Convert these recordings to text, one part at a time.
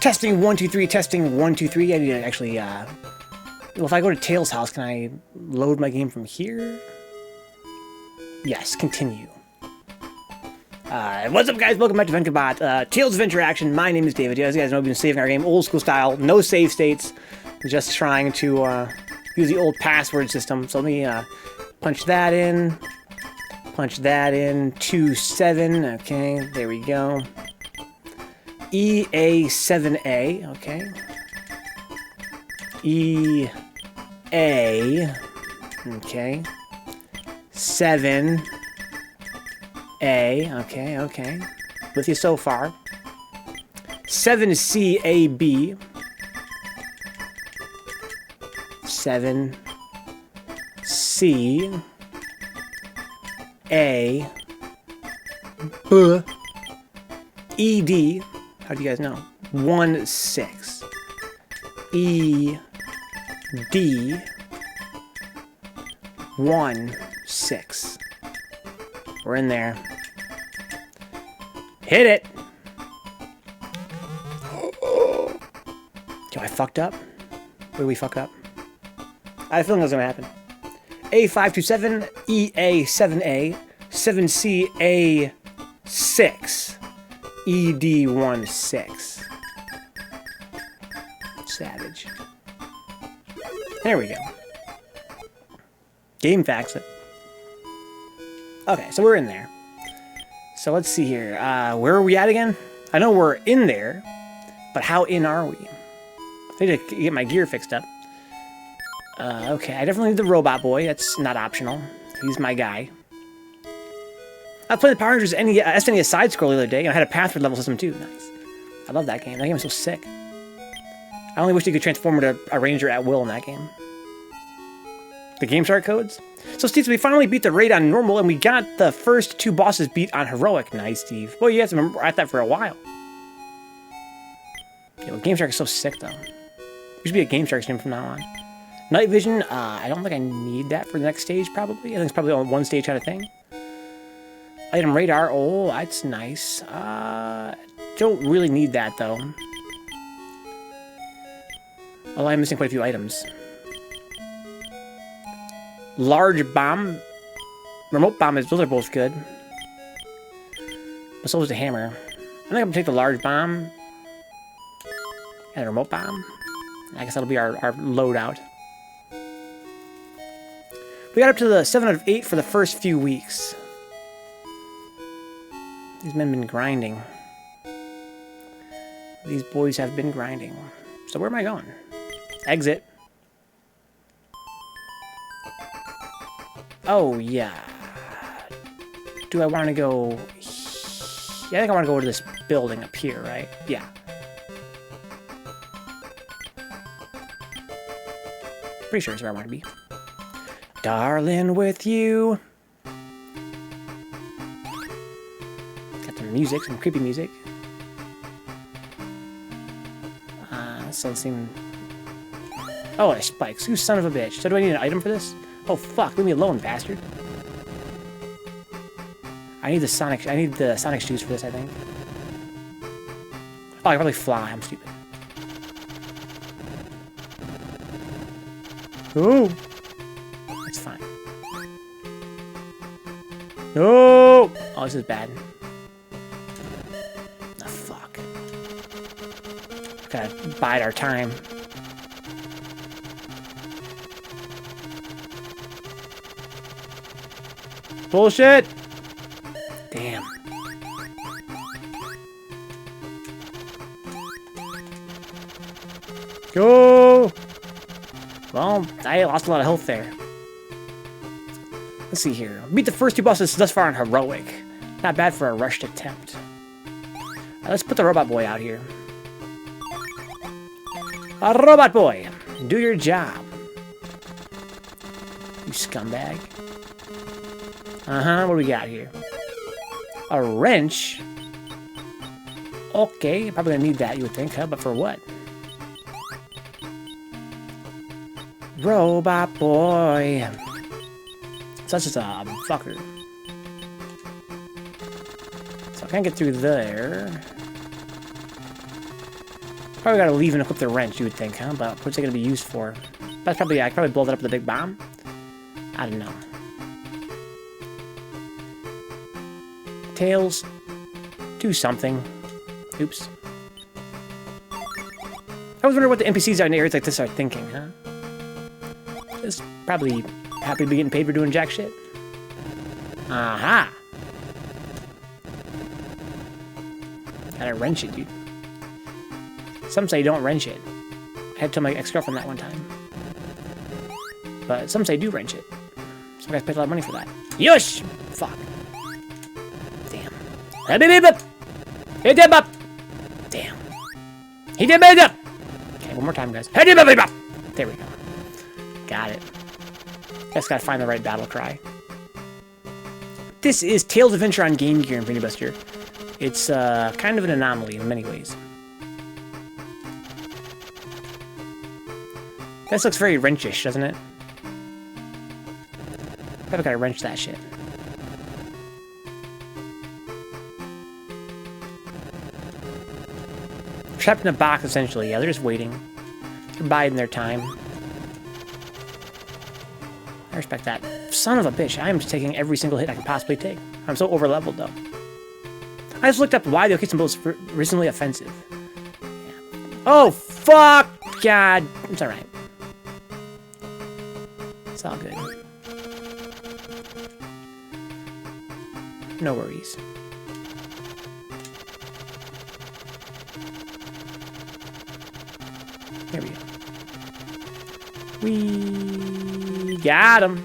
Testing 1 2 3. Testing 1 2 3. I need to actually. Well, if I go to Tails' house, can I load my game from here? Yes. Continue. What's up, guys? Welcome back to Vencabot. Tails Adventure Action. My name is David. As you guys know, we've been saving our game old school style, no save states. Just trying to use the old password system. So let me punch that in. Punch that in. 27. Okay, there we go. EA7A. Okay. EA. Okay. 7. A, okay. With you so far. 7CAB. 7C A B ED. How do you guys know? 1-6 ED 1-6. We're in there. Hit it! Yo, I fucked up? Where did we fuck up? I had a feeling that was gonna happen. A527, EA7A, 7CA6, ED16. Savage. There we go. Game facts it. Okay, so we're in there. So let's see here. Where are we at again? I know we're in there, but how in are we? I need to get my gear fixed up. Okay, I definitely need the robot boy. That's not optional. He's my guy. I played the Power Rangers SNES side scroll the other day, and I had a password level system too. Nice. I love that game. That game is so sick. I only wish you could transform into a ranger at will in that game. The game start codes? So, Steve, we finally beat the raid on normal, and we got the first 2 bosses beat on heroic. Nice, Steve. Well, you guys have been at that for a while. Yo, Game Shark is so sick, though. We should be a Game Shark stream from now on. Night Vision, I don't think I need that for the next stage, probably. I think it's probably on one stage kind of thing. Item Radar, oh, that's nice. Don't really need that, though. Although I'm missing quite a few items. Large Bomb. Remote Bomb, those are both good. But so is the Hammer. I think I'm going to take the Large Bomb. And a Remote Bomb. I guess that'll be our loadout. We got up to the 7 out of 8 for the first few weeks. These men have been grinding. These boys have been grinding. So where am I going? Exit. Oh, yeah. Do I want to go... Yeah, I think I want to go to this building up here, right? Yeah. Pretty sure it's where I want to be. Darling, with you. Got some music, some creepy music. This doesn't seem... Oh, a spikes. You son of a bitch. So do I need an item for this? Oh, fuck. Leave me alone, bastard. I need the Sonic shoes for this, I think. Oh, I can probably fly. I'm stupid. Oh! It's fine. No! Oh, this is bad. Oh, fuck. Gotta bide our time. Bullshit! Damn. Go! Well, I lost a lot of health there. Let's see here. Beat the first 2 bosses thus far on heroic. Not bad for a rushed attempt. Let's put the robot boy out here. A robot boy! Do your job. You scumbag. What do we got here? A wrench? Okay, probably gonna need that, you would think, huh? But for what? Robot boy. Such as a fucker. So I can't get through there. Probably gotta leave and equip the wrench, you would think, huh? But what's it gonna be used for? That's probably, I could probably blow that up with a big bomb. I don't know. Tails, do something. Oops. I was wondering what the NPCs out in areas like this are thinking, huh? Just probably happy to be getting paid for doing jack shit. Aha! Gotta wrench it, dude. Some say don't wrench it. I had to tell my ex-girlfriend that one time. But some say do wrench it. Some guys paid a lot of money for that. Yush! Fuck. Damn. Hit him up! Damn. He did it up! Okay, one more time, guys. Hit him up! There we go. Got it. Just gotta find the right battle cry. This is Tails Adventure on Game Gear and Brainy Buster. It's kind of an anomaly in many ways. This looks very wrenchish, doesn't it? Probably gotta wrench that shit. Trapped in a box, essentially. Yeah, they're just waiting. They're biding their time. I respect that. Son of a bitch, I am just taking every single hit I can possibly take. I'm so over-leveled, though. I just looked up why the location was recently offensive. Yeah. Oh, fuck! God. It's alright. It's all good. No worries. Here we go. We got him.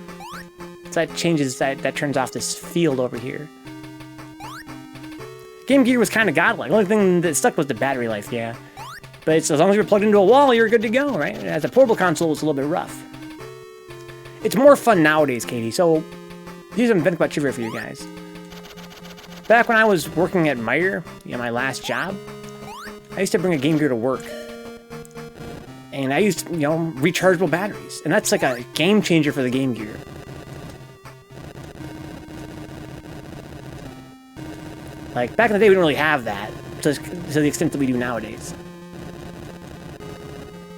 So that changes, that turns off this field over here. Game Gear was kind of godlike. The only thing that stuck was the battery life, yeah. But it's, as long as you're plugged into a wall, you're good to go, right? As a portable console, it's a little bit rough. It's more fun nowadays, Katie. So here's some Vencabot trivia for you guys. Back when I was working at Meyer, my last job, I used to bring a Game Gear to work. And I used, rechargeable batteries. And that's like a game changer for the Game Gear. Like, back in the day, we didn't really have that. To the extent that we do nowadays.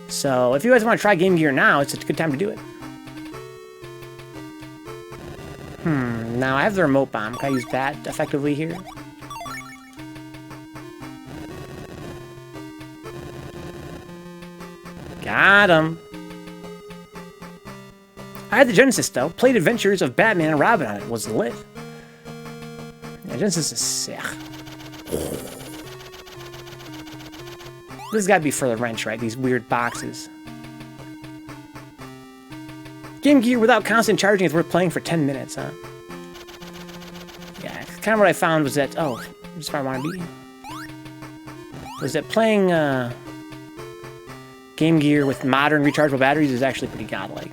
So, if you guys want to try Game Gear now, it's a good time to do it. Now I have the remote bomb. Can I use that effectively here? Got him. I had the Genesis, though. Played Adventures of Batman and Robin on it. Was lit. Yeah, Genesis is sick. This has got to be for the wrench, right? These weird boxes. Game Gear without constant charging is worth playing for 10 minutes, huh? Yeah, kind of what I found was that... Oh, this is where I want to be. Was that playing Game Gear with modern rechargeable batteries is actually pretty godlike.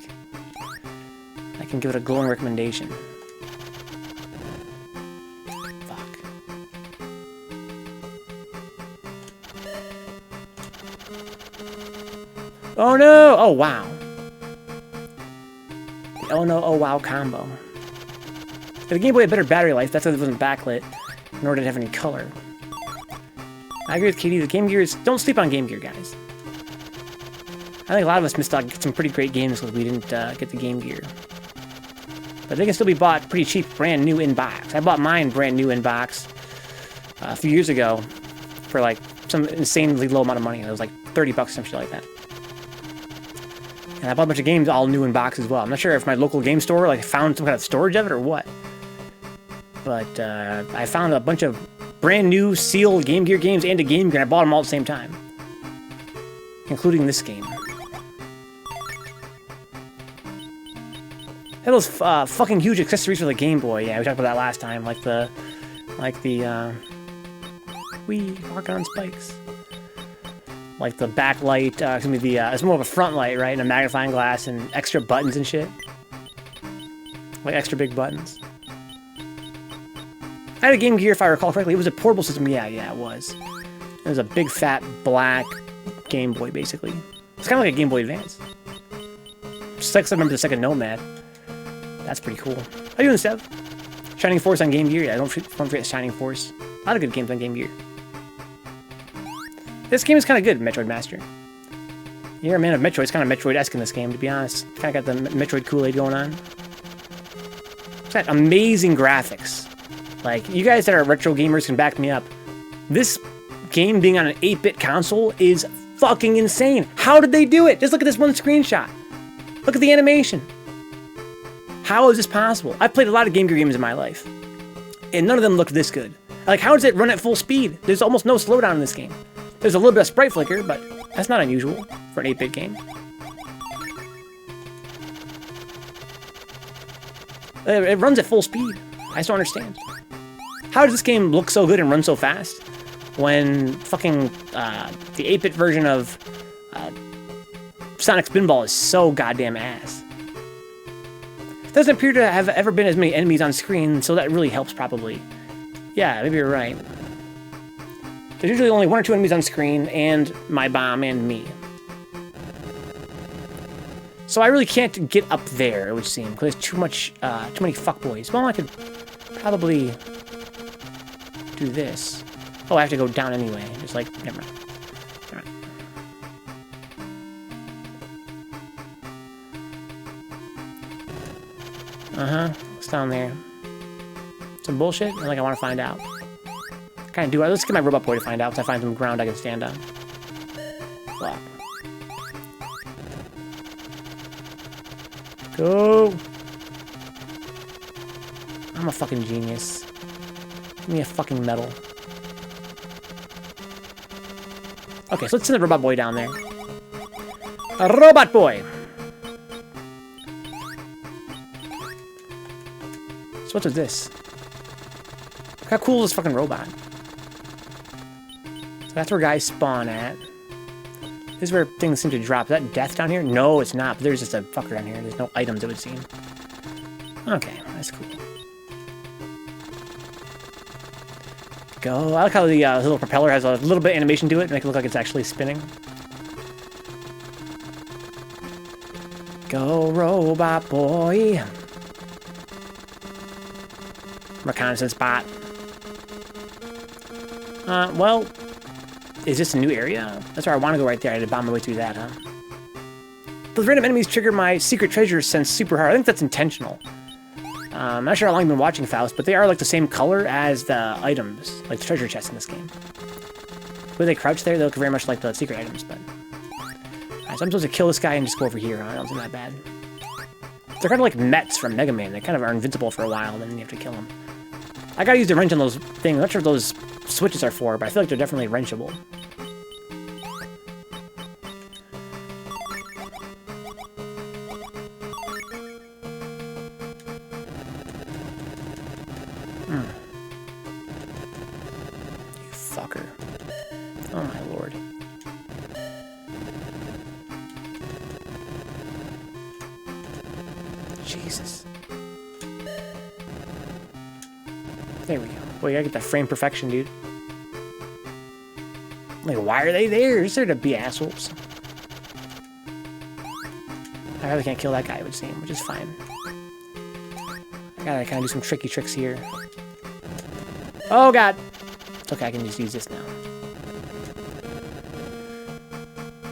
I can give it a glowing recommendation. Fuck. Oh no! Oh wow. The oh no, oh wow combo. If the Game Boy had better battery life, that's why it wasn't backlit, nor did it have any color. I agree with Katie, the Game Gear is... Don't sleep on Game Gear, guys. I think a lot of us missed out on some pretty great games because we didn't get the Game Gear. But they can still be bought pretty cheap, brand new in box. I bought mine brand new in box a few years ago for like some insanely low amount of money. It was like 30 bucks, some shit like that. And I bought a bunch of games all new in box as well. I'm not sure if my local game store like found some kind of storage of it or what. But I found a bunch of brand new sealed Game Gear games and a Game Gear, and I bought them all at the same time. Including this game. Had those fucking huge accessories for the Game Boy. Yeah, we talked about that last time. Like the walking on spikes. Like the backlight, it's more of a front light, right? And a magnifying glass and extra buttons and shit. Like extra big buttons. I had a Game Gear, if I recall correctly. It was a portable system. Yeah, it was. It was a big, fat, black Game Boy, basically. It's kind of like a Game Boy Advance. Just like I remember the second Nomad. That's pretty cool. How you doing, Sev? Shining Force on Game Gear. Yeah, don't forget Shining Force. A lot of good games on Game Gear. This game is kind of good, Metroid Master. You're a man of Metroid. It's kind of Metroid-esque in this game, to be honest. Kind of got the Metroid Kool-Aid going on. It's got amazing graphics. Like, you guys that are retro gamers can back me up. This game being on an 8-bit console is fucking insane. How did they do it? Just look at this one screenshot. Look at the animation. How is this possible? I've played a lot of Game Gear games in my life, and none of them look this good. Like, how does it run at full speed? There's almost no slowdown in this game. There's a little bit of sprite flicker, but that's not unusual for an 8-bit game. It runs at full speed. I just don't understand. How does this game look so good and run so fast when fucking the 8-bit version of Sonic Spinball is so goddamn ass? Doesn't appear to have ever been as many enemies on screen, so that really helps probably. Yeah, maybe you're right. There's usually only 1 or 2 enemies on screen, and my bomb and me. So I really can't get up there, it would seem, because there's too many fuckboys. Well, I could probably do this. Oh, I have to go down anyway. Just like, never mind. Never mind. What's down there? Some bullshit? Like, I want to find out. Kind of do it. Let's get my robot boy to find out, because I find some ground I can stand on. Fuck. Go! I'm a fucking genius. Give me a fucking medal. Okay, so let's send the robot boy down there. A robot boy! So what's with this? Look how cool is this fucking robot? So that's where guys spawn at. This is where things seem to drop. Is that death down here? No, it's not. But there's just a fucker down here. There's no items, it would seem. Okay, that's cool. Go. I like how the little propeller has a little bit of animation to it to make it look like it's actually spinning. Go, robot boy. Reconnaissance bot. Well, is this a new area? That's where I want to go right there. I had to bomb my way through that, huh? Those random enemies trigger my secret treasure sense super hard. I think that's intentional. I'm not sure how long you've been watching Faust, but they are like the same color as the items, like the treasure chests in this game. The way they crouch there, they look very much like the secret items, but... Alright, so I'm supposed to kill this guy and just go over here, huh? That wasn't that bad. They're kind of like Mets from Mega Man. They kind of are invincible for a while, and then you have to kill them. I gotta use the wrench on those things. I'm not sure what those switches are for, but I feel like they're definitely wrenchable. You fucker. Oh my lord. Jesus. There we go. Boy, you gotta get that frame perfection, dude. Like, why are they there? Is there to be assholes? I really can't kill that guy, it would seem, which is fine. I gotta kind of do some tricky tricks here. Oh, God! It's okay, I can just use this now.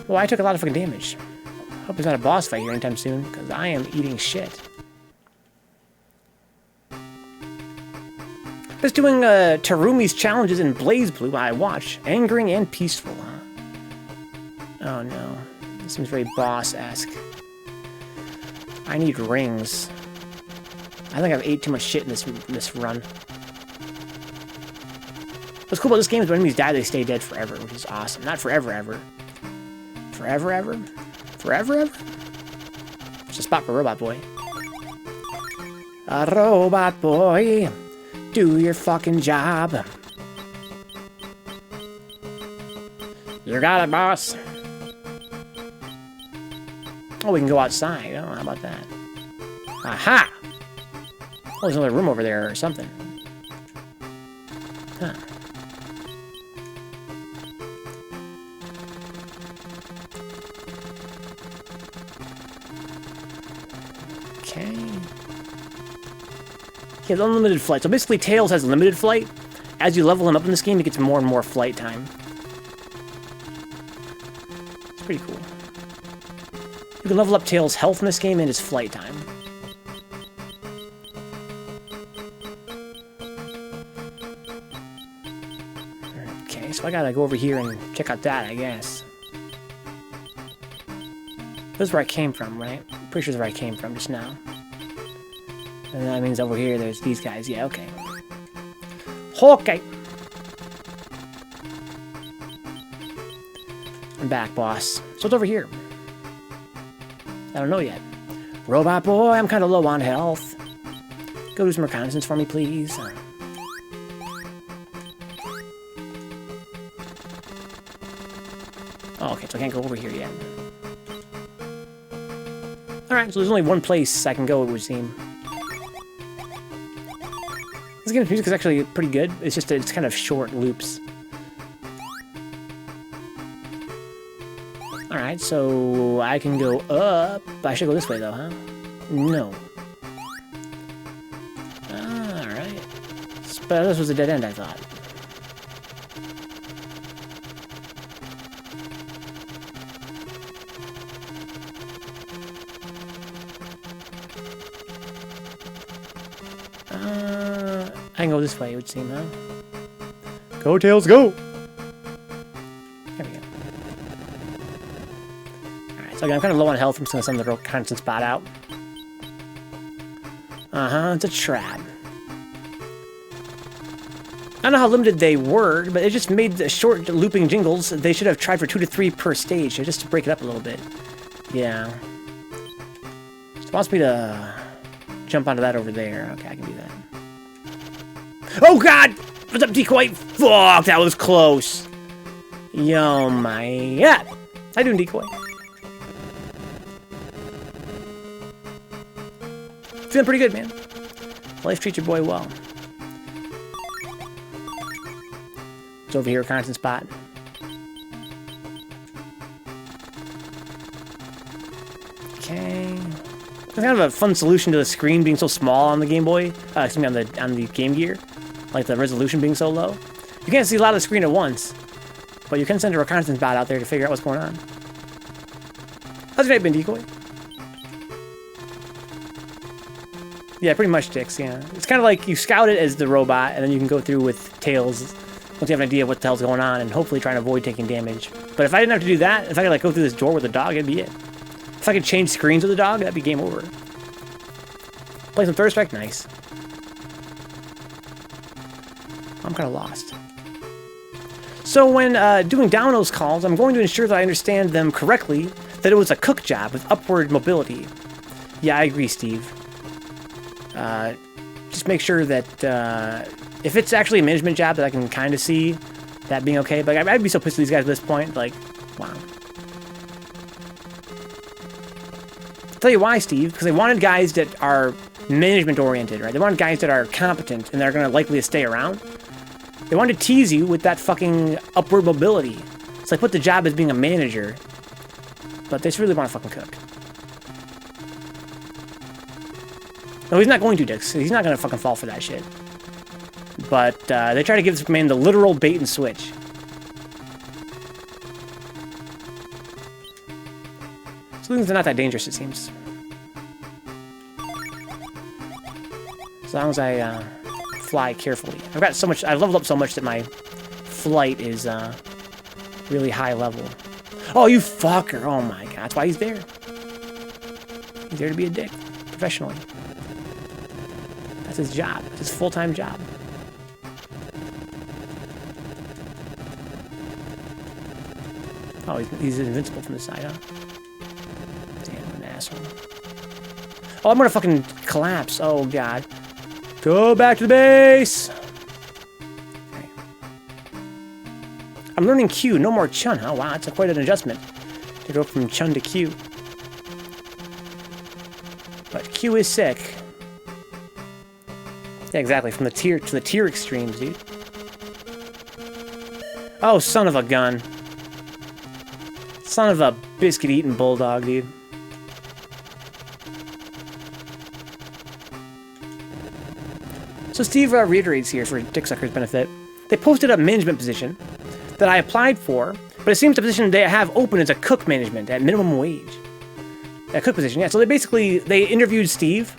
Well, I took a lot of fucking damage. Hope there's not a boss fight here anytime soon, because I am eating shit. Just doing Terumi's challenges in Blaze Blue while I watch. Angering and peaceful, huh? Oh no. This seems very boss-esque. I need rings. I think I've ate too much shit in this run. What's cool about this game is when enemies die, they stay dead forever, which is awesome. Not forever, ever. Forever, ever? Forever, ever? There's a spot for Robot Boy. A Robot Boy! Do your fucking job. You got it, boss. Oh, we can go outside. Oh, how about that? Aha! Oh, there's another room over there or something. Huh. Okay. He has unlimited flight. So basically, Tails has limited flight. As you level him up in this game, he gets more and more flight time. Pretty cool. You can level up Tails' health in this game and his flight time. Okay, so I gotta go over here and check out that, I guess. This is where I came from, right? Pretty sure this is where I came from just now. And that means over here there's these guys. Yeah, okay. Okay. I'm back, boss. So what's over here? I don't know yet. Robot boy, I'm kind of low on health. Go do some reconnaissance for me, please. Oh, okay, so I can't go over here yet. Alright, so there's only one place I can go, it would seem. This game's music is actually pretty good. It's just it's kind of short loops. Alright, so I can go up. I should go this way though, huh? No. Alright. But this was a dead end, I thought. I can go this way, it would seem, huh? Go, Tails, go! There we go. Alright, so I'm kind of low on health. I'm just going to send the reconnaissance spot out. It's a trap. I don't know how limited they were, but it just made the short looping jingles. They should have tried for 2 to 3 per stage, just to break it up a little bit. Yeah. It wants me to jump onto that over there. Okay, I can do that. Oh god! What's up, decoy? Fuck, that was close. Yo, my god. How you doing, decoy? Feeling pretty good, man. Life treats your boy well. It's over here, constant spot. Okay. It's kind of a fun solution to the screen being so small on the Game Boy. Excuse me, on the Game Gear. Like the resolution being so low. You can't see a lot of the screen at once, but you can send a reconnaissance bot out there to figure out what's going on. How's your night been, decoy? Yeah, pretty much, Dix, yeah. It's kind of like you scout it as the robot, and then you can go through with Tails once you have an idea of what the hell's going on, and hopefully try and avoid taking damage. But if I didn't have to do that, if I could like go through this door with the dog, that'd be it. If I could change screens with the dog, that'd be game over. Play some Third Strike, nice. I'm kind of lost. So when doing down those calls, I'm going to ensure that I understand them correctly, that it was a cook job with upward mobility. Yeah, I agree, Steve. Just make sure that if it's actually a management job that I can kind of see that being okay. But I'd be so pissed at these guys at this point. Like, wow. I'll tell you why, Steve. Because they wanted guys that are management oriented, right? They wanted guys that are competent and that are going to likely to stay around. They wanted to tease you with that fucking upward mobility. It's like put the job as being a manager, but they just really want to fucking cook. No, he's not going to, Dix. He's not going to fucking fall for that shit. But they try to give this man the literal bait and switch. So things are not that dangerous, it seems. As long as I fly carefully. I've got so much. I've leveled up so much that my flight is really high level. Oh, you fucker! Oh my god, that's why he's there. He's there to be a dick, professionally. That's his job. It's his full-time job. Oh, he's invincible from the side, huh? Damn, an asshole. Oh, I'm gonna fucking collapse. Oh god. Go back to the base! Okay. I'm learning Q, no more Chun, huh? Wow, that's quite an adjustment to go from Chun to Q. But Q is sick. Yeah, exactly, from the tier to the tier extremes, dude. Oh, son of a gun. Son of a biscuit-eating bulldog, dude. So Steve reiterates here for Dick Sucker's benefit. They posted a management position that I applied for But it seems the position they have open is a cook management at minimum wage. A cook position, yeah. So they interviewed Steve.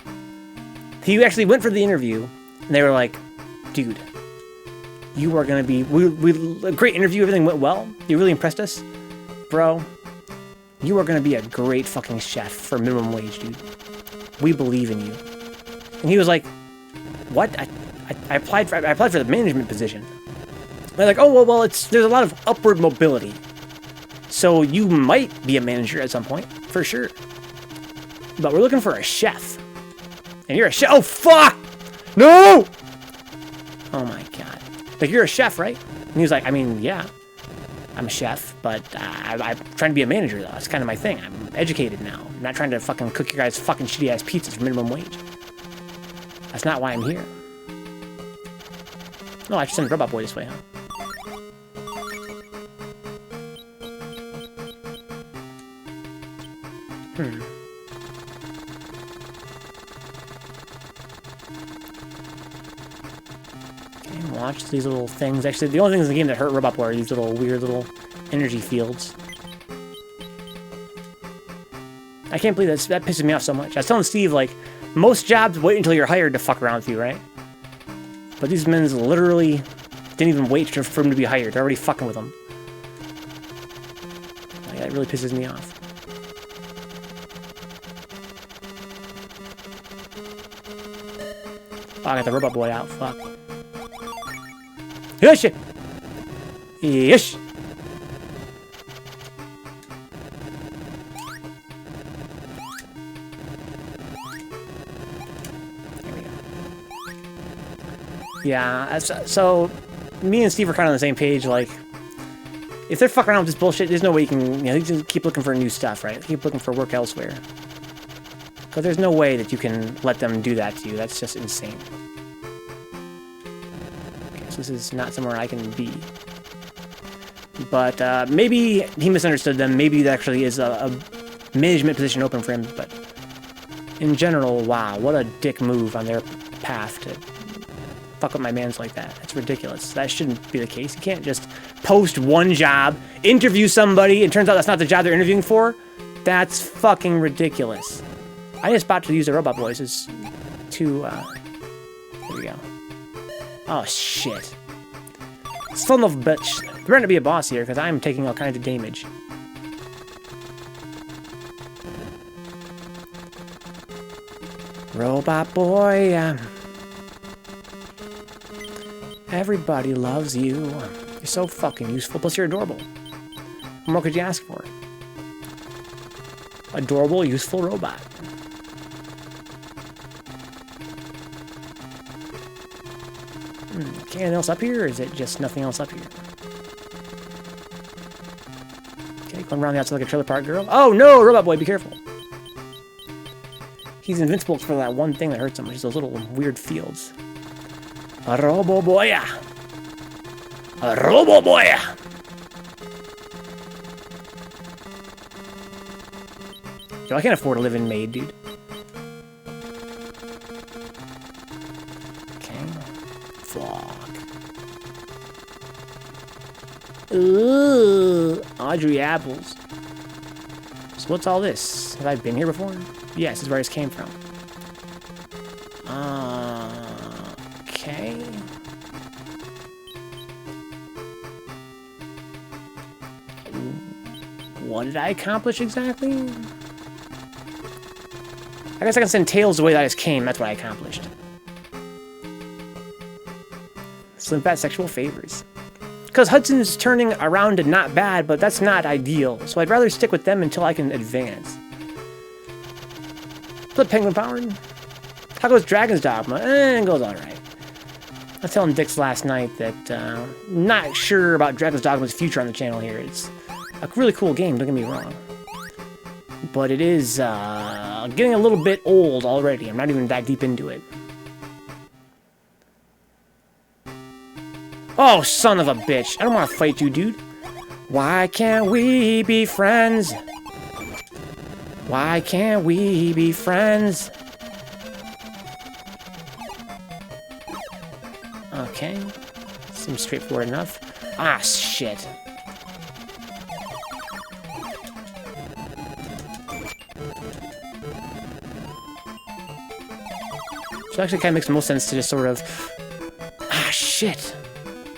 He actually went for the interview, and they were like, dude, you are going to be... a great interview, everything went well. You really impressed us. Bro, you are going to be a great fucking chef for minimum wage, dude. We believe in you. And he was like, what? I applied for the management position. And they're like, oh, well, there's a lot of upward mobility. So you might be a manager at some point, for sure. But we're looking for a chef. And you're a chef. Oh, fuck! No! Oh, my God. Like, you're a chef, right? And he was like, I mean, yeah. I'm a chef, but I'm trying to be a manager, though. That's kind of my thing. I'm educated now. I'm not trying to fucking cook your guys' fucking shitty-ass pizzas for minimum wage. That's not why I'm here. No, I should send Robot Boy this way, huh? Okay, watch these little things. Actually, the only things in the game that hurt Robot Boy are these little weird little energy fields. I can't believe that pisses me off so much. I was telling Steve, like, most jobs wait until you're hired to fuck around with you, right? But these men's literally didn't even wait for him to be hired. They're already fucking with him. Like, that really pisses me off. Oh, I got the Robot Boy out. Fuck. Yes! Yes! Yeah, so me and Steve are kind of on the same page. Like, if they're fucking around with this bullshit, there's no way you can, you just keep looking for new stuff, right? Keep looking for work elsewhere. Because there's no way that you can let them do that to you. That's just insane. Okay, so this is not somewhere I can be. But maybe he misunderstood them. Maybe there actually is a management position open for him. But in general, wow, what a dick move on their path to fuck up my mans like that. That's ridiculous. That shouldn't be the case. You can't just post one job, interview somebody, and turns out that's not the job they're interviewing for. That's fucking ridiculous. I just about to use the Robot Boys to, here we go. Oh, shit. Son of a bitch. There better not be a boss here, because I'm taking all kinds of damage. Robot Boy, everybody loves you. You're so fucking useful, plus you're adorable. What more could you ask for? Adorable, useful robot. Okay, anything else up here, or is it just nothing else up here? Okay, going around the outside like a trailer park girl. Oh no, Robot Boy, be careful. He's invincible for that one thing that hurts him, which is those little weird fields. A Robo Boya! A Robo Boya! Yo, I can't afford to live in Maid, dude. Okay. Fuck. Ooh, Audrey Apples. So what's all this? Have I been here before? Yes, this is where this came from. Okay. What did I accomplish exactly? I guess I can send Tails the way that I just came. That's what I accomplished. Slim Fat Sexual Favors. Because Hudson's turning around to not bad, but that's not ideal. So I'd rather stick with them until I can advance. Flip Penguin Powered. How goes Dragon's Dogma? It goes alright. I was telling Dix last night that not sure about Dragon's Dogma's future on the channel here. It's a really cool game, don't get me wrong. But it is getting a little bit old already. I'm not even that deep into it. Oh, son of a bitch. I don't want to fight you, dude. Why can't we be friends? Why can't we be friends? Okay. Seems straightforward enough. Ah, shit. So it actually kind of makes the most sense to just sort of... Ah, shit.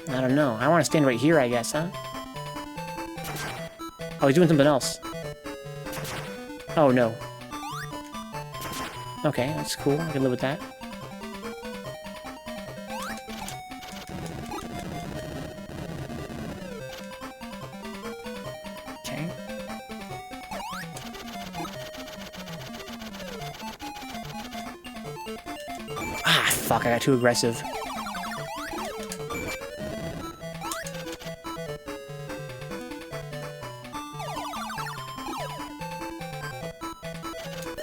I don't know. I want to stand right here, I guess, huh? Oh, he's doing something else. Oh, no. Okay, that's cool. I can live with that. Okay. Ah, fuck, I got too aggressive.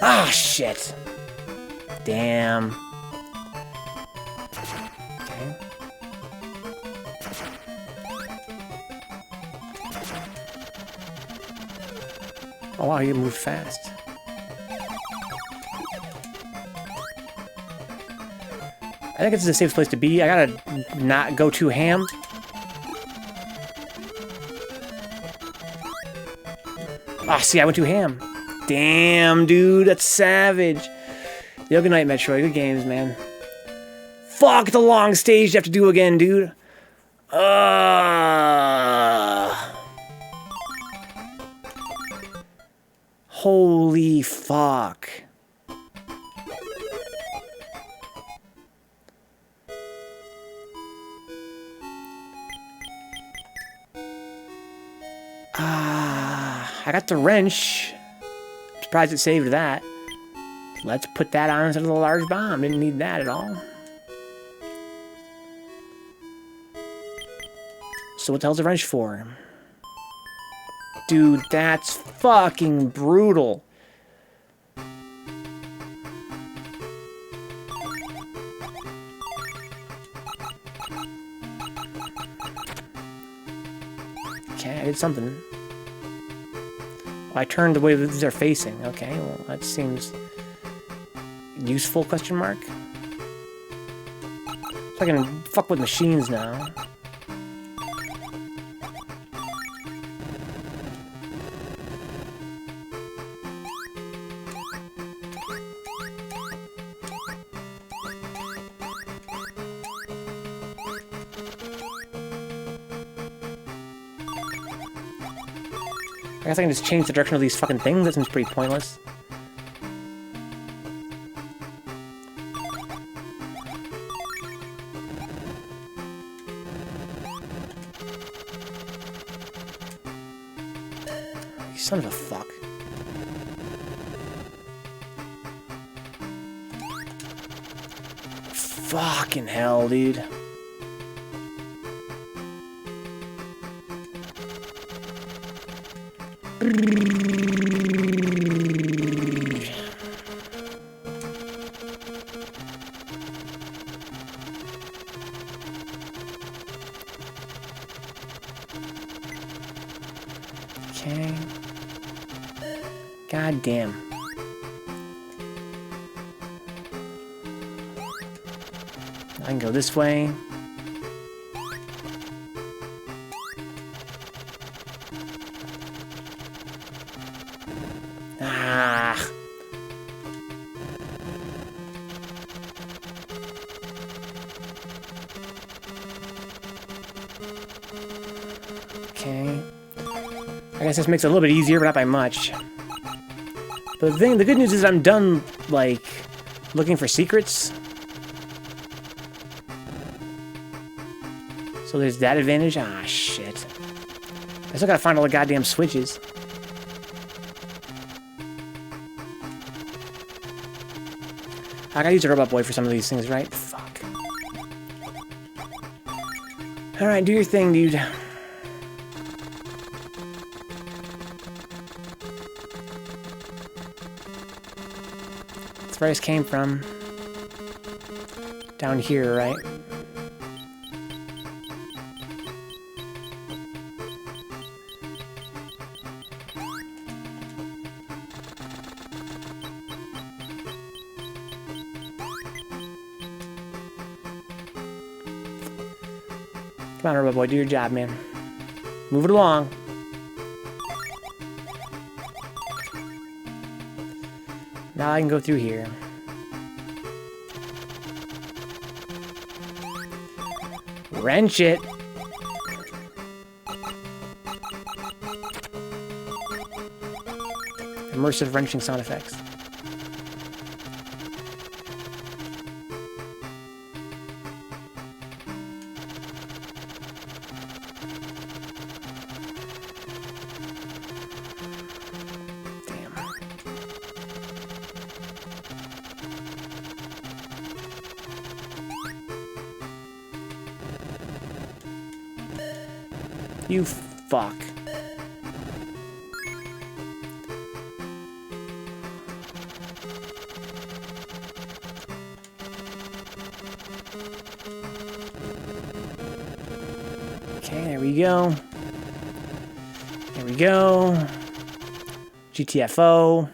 Ah, shit. Damn. Okay. Oh wow, you move fast. I think it's the safest place to be. I gotta not go too ham. Ah, see, I went too ham. Damn, dude, that's savage. Yo, good night, Metroid. Good games, man. Fuck, the long stage you have to do again, dude. Holy fuck. I got the wrench. I'm surprised it saved that. Let's put that on instead of the large bomb. Didn't need that at all. So what the hell's the wrench for? Dude, that's fucking brutal. Okay, I did something. I turned the way they're facing. Okay, well, that seems useful, question mark? So I can fuck with machines now. I guess I can just change the direction of these fucking things. That seems pretty pointless. You son of a fuck. Fucking hell, dude. Okay. God damn. I can go this way. Ah. Okay. I guess this makes it a little bit easier, but not by much. But the good news is I'm done, like, looking for secrets. So there's that advantage. Ah, shit. I still gotta find all the goddamn switches. I gotta use a robot boy for some of these things, right? Fuck. Alright, do your thing, dude. That's where I just came from. Down here, right? Come on, robot boy, do your job, man. Move it along. Now I can go through here. Wrench it. Immersive wrenching sound effects. You fuck. Okay, there we go. There we go. GTFO.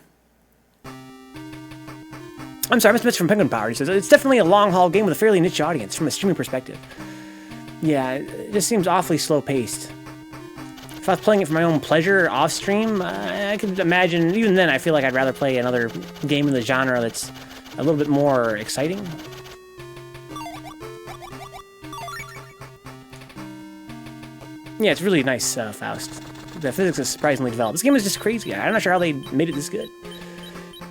I'm sorry, Mr. from Penguin Power. He says, it's definitely a long-haul game with a fairly niche audience from a streaming perspective. Yeah, it just seems awfully slow-paced. If I was playing it for my own pleasure off-stream, I could imagine, even then, I feel like I'd rather play another game in the genre that's a little bit more exciting. Yeah, it's really nice, Faust. The physics is surprisingly developed. This game is just crazy. I'm not sure how they made it this good.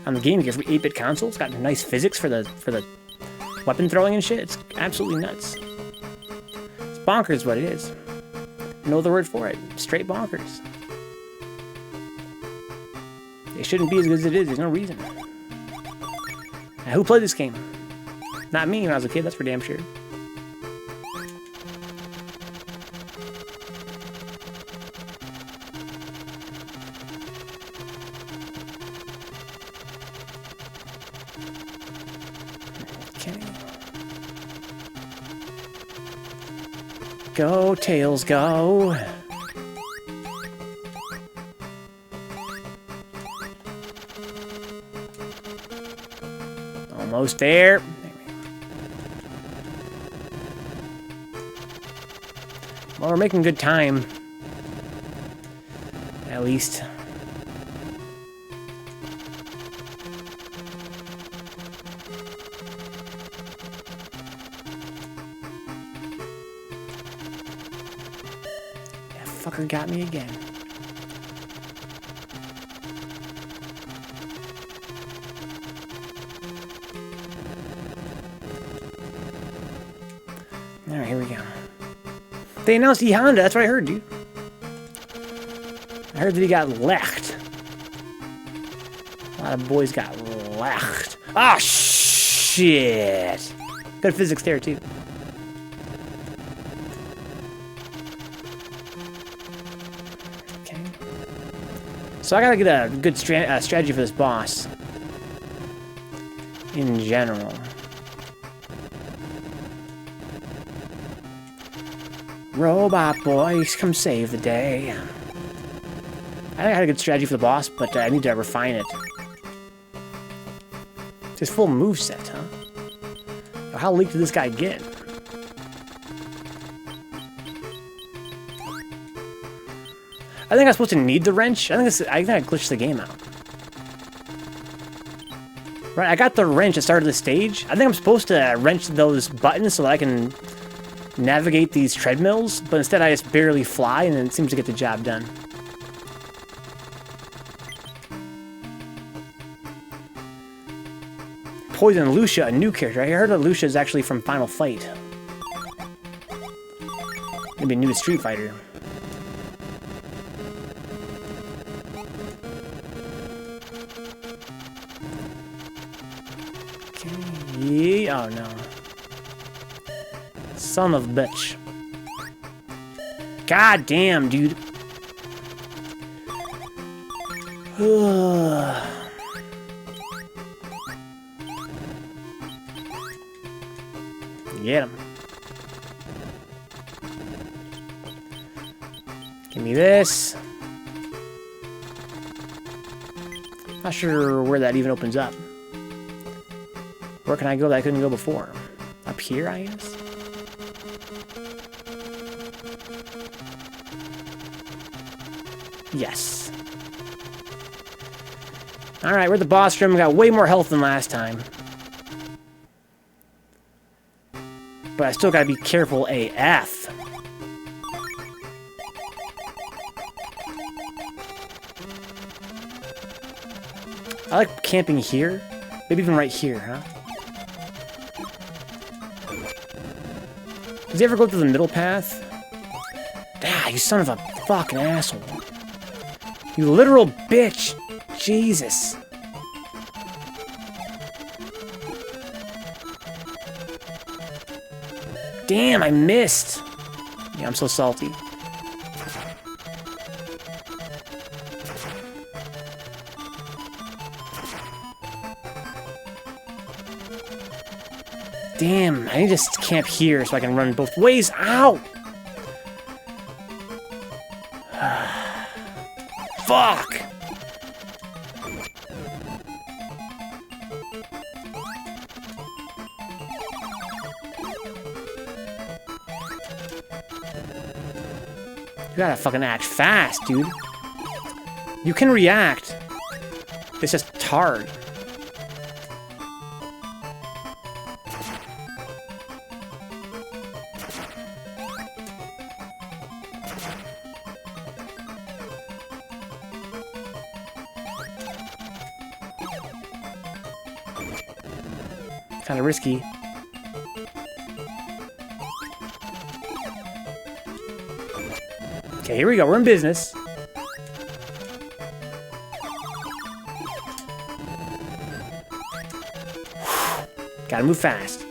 On the Game Gear for 8-bit console, it's got nice physics for the weapon throwing and shit. It's absolutely nuts. It's bonkers what it is. No other word for it. Straight bonkers. It shouldn't be as good as it is. There's no reason. Now, who played this game? Not me when I was a kid, that's for damn sure. Okay. Go, Tails, go. Almost there. Well, we're making good time. At least. That fucker got me again. Alright, here we go. They announced E-Honda, that's what I heard, dude. I heard that he got lecht. A lot of boys got lecht. Ah, shit! Good physics there, too. Okay. So I gotta get a good strategy for this boss. In general. Robot boys, come save the day. I think I had a good strategy for the boss, but I need to refine it. It's his full moveset, huh? How leaked did this guy get? I think I'm supposed to need the wrench. I think I glitched the game out. Right, I got the wrench at the start of the stage. I think I'm supposed to wrench those buttons so that I can navigate these treadmills, but instead I just barely fly, and it seems to get the job done. Poison Lucia, a new character. I heard that Lucia is actually from Final Fight. Maybe new to Street Fighter. Okay. Oh no. Son of a bitch. God damn, dude. Get him. Give me this. Not sure where that even opens up. Where can I go that I couldn't go before? Up here, I guess? Yes. Alright, we're at the boss room. We got way more health than last time. But I still gotta be careful AF. I like camping here. Maybe even right here, huh? Does he ever go through the middle path? Ah, you son of a fucking asshole. You literal bitch. Jesus. Damn, I missed. Yeah, I'm so salty. Damn, I need to camp here so I can run both ways. Ow! Fuck! You gotta fucking act fast, dude. You can react. It's just hard. Kind of risky. Okay, here we go. We're in business. Gotta move fast.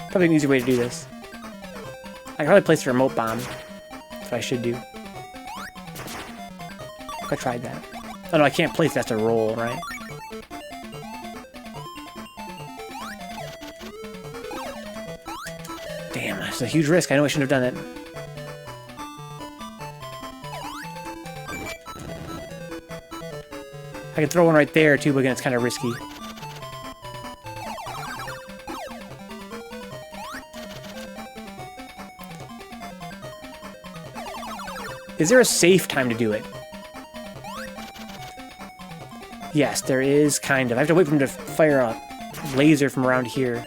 Probably an easy way to do this. I can probably place a remote bomb. That's what I should do. I tried that. Oh no, I can't place, that's a roll, right? Damn, that's a huge risk. I know I shouldn't have done it. I can throw one right there too, but again, it's kind of risky. Is there a safe time to do it? Yes, there is, kind of. I have to wait for him to fire a laser from around here.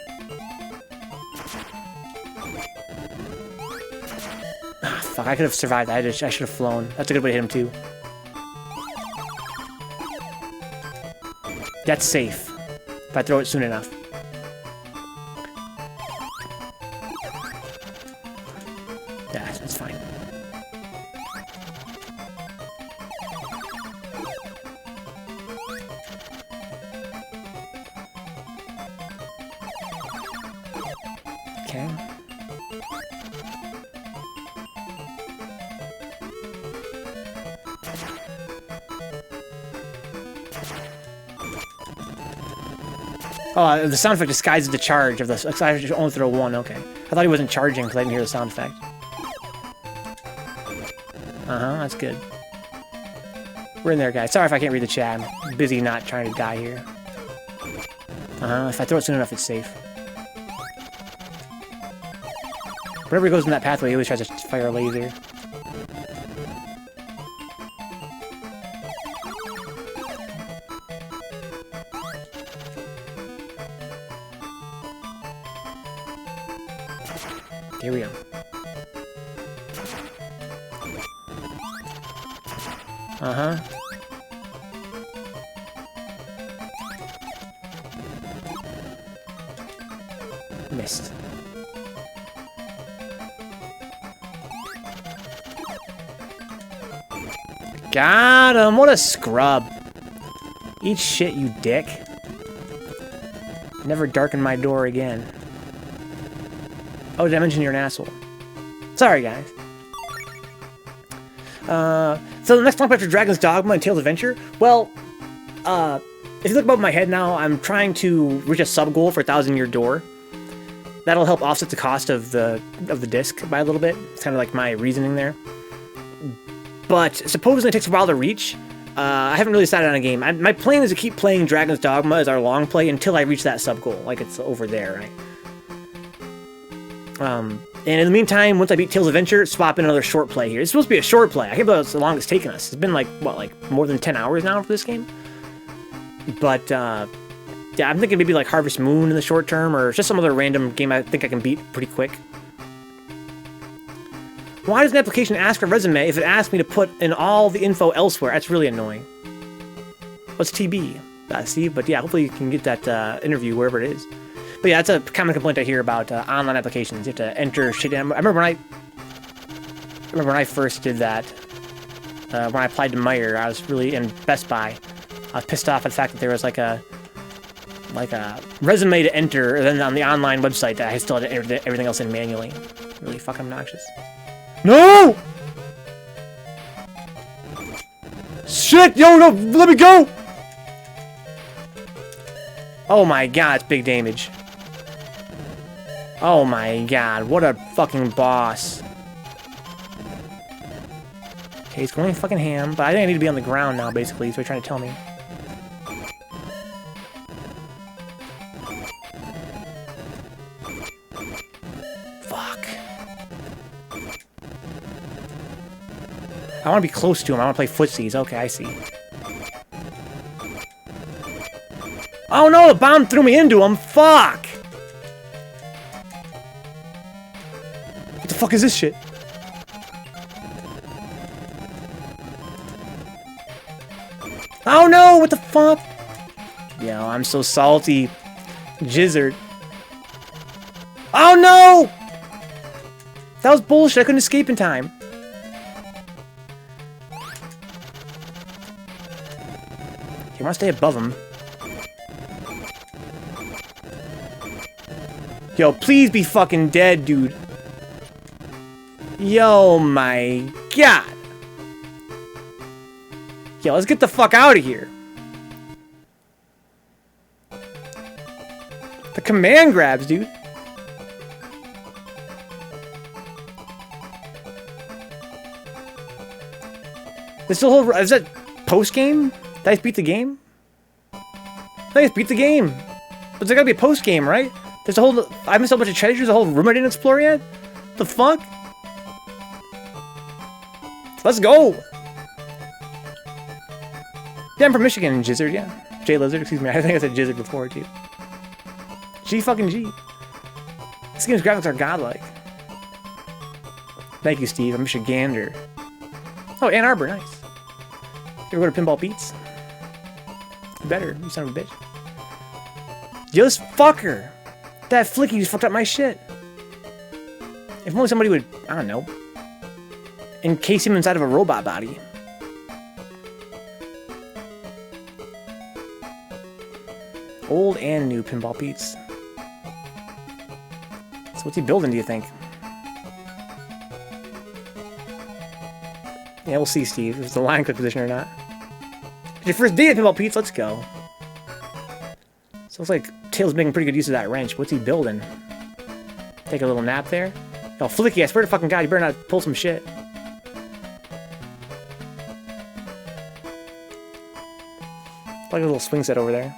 Ah, fuck, I could have survived that. I should have flown. That's a good way to hit him, too. That's safe, if I throw it soon enough. Yeah, that's fine. Okay. Oh, the sound effect disguises the charge of the... I should only throw one, okay. I thought he wasn't charging because I didn't hear the sound effect. Uh-huh, that's good. We're in there, guys. Sorry if I can't read the chat. I'm busy not trying to die here. Uh-huh, if I throw it soon enough, it's safe. Whenever he goes in that pathway, he always tries to fire a laser. Here we go. Uh-huh. Missed. Got him! What a scrub! Eat shit, you dick. Never darken my door again. Oh, did I mention you're an asshole? Sorry, guys. So the next long after Dragon's Dogma and Tales Adventure, well, if you look above my head now, I'm trying to reach a sub-goal for 1,000-Year Door. That'll help offset the cost of the disc by a little bit. It's kind of like my reasoning there. But supposing it takes a while to reach, I haven't really decided on a game. My plan is to keep playing Dragon's Dogma as our long play until I reach that sub-goal, like it's over there, right? And in the meantime, once I beat Tails Adventure, swap in another short play here. It's supposed to be a short play. I can't believe it's the longest it's taken us. It's been like, what, like more than 10 hours now for this game? But, yeah, I'm thinking maybe like Harvest Moon in the short term, or just some other random game I think I can beat pretty quick. Why does an application ask for a resume if it asks me to put in all the info elsewhere? That's really annoying. What's TB, Steve? But yeah, hopefully you can get that interview wherever it is. But yeah, that's a common complaint I hear about online applications. You have to enter shit in. I remember when I first did that. When I applied to Meijer, I was really in Best Buy. I was pissed off at the fact that there was like a resume to enter, and then on the online website that I still had to enter everything else in manually. Really fucking obnoxious. No! Shit! Yo, no! Let me go! Oh my god, it's big damage. Oh my god, what a fucking boss. Okay, he's going fucking ham, but I think I need to be on the ground now, basically, is what you're trying to tell me. Fuck. I want to be close to him. I want to play footsies. Okay, I see. Oh no, the bomb threw me into him. Fuck! What the fuck is this shit? Oh no, what the fuck? Yo, I'm so salty. Jizzard. Oh no! That was bullshit. I couldn't escape in time. You want to stay above him. Yo, please be fucking dead, dude. Yo, my god. Yo, let's get the fuck out of here. The command grabs, dude. This whole is that post game? Did I just beat the game? I just beat the game. But there's gotta be a post game, right? There's a whole. I missed a bunch of treasures. A whole room I didn't explore yet. The fuck? Let's go. Yeah, I'm from Michigan, Jizzard. Yeah, J Lizard. Excuse me. I think I said Jizzard before too. G fucking G. This game's graphics are godlike. Thank you, Steve. I'm Michigander. Oh, Ann Arbor, nice. You ever go to Pinball Pete's? You better, you son of a bitch. Yo, this fucker! That Flicky just fucked up my shit. If only somebody would, I don't know, encase him inside of a robot body. Old and new Pinball Pete's. So what's he building, do you think? Yeah, we'll see, Steve, if it's the line click position or not. It's your first day at Pinball Pete's, let's go. So looks like Tails making pretty good use of that wrench. What's he building? Take a little nap there. Oh, Flicky, I swear to fucking God, you better not pull some shit. Like a little swing set over there.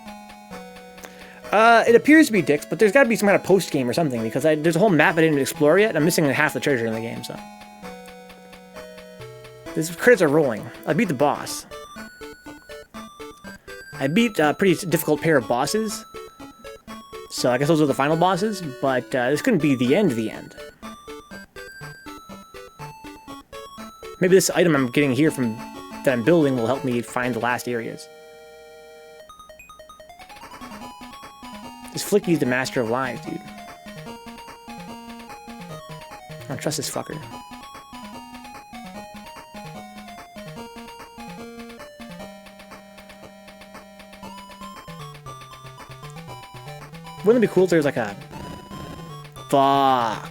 It appears to be Dick's, but there's got to be some kind of post-game or something, because there's a whole map I didn't explore yet. I'm missing half the treasure in the game, so. These credits are rolling. I beat the boss. I beat a pretty difficult pair of bosses. So I guess those are the final bosses, but this couldn't be the end of the end. Maybe this item I'm getting here from that I'm building will help me find the last areas. This Flicky's the master of lies, dude. I don't trust this fucker. Wouldn't it be cool if there was like a... Fuck.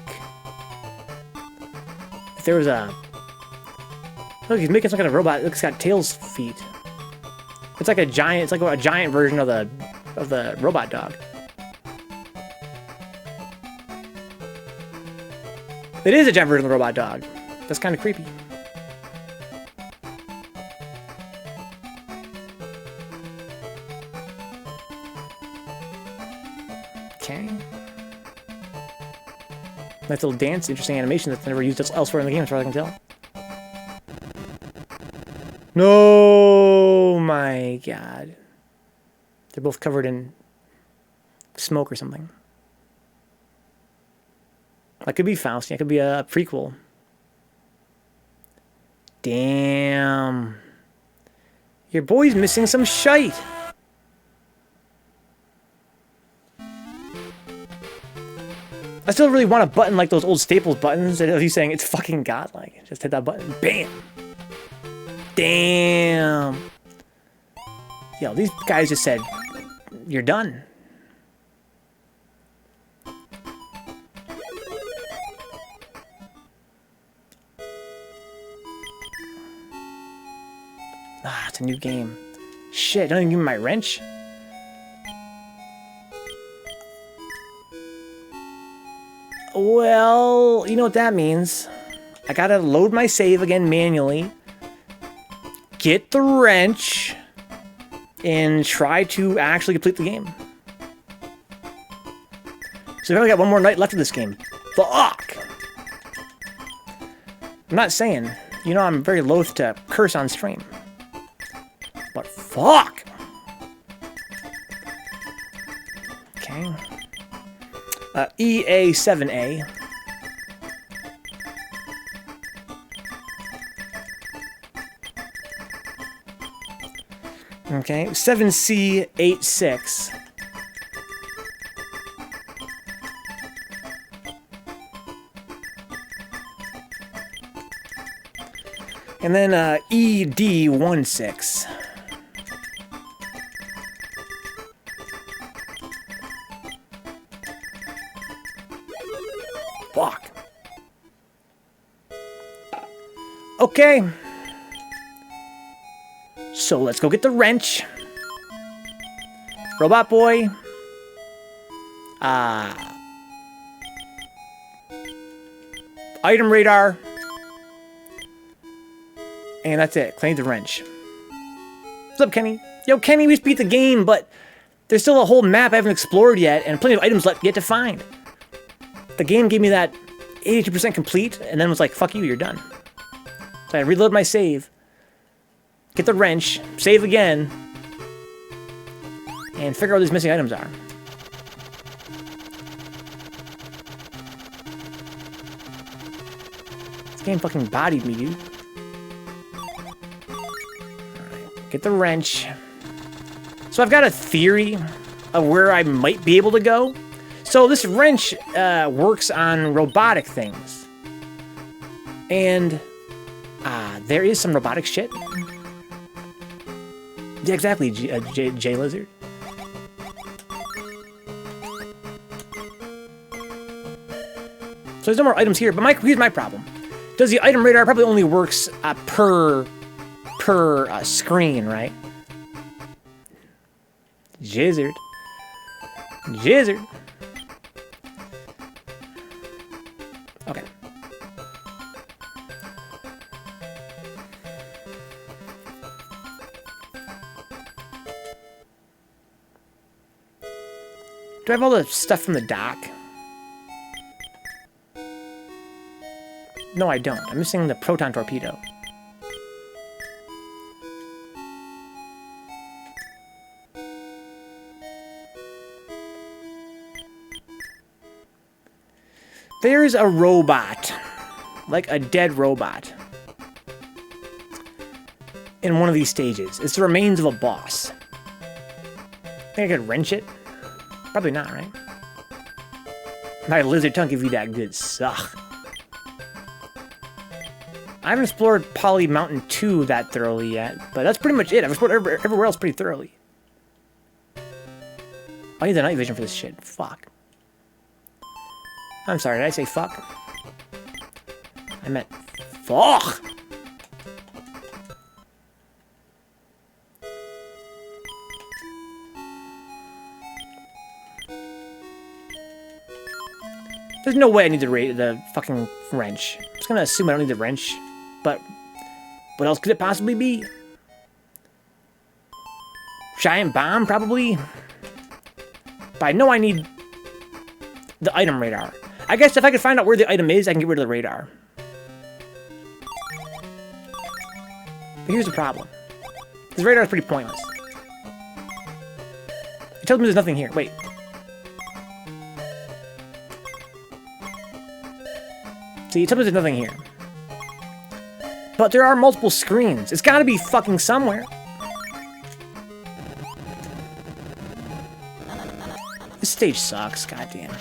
If there was a... Look, he's making some kind of robot. Look, it's got Tails' feet. It's like a giant... It's like a giant version of the robot dog. It is a giant version of the robot dog. That's kind of creepy. Okay. Nice little dance, interesting animation that's never used elsewhere in the game, as far as I can tell. No, my God. They're both covered in smoke or something. That could be Faust. Yeah, it could be a prequel. Damn. Your boy's missing some shite. I still really want a button like those old Staples buttons of you saying it's fucking godlike. Just hit that button. Bam. Damn. Yo, these guys just said, you're done. Ah, it's a new game. Shit, don't even give me my wrench? Well, you know what that means. I gotta load my save again manually. Get the wrench. And try to actually complete the game. So we've only got one more night left of this game. Fuck! I'm not saying. You know I'm very loath to curse on stream. But fuck! Okay. EA7A. Okay, 7C86. And then ED16. Fuck. Okay. So let's go get the wrench. Robot boy. Item radar. And that's it. Claim the wrench. What's up, Kenny? Yo, Kenny, we just beat the game, but there's still a whole map I haven't explored yet, and plenty of items yet to find. The game gave me that 82% complete, and then was like, fuck you, you're done. So I reload my save. Get the wrench, save again, and figure out what these missing items are. This game fucking bodied me, dude. Alright, get the wrench. So I've got a theory of where I might be able to go. So this wrench works on robotic things. And there is some robotic shit. Yeah, exactly, J Lizard. So there's no more items here, but here's my problem. Does the item radar probably only works per screen, right? Jizzard. Jizzard. Okay. Do I have all the stuff from the dock? No, I don't. I'm missing the proton torpedo. There's a robot. Like a dead robot. In one of these stages. It's the remains of a boss. Think I could wrench it? Probably not, right? My lizard tongue give you that good suck. I haven't explored Poly Mountain 2 that thoroughly yet, but that's pretty much it. I've explored everywhere else pretty thoroughly. I need the night vision for this shit. Fuck. I'm sorry, did I say fuck? I meant fuck! There's no way I need the fucking wrench. I'm just gonna assume I don't need the wrench, but what else could it possibly be? Giant bomb, probably? But I know I need the item radar. I guess if I could find out where the item is, I can get rid of the radar. But here's the problem. This radar is pretty pointless. It tells me there's nothing here. Wait. See, it tells me there's nothing here. But there are multiple screens. It's gotta be fucking somewhere. This stage sucks, goddamn.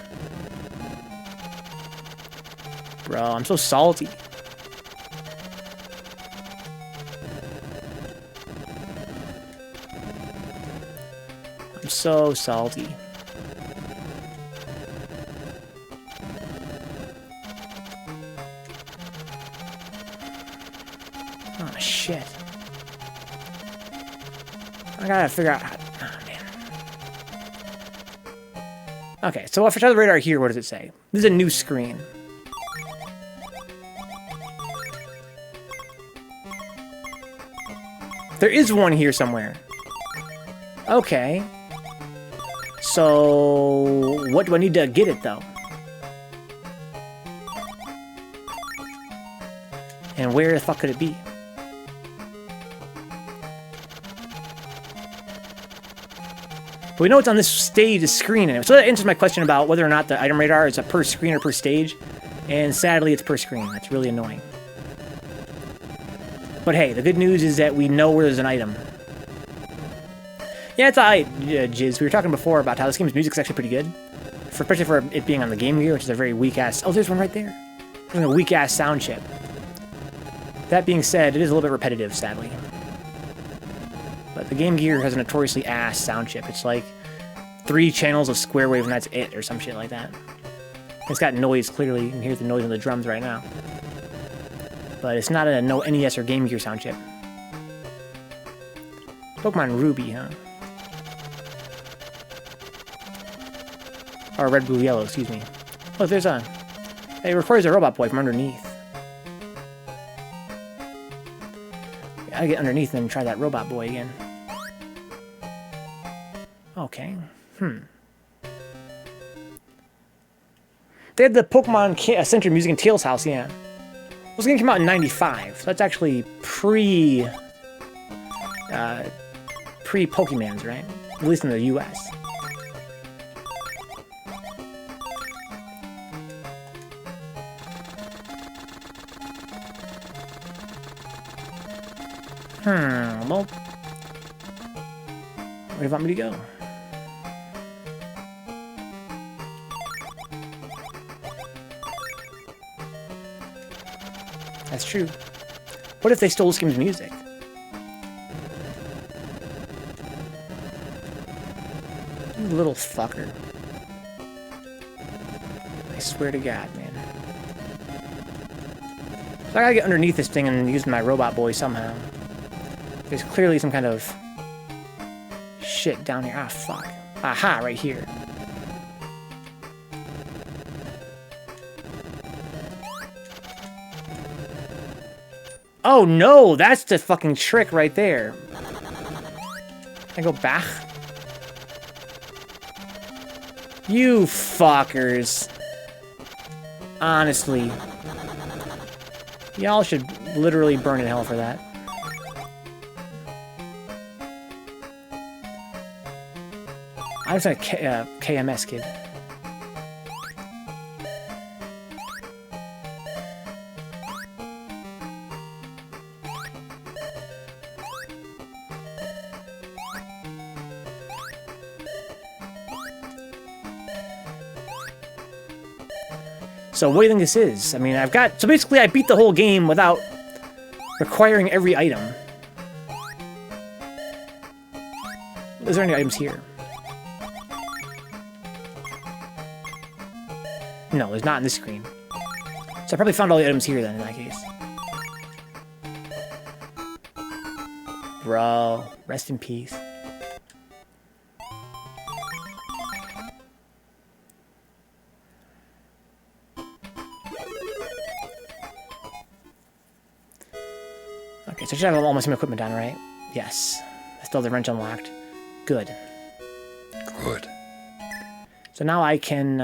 Bro, I'm so salty. I'm so salty. Oh, shit. I gotta figure out how... Oh, man. Okay, so if I try the radar here, what does it say? This is a new screen. There is one here somewhere. Okay. So... what do I need to get it, though? And where the fuck could it be? But we know it's on this stage, this screen, and so that answers my question about whether or not the item radar is a per screen or per stage. And sadly, it's per screen. That's really annoying. But hey, the good news is that we know where there's an item. Yeah, it's alright, Jizz. We were talking before about how this game's music is actually pretty good. Especially for it being on the Game Gear, which is a very weak-ass... Oh, there's one right there. There's a weak-ass sound chip. That being said, it is a little bit repetitive, sadly. But the Game Gear has a notoriously ass sound chip. It's like 3 channels of square wave and that's it, or some shit like that. It's got noise, clearly. You can hear the noise on the drums right now. But it's not a no NES or Game Gear sound chip. Pokemon Ruby, huh? Or Red, Blue, Yellow, excuse me. Look, there's a... It requires a robot boy from underneath. I gotta get underneath and try that robot boy again. Okay. They had the Pokemon Center Music in Tails House, yeah. This game came out in '95, so that's actually pre-Pokemans, right? At least in the US. Well, where do you want me to go? That's true. What if they stole this game's music? You little fucker. I swear to God, man. So I gotta get underneath this thing and use my robot boy somehow. There's clearly some kind of shit down here. Ah, fuck. Aha, right here. Oh no, that's the fucking trick right there. Can I go back? You fuckers. Honestly. Y'all should literally burn in hell for that. I'm just a KMS kid. So what do you think this is? I mean, so basically I beat the whole game without requiring every item. Is there any items here? No, there's not in this screen. So I probably found all the items here then, in that case. Bro, rest in peace. Okay, so I should have all my sim equipment down, right? Yes. I still have the wrench unlocked. Good. Good. So now I can...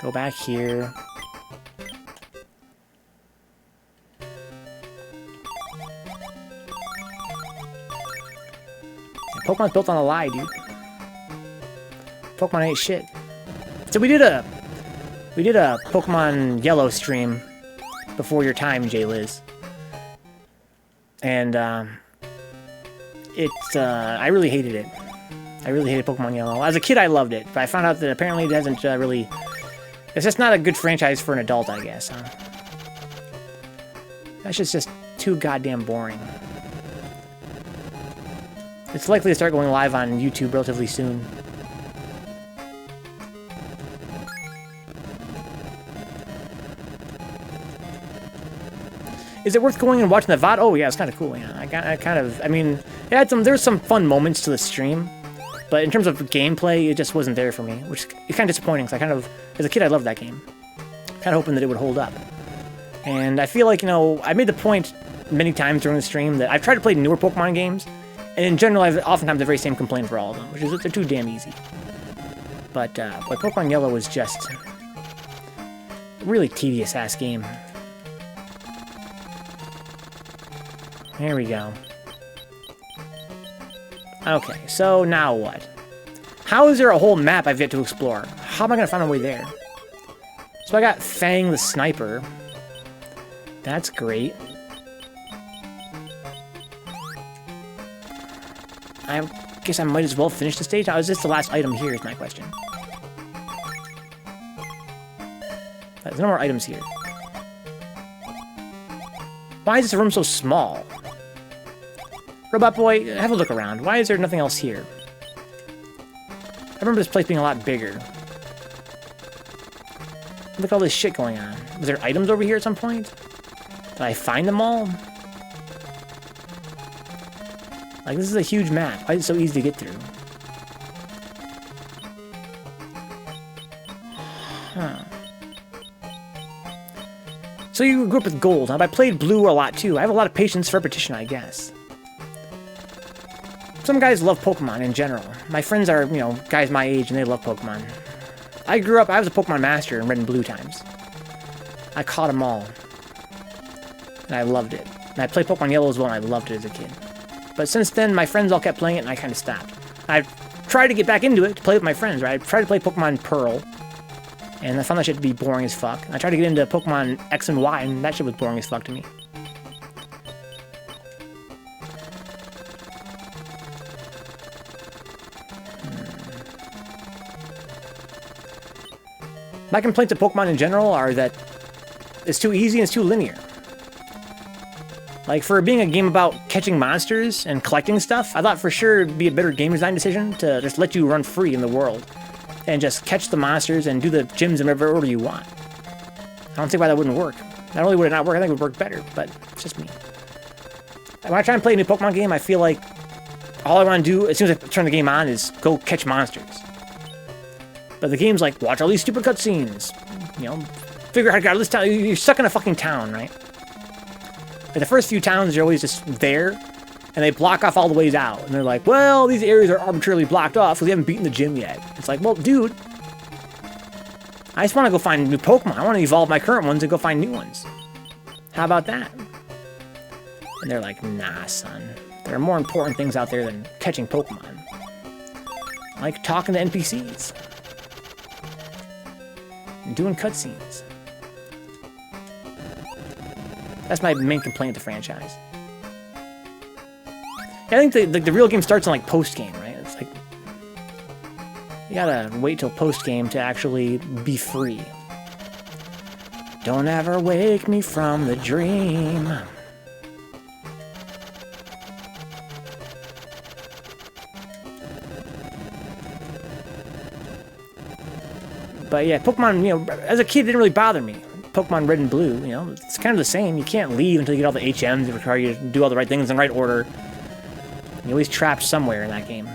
go Go back here. Pokemon's built on a lie, dude. Pokemon ain't shit. So we did a Pokemon Yellow stream before your time, Jay Liz. And I really hated it. I really hated Pokemon Yellow. As a kid, I loved it, but I found out that apparently it hasn't really... It's just not a good franchise for an adult, I guess. That shit's just too goddamn boring. It's likely to start going live on YouTube relatively soon. Is it worth going and watching the VOD? Oh yeah, it's kind of cool. Yeah, I mean, there's some fun moments to the stream, but in terms of gameplay, it just wasn't there for me, which is kind of disappointing. Because as a kid, I loved that game. Kind of hoping that it would hold up. And I feel like, you know, I made the point many times during the stream that I've tried to play newer Pokemon games, and in general, I've oftentimes the very same complaint for all of them, which is that they're too damn easy. But Pokemon Yellow was just a really tedious-ass game. There we go. Okay, so now what? How is there a whole map I've yet to explore? How am I going to find my way there? So I got Fang the Sniper. That's great. I guess I might as well finish the stage. How is this the last item here is my question. There's no more items here. Why is this room so small? Robot Boy, have a look around. Why is there nothing else here? I remember this place being a lot bigger. Look at all this shit going on. Was there items over here at some point? Did I find them all? Like, this is a huge map. Why is it so easy to get through? Huh. So you grew up with gold, huh? But I played blue a lot, too. I have a lot of patience for repetition, I guess. Some guys love Pokemon in general. My friends are, you know, guys my age, and they love Pokemon. I was a Pokemon master in Red and Blue times. I caught them all. And I loved it. And I played Pokemon Yellow as well, and I loved it as a kid. But since then, my friends all kept playing it, and I kind of stopped. I tried to get back into it to play with my friends, right? I tried to play Pokemon Pearl, and I found that shit to be boring as fuck. I tried to get into Pokemon X and Y, and that shit was boring as fuck to me. My complaints of Pokemon in general are that it's too easy and it's too linear. Like, for being a game about catching monsters and collecting stuff, I thought for sure it'd be a better game design decision to just let you run free in the world and just catch the monsters and do the gyms in whatever order you want. I don't see why that wouldn't work. Not only would it not work, I think it would work better, but it's just me. When I try and play a new Pokemon game, I feel like all I want to do as soon as I turn the game on is go catch monsters. But the game's like, watch all these stupid cutscenes. You know, figure out how to get out of this town. You're stuck in a fucking town, right? Like the first few towns, you're always just there, and they block off all the ways out. And they're like, well, these areas are arbitrarily blocked off because we haven't beaten the gym yet. It's like, well, dude, I just want to go find new Pokemon. I want to evolve my current ones and go find new ones. How about that? And they're like, nah, son. There are more important things out there than catching Pokemon. Like talking to NPCs. And doing cutscenes. That's my main complaint with the franchise. Yeah, I think the real game starts in like post-game, right? It's like you gotta wait till post-game to actually be free. Don't ever wake me from the dream. But yeah, Pokemon, you know, as a kid, it didn't really bother me. Pokemon Red and Blue, you know, it's kind of the same. You can't leave until you get all the HMs that require you to do all the right things in the right order. You're always trapped somewhere in that game.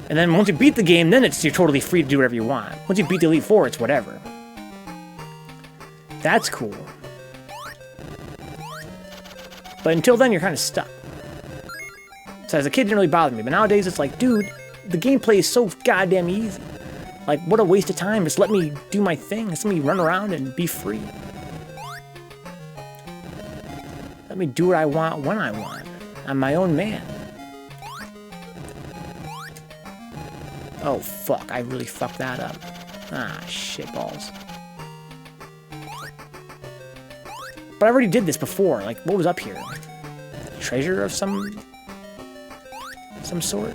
And then once you beat the game, then you're totally free to do whatever you want. Once you beat the Elite Four, it's whatever. That's cool. But until then, you're kind of stuck. So as a kid, it didn't really bother me. But nowadays, it's like, dude, the gameplay is so goddamn easy. Like, what a waste of time. Just let me do my thing. Just let me run around and be free. Let me do what I want when I want. I'm my own man. Oh, fuck. I really fucked that up. Ah, shit balls. But I already did this before. Like, what was up here? Treasure of some sort?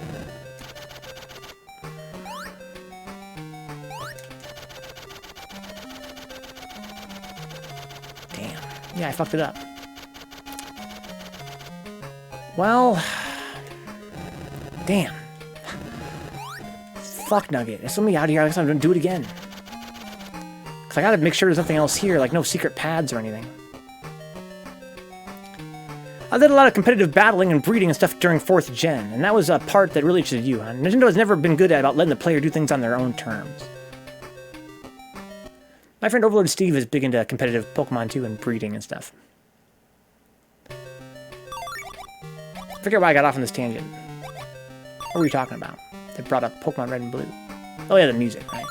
Damn. Yeah, I fucked it up. Well... Damn. Fuck Nugget. There's something out here. I guess I'm gonna do it again. Because I gotta make sure there's nothing else here, like no secret pads or anything. I did a lot of competitive battling and breeding and stuff during 4th gen, and that was a part that really interested you. Nintendo has never been good at about letting the player do things on their own terms. My friend Overlord Steve is big into competitive Pokemon too and breeding and stuff. I forget why I got off on this tangent. What were we talking about? They brought up Pokemon Red and Blue. Oh yeah, the music, right?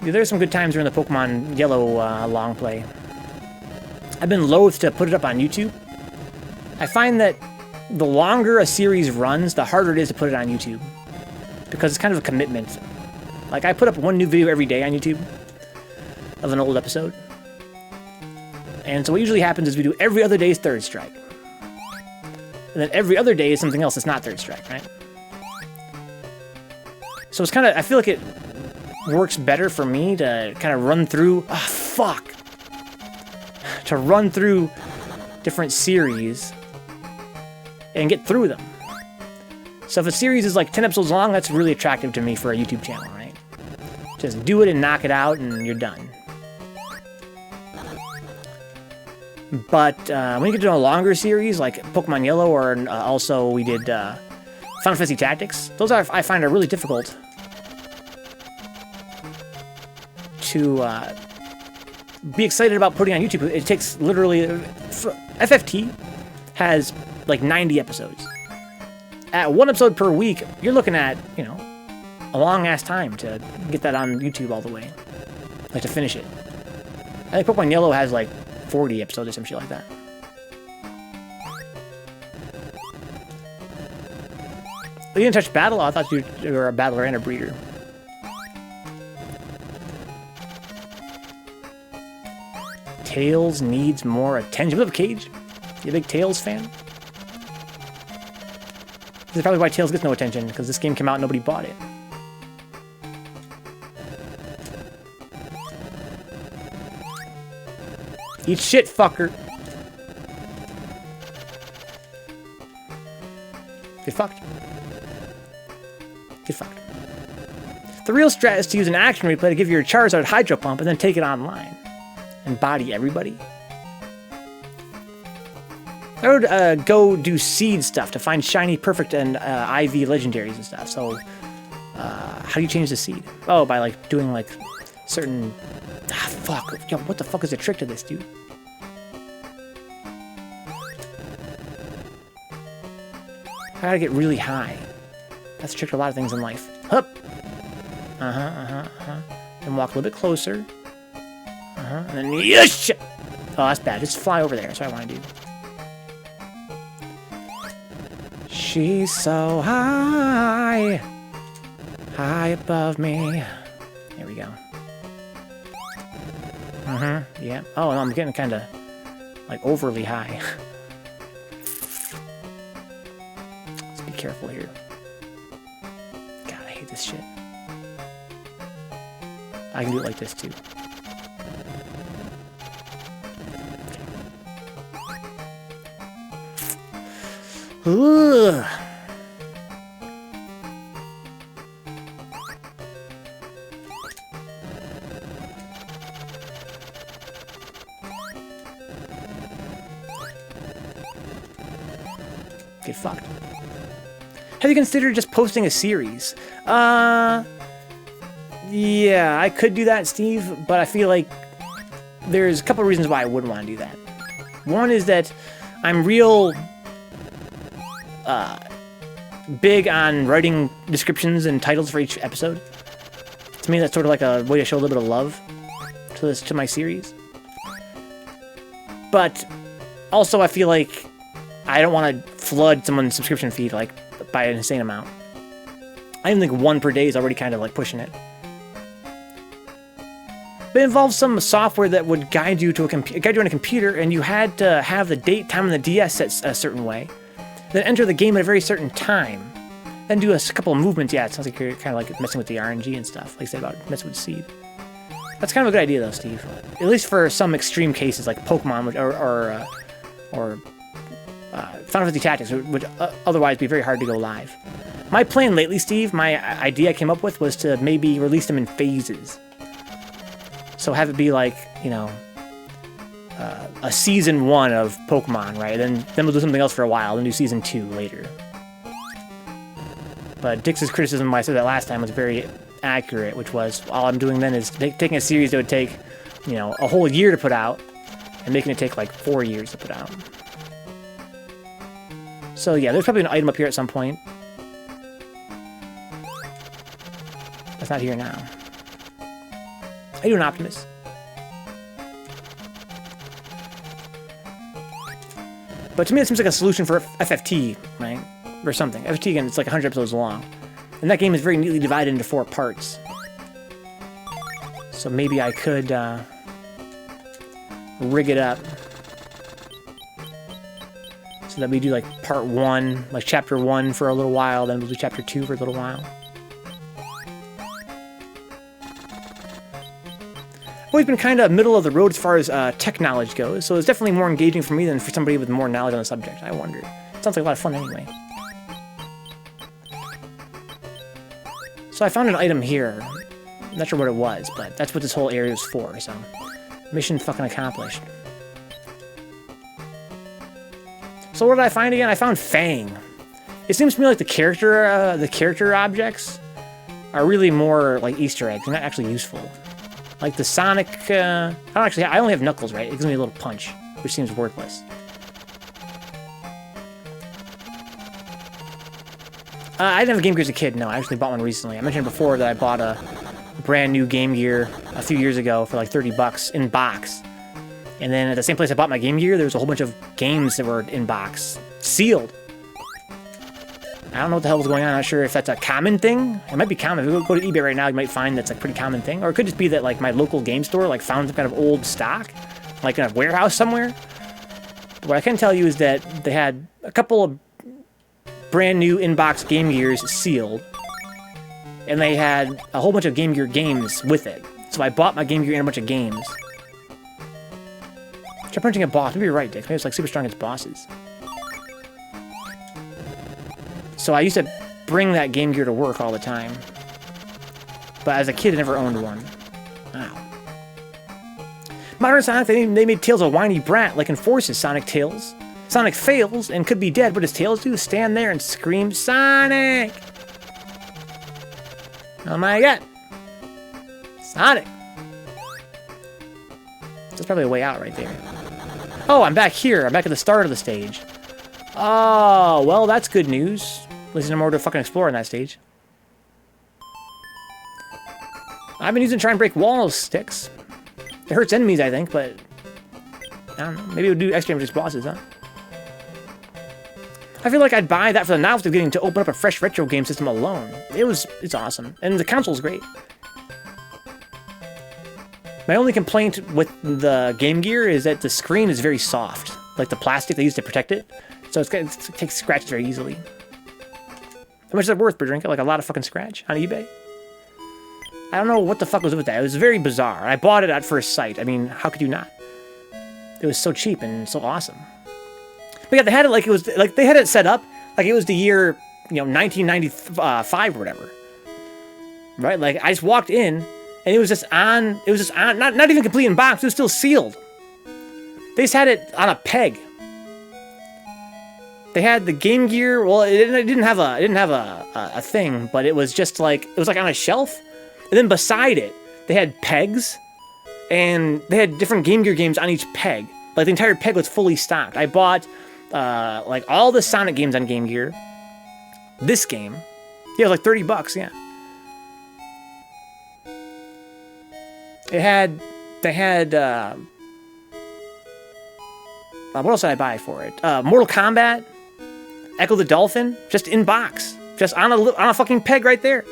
Yeah, there's some good times during the Pokemon Yellow long play. I've been loath to put it up on YouTube. I find that the longer a series runs, the harder it is to put it on YouTube. Because it's kind of a commitment. Like, I put up one new video every day on YouTube of an old episode. And so what usually happens is we do every other day's Third Strike. And then every other day is something else that's not Third Strike, right? So it's kind of, I feel like it works better for me to kind of run through, to run through different series and get through them. So if a series is like 10 episodes long, that's really attractive to me for a YouTube channel, right? Just do it and knock it out and you're done. But when you get to a longer series, like Pokemon Yellow, or also we did Final Fantasy Tactics, those I find are really difficult to be excited about putting on YouTube. It takes literally... FFT has like 90 episodes. At 1 episode per week, you're looking at, you know, a long-ass time to get that on YouTube all the way. Like, to finish it. I think Pokemon Yellow has like 40 episodes or some shit like that. Oh, you didn't touch battle? Oh, I thought you were a battler and a breeder. Tails needs more attention. What's up, Cage? You a big Tails fan? This is probably why Tails gets no attention, because this game came out and nobody bought it. Eat shit, fucker. Get fucked. Get fucked. The real strat is to use an action replay to give your Charizard Hydro Pump and then take it online. And body everybody. I would go do seed stuff to find shiny, perfect, and IV legendaries and stuff. So, how do you change the seed? Oh, by like doing like certain... fuck. Yo, what the fuck is the trick to this, dude? I gotta get really high. That's the trick to a lot of things in life. Hup! And walk a little bit closer. And then... Yes! Oh, that's bad. Just fly over there. That's what I want to do. She's so high. High above me. There we go. Yeah. Oh, no, I'm getting kind of, like, overly high. Let's be careful here. God, I hate this shit. I can do it like this, too. Ugh. Get fucked. Have you considered just posting a series? Yeah, I could do that, Steve, but I feel like there's a couple of reasons why I wouldn't want to do that. One is that I'm real big on writing descriptions and titles for each episode. To me, that's sort of like a way to show a little bit of love to my series. But also, I feel like I don't want to flood someone's subscription feed like by an insane amount. I even think 1 per day is already kind of like pushing it. But it involves some software that would guide you to guide you on a computer, and you had to have the date, time, and the DS set a certain way. Then enter the game at a very certain time. Then do a couple of movements. Yeah, it sounds like you're kind of like messing with the RNG and stuff, like I said about messing with seed. That's kind of a good idea, though, Steve. At least for some extreme cases, like Pokemon or Final Fantasy Tactics, would otherwise be very hard to go live. My plan lately, Steve, my idea I came up with was to maybe release them in phases. So have it be like, you know, a season 1 of Pokemon, right? Then we'll do something else for a while, then do season 2 later. But Dix's criticism when I said that last time was very accurate, which was all I'm doing then is taking a series that would take, you know, a whole year to put out and making it take like 4 years to put out. So yeah, there's probably an item up here at some point. That's not here now. Are you an optimist? But to me, it seems like a solution for FFT, right? Or something. FFT, again, it's like 100 episodes long. And that game is very neatly divided into 4 parts. So maybe I could rig it up so that we do like part 1, like chapter 1 for a little while, then we'll do chapter 2 for a little while. I've always been kind of middle of the road as far as tech knowledge goes, so it's definitely more engaging for me than for somebody with more knowledge on the subject. I wonder. It sounds like a lot of fun anyway. So I found an item here. I'm not sure what it was, but that's what this whole area is for, so... Mission fucking accomplished. So what did I find again? I found Fang. It seems to me like the character objects are really more like Easter eggs. They're not actually useful. Like the Sonic, I only have Knuckles, right? It gives me a little punch, which seems worthless. I didn't have a Game Gear as a kid, no. I actually bought one recently. I mentioned before that I bought a brand new Game Gear a few years ago for like 30 bucks in box. And then at the same place I bought my Game Gear, there was a whole bunch of games that were in box, sealed. I don't know what the hell was going on. I'm not sure if that's a common thing. It might be common. If you go to eBay right now, you might find that's a pretty common thing. Or it could just be that like my local game store like found some kind of old stock, like in a warehouse somewhere. But what I can tell you is that they had a couple of brand new in-box Game Gears sealed. And they had a whole bunch of Game Gear games with it. So I bought my Game Gear and a bunch of games. Try punching a boss. Maybe you're right, Dick. Maybe it's like super strong against bosses. So I used to bring that Game Gear to work all the time. But as a kid, I never owned one. Wow. Modern Sonic, they made Tails a whiny brat like in Force's Sonic Tails. Sonic fails and could be dead. What does Tails do? Stand there and scream, Sonic! Oh my god! Sonic! That's probably a way out right there. Oh, I'm back here. I'm back at the start of the stage. Oh, well, that's good news. At least there's more to fucking explore on that stage. I've been using try and break wall sticks. It hurts enemies, I think, but... I don't know. Maybe it would do extra damage to bosses, huh? I feel like I'd buy that for the novelty of getting to open up a fresh retro game system alone. It's awesome. And the console's great. My only complaint with the Game Gear is that the screen is very soft. Like the plastic they use to protect it. So it takes scratches very easily. How much is it worth per drink? Like a lot of fucking scratch on eBay? I don't know what the fuck was with that. It was very bizarre. I bought it at first sight. I mean, how could you not? It was so cheap and so awesome. But yeah, they had it like it was like they had it set up like it was the year, 1995 or whatever. Right? Like I just walked in and it was just on, not even complete in box, it was still sealed. They just had it on a peg. They had the Game Gear. Well, it didn't have a thing, but it was just like it was like on a shelf, and then beside it they had pegs, and they had different Game Gear games on each peg. Like the entire peg was fully stocked. I bought like all the Sonic games on Game Gear. This game, yeah, it was like $30, yeah. They had, what else did I buy for it? Mortal Kombat, Echo the Dolphin, just in box, just on a fucking peg right there.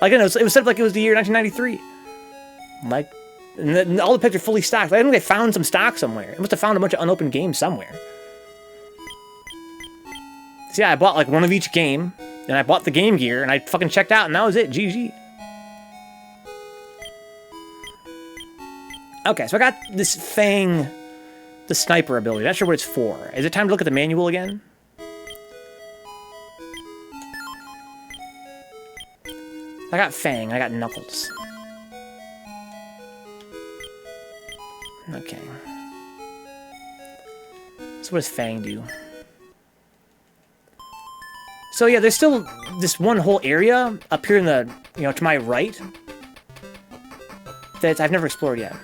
Like, it was set up like it was the year 1993. Like, and all the pegs are fully stocked. I think they found some stock somewhere. They must have found a bunch of unopened games somewhere. So yeah, I bought like one of each game, and I bought the Game Gear, and I fucking checked out, and that was it. GG. Okay, so I got this Fang, the sniper ability. Not sure what it's for. Is it time to look at the manual again? I got Fang, I got Knuckles. Okay. So what does Fang do? So yeah, there's still this one whole area up here in the, to my right that I've never explored yet.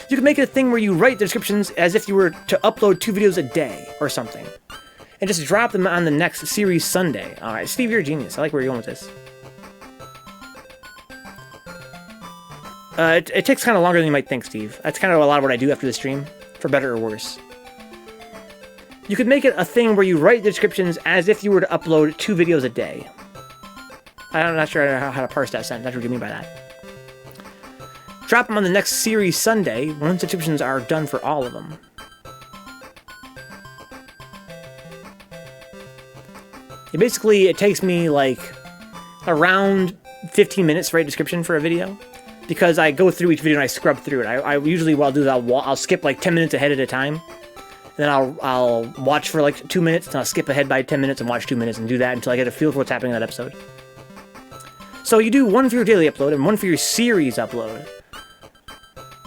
You can make it a thing where you write the descriptions as if you were to upload 2 videos a day or something. And just drop them on the next series Sunday. Alright, Steve, you're a genius. I like where you're going with this. It takes kind of longer than you might think, Steve. That's kind of a lot of what I do after the stream, for better or worse. You could make it a thing where you write the descriptions as if you were to upload 2 videos a day. I'm not sure how to parse that sentence. That's what you mean by that. Drop them on the next series Sunday once the descriptions are done for all of them. It takes me like around 15 minutes to write a description for a video, because I go through each video and I scrub through it. I usually, what I'll do is I'll skip like 10 minutes ahead at a time. Then I'll watch for like 2 minutes, and I'll skip ahead by 10 minutes and watch 2 minutes, and do that until I get a feel for what's happening in that episode. So you do one for your daily upload and one for your series upload.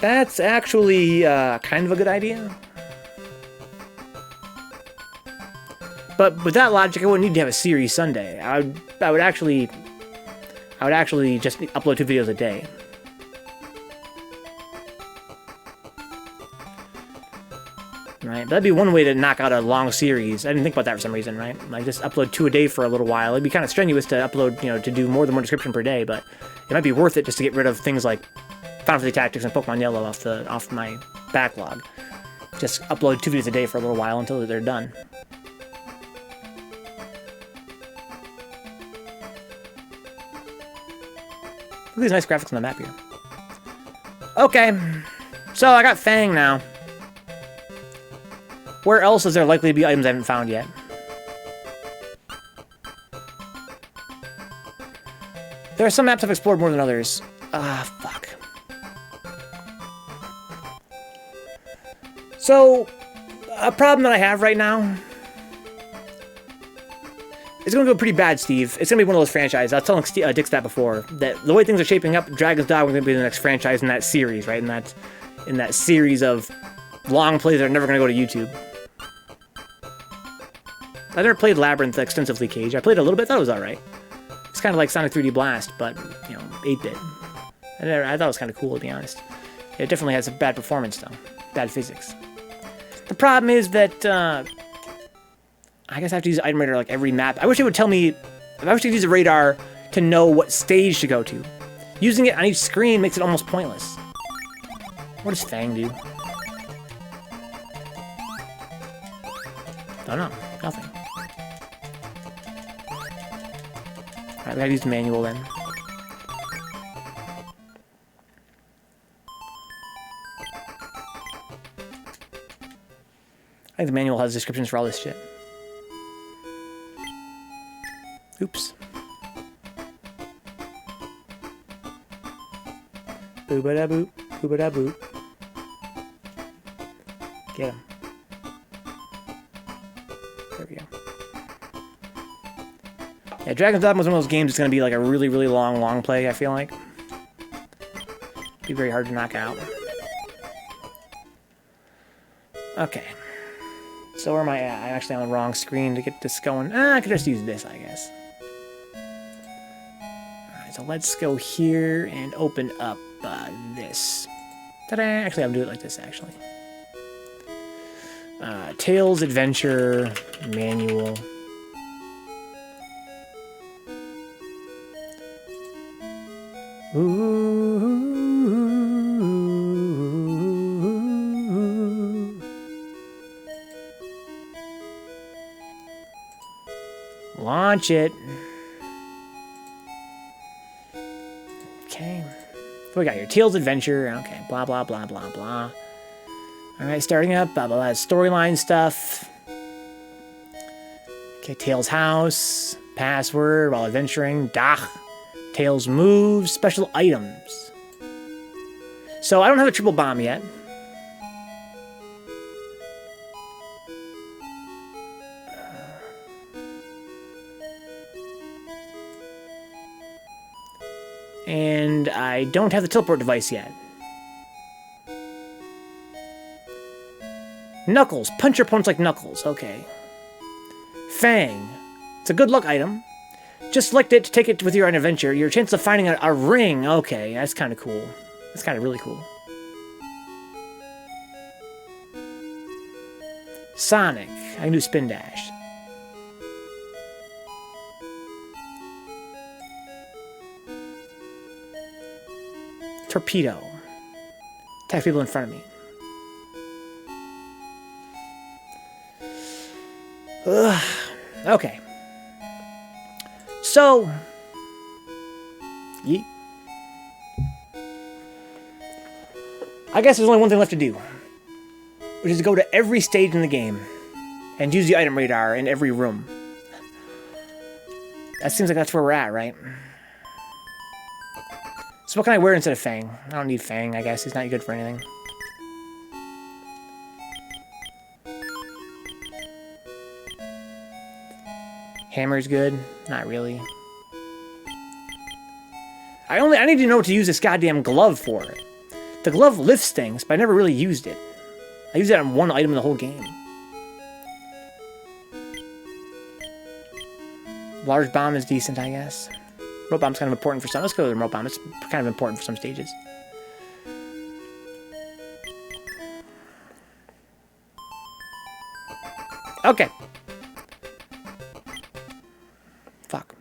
That's actually kind of a good idea. But with that logic, I wouldn't need to have a series Sunday. I would actually just upload 2 videos a day. Right, that'd be one way to knock out a long series. I didn't think about that for some reason, right? Like, just upload 2 a day for a little while. It'd be kind of strenuous to upload, to do more than one description per day, but it might be worth it just to get rid of things like Final Fantasy Tactics and Pokemon Yellow off my backlog. Just upload 2 videos a day for a little while until they're done. Look at these nice graphics on the map here. Okay, so I got Fang now. Where else is there likely to be items I haven't found yet? There are some maps I've explored more than others. Fuck. So, a problem that I have right now... It's going to go pretty bad, Steve. It's going to be one of those franchises. I was telling Dix that before, that the way things are shaping up, Dragon's Dogma is going to be the next franchise in that series, right? In that series of long plays that are never going to go to YouTube. I've never played Labyrinth extensively, Cage. I played a little bit, thought it was alright. It's kind of like Sonic 3D Blast, but, 8-bit. I thought it was kind of cool, to be honest. It definitely has a bad performance, though. Bad physics. The problem is that, I guess I have to use Item Radar like every map. I wish it would tell me... I wish I could use a radar to know what stage to go to. Using it on each screen makes it almost pointless. What does Fang do? Don't know. Nothing. Alright, we gotta use the manual then. I think the manual has descriptions for all this shit. Oops. Boo-ba-da-boop, boo-ba-da-boop. Get him. There we go. Yeah, Dragon's Dogma was one of those games that's going to be like a really, really long play, I feel like. Be very hard to knock out. Okay. So where am I at? I'm actually on the wrong screen to get this going. I could just use this, I guess. Alright, so let's go here and open up this. Ta-da! Actually, I'll do it like this, actually. Tails Adventure Manual. Ooh. Launch it. Okay. What we got here? Tails Adventure. Okay. Blah, blah, blah, blah, blah. Alright, starting up. Blah, blah, blah. Storyline stuff. Okay. Tails' house. Password while adventuring. Dach. Tails moves. Special items. So I don't have a triple bomb yet. And I don't have the teleport device yet. Knuckles. Punch your opponents like Knuckles. Okay. Fang. It's a good luck item. Just select it to take it with you on an adventure. Your chance of finding a ring. Okay, that's kind of cool. That's kind of really cool. Sonic. I can do Spin Dash. Torpedo. Attack people in front of me. Ugh. Okay. So, yeet. I guess there's only one thing left to do, which is to go to every stage in the game and use the item radar in every room. That seems like that's where we're at, right? So what can I wear instead of Fang? I don't need Fang, I guess. He's not good for anything. Hammer's good. Not really. I need to know what to use this goddamn glove for. The glove lifts things, but I never really used it. I used it on one item in the whole game. Large bomb is decent, I guess. Remote bomb's kind of important for some. Let's go to the remote bomb. It's kind of important for some stages. Okay. Fuck.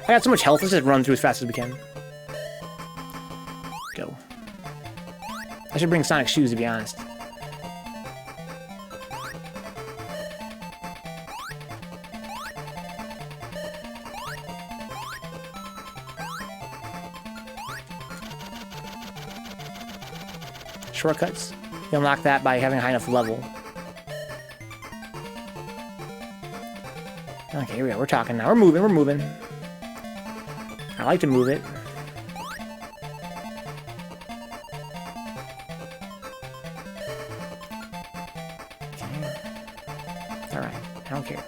I got so much health. Let's just run through as fast as we can. Go. I should bring Sonic shoes, to be honest. Shortcuts. You unlock that by having a high enough level. Okay, here we go. We're talking now. We're moving. We're moving. I like to move it. Okay. Alright. I don't care.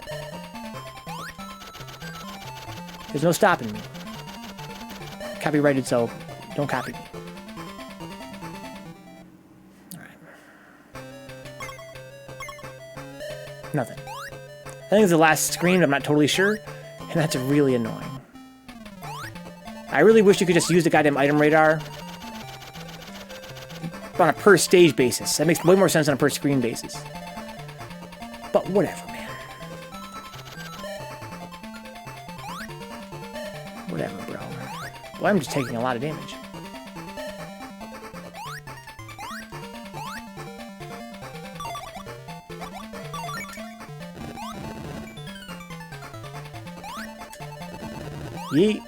There's no stopping me. Copyrighted, so don't copy me. Nothing. I think it's the last screen, but I'm not totally sure, and that's really annoying. I really wish you could just use the goddamn item radar on a per stage basis. That makes way more sense on a per screen basis. But whatever, man. Whatever, bro. Well, I'm just taking a lot of damage. Yeet.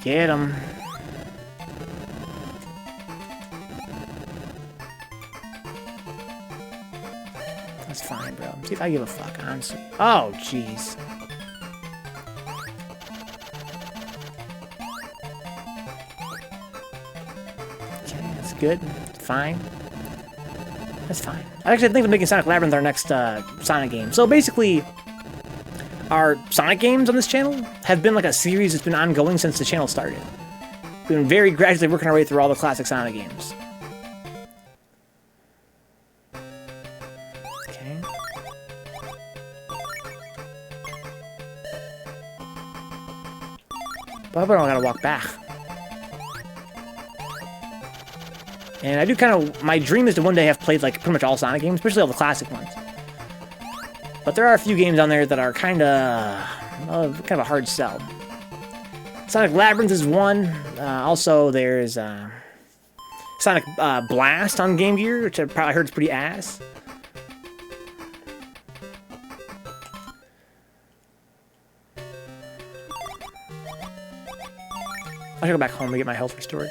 Get him. That's fine, bro. See if I give a fuck, honestly. Oh, jeez. Good. Fine. That's fine. I actually think of making Sonic Labyrinth our next Sonic game. So basically, our Sonic games on this channel have been like a series that's been ongoing since the channel started. We've been very gradually working our way through all the classic Sonic games. Okay. But I don't gotta walk back. And I do kind of... My dream is to one day have played, like, pretty much all Sonic games, especially all the classic ones. But there are a few games on there that are kind of a hard sell. Sonic Labyrinth is one. Also, there's Sonic Blast on Game Gear, which I probably heard is pretty ass. I should go back home to get my health restored.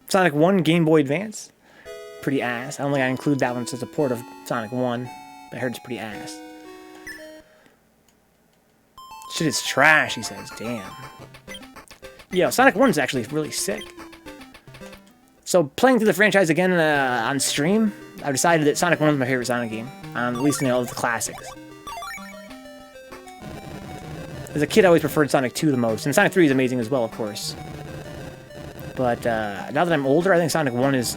Sonic 1 Game Boy Advance. Pretty ass. I don't think I include that one as a port of Sonic 1. But I heard it's pretty ass. Shit is trash, he says. Damn. Yeah, Sonic 1 is actually really sick. So, playing through the franchise again on stream, I've decided that Sonic 1 is my favorite Sonic game. At least in all of the classics. As a kid, I always preferred Sonic 2 the most. And Sonic 3 is amazing as well, of course. But now that I'm older, I think Sonic 1 is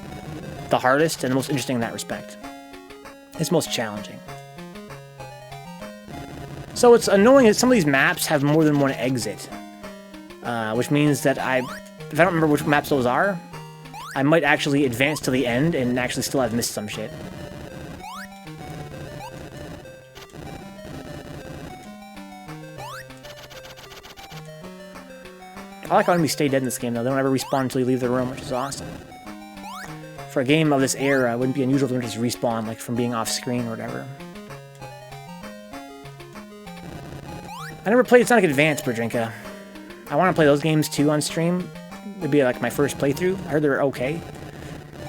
the hardest and the most interesting in that respect. It's most challenging. So it's annoying that some of these maps have more than one exit. Which means that if I don't remember which maps those are, I might actually advance to the end and actually still have missed some shit. I like how enemies stay dead in this game, though. They don't ever respawn until you leave the room, which is awesome. For a game of this era, it wouldn't be unusual for them to just respawn, like, from being off-screen or whatever. I never played Sonic Advance, Berdrinka. I want to play those games, too, on stream. It'd be, like, my first playthrough. I heard they're okay.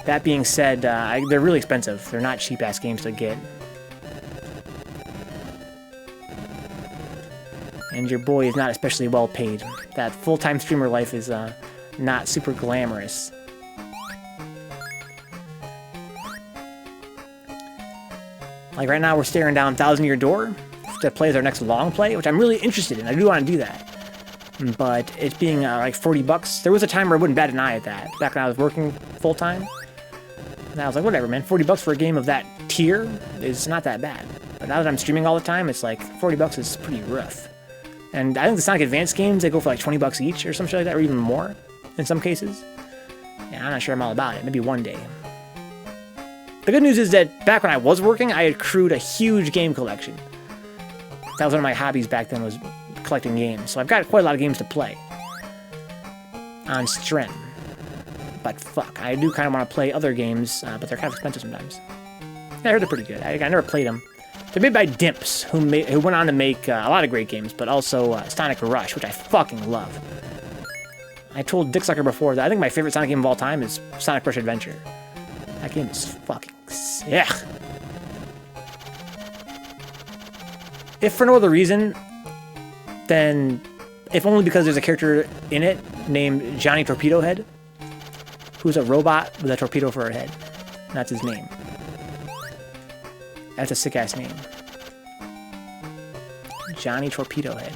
That being said, they're really expensive. They're not cheap-ass games to get. And your boy is not especially well paid. That full-time streamer life is not super glamorous. Like right now we're staring down Thousand Year Door to play as our next long play, which I'm really interested in. I do want to do that. But it's being like 40 bucks. There was a time where I wouldn't bat an eye at that, back when I was working full-time. And I was like, whatever, man, 40 bucks for a game of that tier is not that bad. But now that I'm streaming all the time, it's like 40 bucks is pretty rough. And I think the Sonic Advance games, they go for like 20 bucks each or something like that, or even more in some cases. Yeah, I'm not sure I'm all about it. Maybe one day. The good news is that back when I was working, I had accrued a huge game collection. That was one of my hobbies back then, was collecting games. So I've got quite a lot of games to play on stream. But fuck, I do kind of want to play other games, but they're kind of expensive sometimes. Yeah, I heard they're pretty good. I never played them. They're made by Dimps, who went on to make a lot of great games, but also Sonic Rush, which I fucking love. I told Dick Sucker before that I think my favorite Sonic game of all time is Sonic Rush Adventure. That game is fucking sick. If for no other reason, then if only because there's a character in it named Johnny Torpedo Head, who's a robot with a torpedo for a head. That's his name. That's a sick-ass name. Johnny Torpedo Head.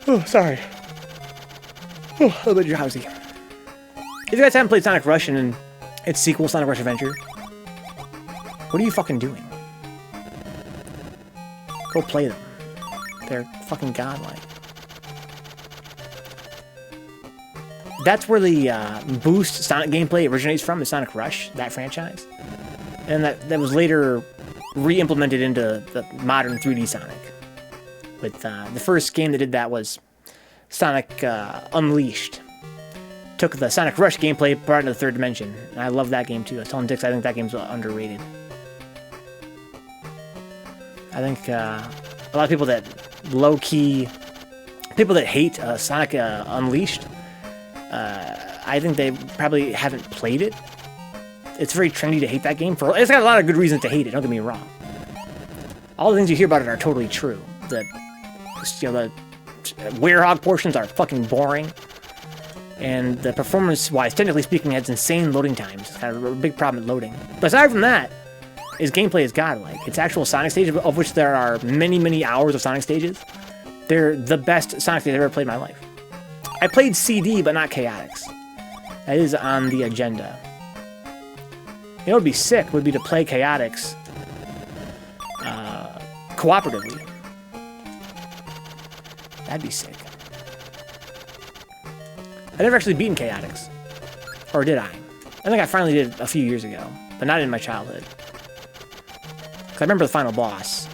Oh, sorry. Oh, a little bit drowsy. If you guys haven't played Sonic Rush and its sequel, Sonic Rush Adventure, what are you fucking doing? Go play them. They're fucking godlike. That's where the Boost Sonic gameplay originates from, is Sonic Rush, that franchise. And that was later re-implemented into the modern 3D Sonic. With the first game that did that was Sonic Unleashed. Took the Sonic Rush gameplay, brought it into the third dimension. And I love that game too. I was telling Dix I think that game's underrated. I think a lot of people that low-key... People that hate Sonic Unleashed... I think they probably haven't played it. It's very trendy to hate that game. It's got a lot of good reasons to hate it, don't get me wrong. All the things you hear about it are totally true. The Werehog portions are fucking boring. And the performance-wise, technically speaking, has insane loading times. It's got a big problem at loading. But aside from that, its gameplay is godlike. Its actual Sonic stages, of which there are many, many hours of Sonic stages, they're the best Sonic stages I've ever played in my life. I played CD, but not Chaotix. That is on the agenda. You know what would be sick would be to play Chaotix cooperatively. That'd be sick. I never actually beaten Chaotix. Or did I? I think I finally did a few years ago, but not in my childhood. Because I remember the final boss.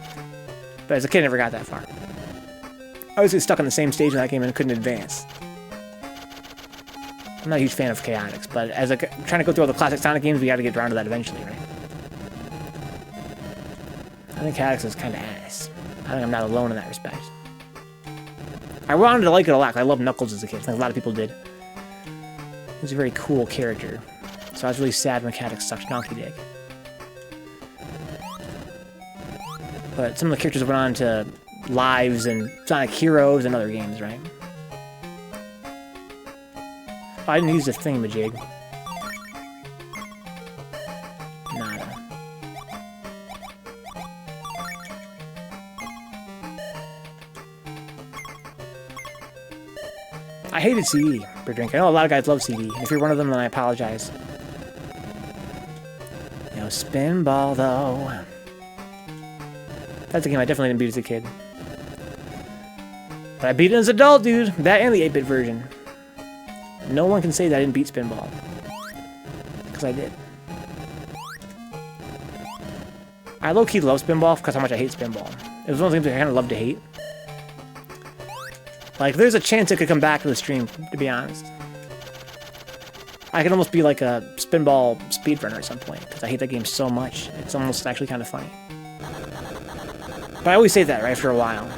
But as a kid, I never got that far. I was stuck on the same stage in that game and couldn't advance. I'm not a huge fan of Chaotix, but as trying to go through all the classic Sonic games, we got to get around to that eventually, right? I think Chaotix is kind of ass. I think I'm not alone in that respect. I wanted to like it a lot, because I loved Knuckles as a kid. I think a lot of people did. He was a very cool character. So I was really sad when Chaotix sucked Donkey Dick. But some of the characters went on to Lives and Sonic Heroes and other games, right? Oh, I didn't use the thingamajig. Nada. I hated CD for drink. I know a lot of guys love CD. If you're one of them, then I apologize. You know, Spinball, though. That's a game I definitely didn't beat as a kid. But I beat it as an adult, dude. That and the 8-bit version. No one can say that I didn't beat Spinball. Because I did. I low-key love Spinball because how much I hate Spinball. It was one of the games I kind of loved to hate. Like, there's a chance it could come back to the stream, to be honest. I could almost be like a Spinball speedrunner at some point, because I hate that game so much. It's almost actually kind of funny. But I always say that, right, after a while.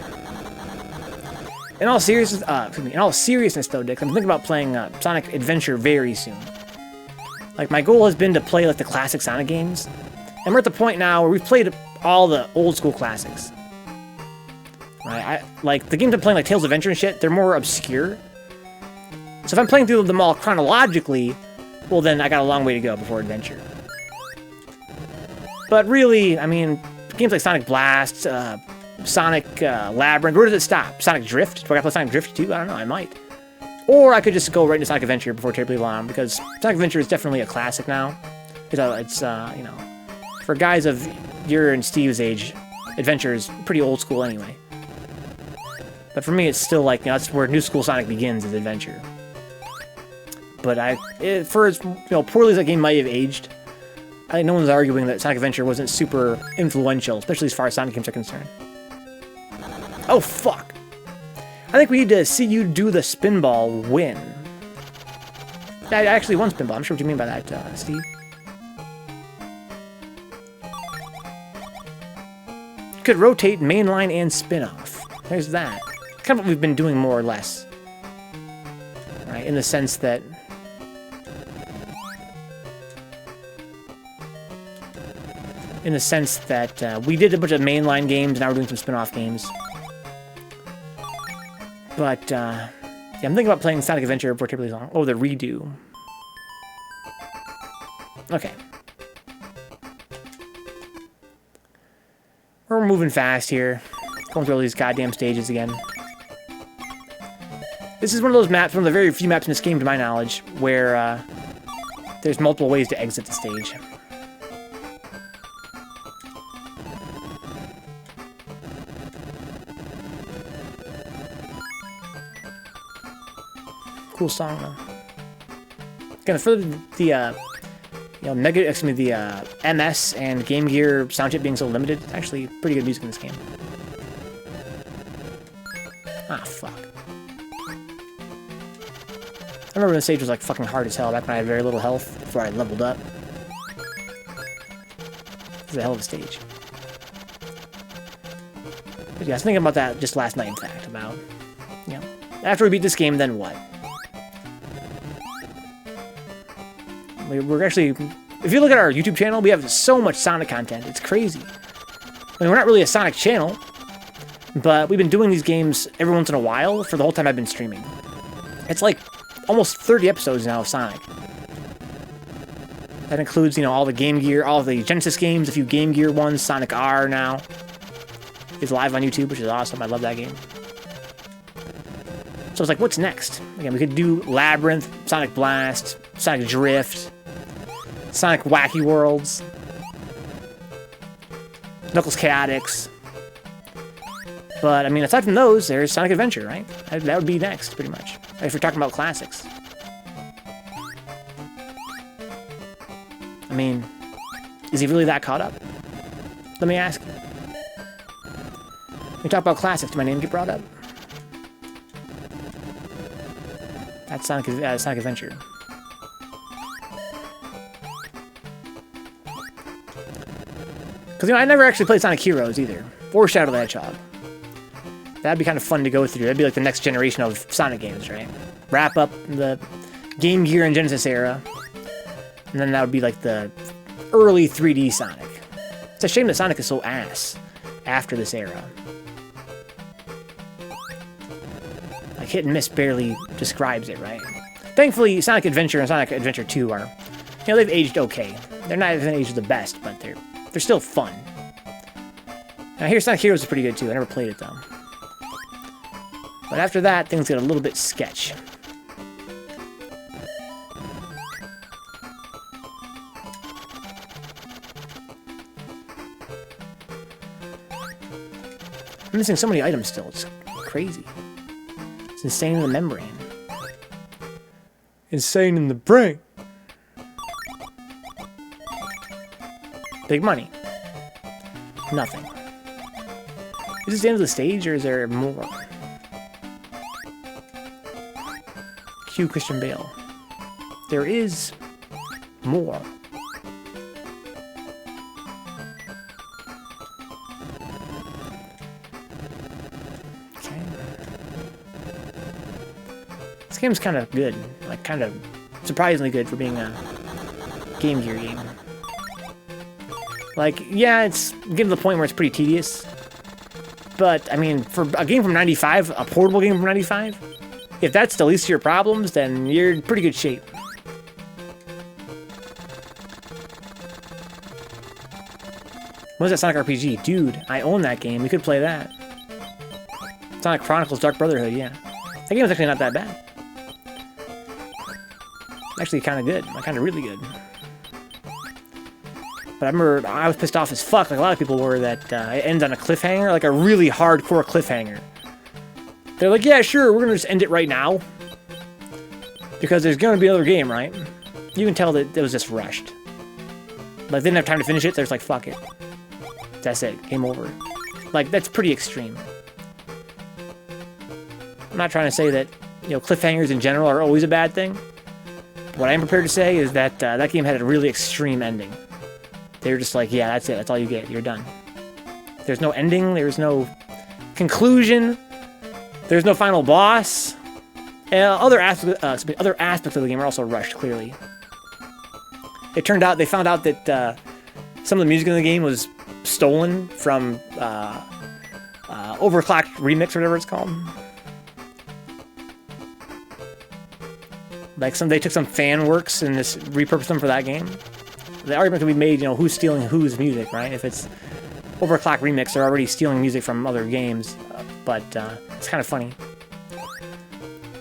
In all seriousness, though, Dick, I'm thinking about playing Sonic Adventure very soon. Like, my goal has been to play, like, the classic Sonic games. And we're at the point now where we've played all the old-school classics. Right? Like, the games I'm playing, like Tales of Adventure and shit, they're more obscure. So if I'm playing through them all chronologically, well, then I got a long way to go before Adventure. But really, I mean, games like Sonic Blast, Sonic Labyrinth, where does it stop? Sonic Drift? Do I gotta play Sonic Drift too? I don't know, I might. Or I could just go right into Sonic Adventure before terribly long, because Sonic Adventure is definitely a classic now. It's you know, for guys of your and Steve's age, Adventure is pretty old school anyway. But for me, it's still like, you know, that's where New School Sonic begins, is Adventure. But for as, you know, poorly as that game might have aged, I think no one's arguing that Sonic Adventure wasn't super influential, especially as far as Sonic games are concerned. Oh, fuck! I think we need to see you do the Spinball win. I actually won Spinball. I'm sure what you mean by that, Steve. Could rotate, mainline, and spin-off. There's that. Kind of what we've been doing more or less. Right, in the sense that... we did a bunch of mainline games, now we're doing some spin-off games. But, yeah, I'm thinking about playing Sonic Adventure before terribly long. Oh, the redo. Okay. We're moving fast here. Going through all these goddamn stages again. This is one of those maps, one of the very few maps in this game, to my knowledge, where there's multiple ways to exit the stage. Cool song, though. Again, for the you know, the MS and Game Gear sound chip being so limited, it's actually pretty good music in this game. Ah, fuck. I remember when the stage was like fucking hard as hell back when I had very little health before I leveled up. This is a hell of a stage. But yeah, I was thinking about that just last night, in fact, about, you know, after we beat this game, then what? We're actually, if you look at our YouTube channel, we have so much Sonic content. It's crazy. I mean, we're not really a Sonic channel, but we've been doing these games every once in a while for the whole time I've been streaming. It's like almost 30 episodes now of Sonic. That includes, you know, all the Game Gear, all the Genesis games, a few Game Gear ones. Sonic R now is live on YouTube, which is awesome. I love that game. So it's like, what's next? Again, we could do Labyrinth, Sonic Blast, Sonic Drift. Sonic Wacky Worlds. Knuckles Chaotix. But, I mean, aside from those, there's Sonic Adventure, right? That would be next, pretty much. If we're talking about classics. I mean, is he really that caught up? Let me ask you. When we talk about classics, did my name get brought up? That's Sonic Adventure. Because, you know, I never actually played Sonic Heroes either. Or Shadow the Hedgehog. That'd be kind of fun to go through. That'd be like the next generation of Sonic games, right? Wrap up the Game Gear and Genesis era. And then that would be like the early 3D Sonic. It's a shame that Sonic is so ass after this era. Like, hit and miss barely describes it, right? Thankfully, Sonic Adventure and Sonic Adventure 2 are, you know, they've aged okay. They're not even aged the best, but they're still fun. Now, here, Sonic Heroes is pretty good, too. I never played it, though. But after that, things get a little bit sketch. I'm missing so many items still. It's crazy. It's insane in the membrane. Insane in the brain. Big money. Nothing. Is this the end of the stage, or is there more? Cue Christian Bale. There is more. Okay. This game's kind of good. Like, kind of surprisingly good for being a Game Gear game. Like, yeah, it's getting to the point where it's pretty tedious. But, I mean, for a game from 95, a portable game from 95, if that's the least of your problems, then you're in pretty good shape. What is that Sonic RPG? Dude, I own that game. We could play that. Sonic Chronicles Dark Brotherhood, yeah. That game is actually not that bad. Actually kind of good. Kind of really good. But I remember I was pissed off as fuck, like a lot of people were, that it ends on a cliffhanger, like a really hardcore cliffhanger. They're like, yeah, sure, we're gonna just end it right now. Because there's gonna be another game, right? You can tell that it was just rushed. Like, they didn't have time to finish it, they're just like, fuck it. That's it, game over. Like, that's pretty extreme. I'm not trying to say that, you know, cliffhangers in general are always a bad thing. What I am prepared to say is that that game had a really extreme ending. They were just like, yeah, that's it, that's all you get, you're done. There's no ending, there's no conclusion, there's no final boss. And other aspects of the game are also rushed, clearly. It turned out, they found out that some of the music in the game was stolen from Overclocked Remix, or whatever it's called. Like, they took some fan works and just repurposed them for that game. The argument can be made, you know, who's stealing whose music, right? If it's Overclock Remix, they're already stealing music from other games, but it's kind of funny.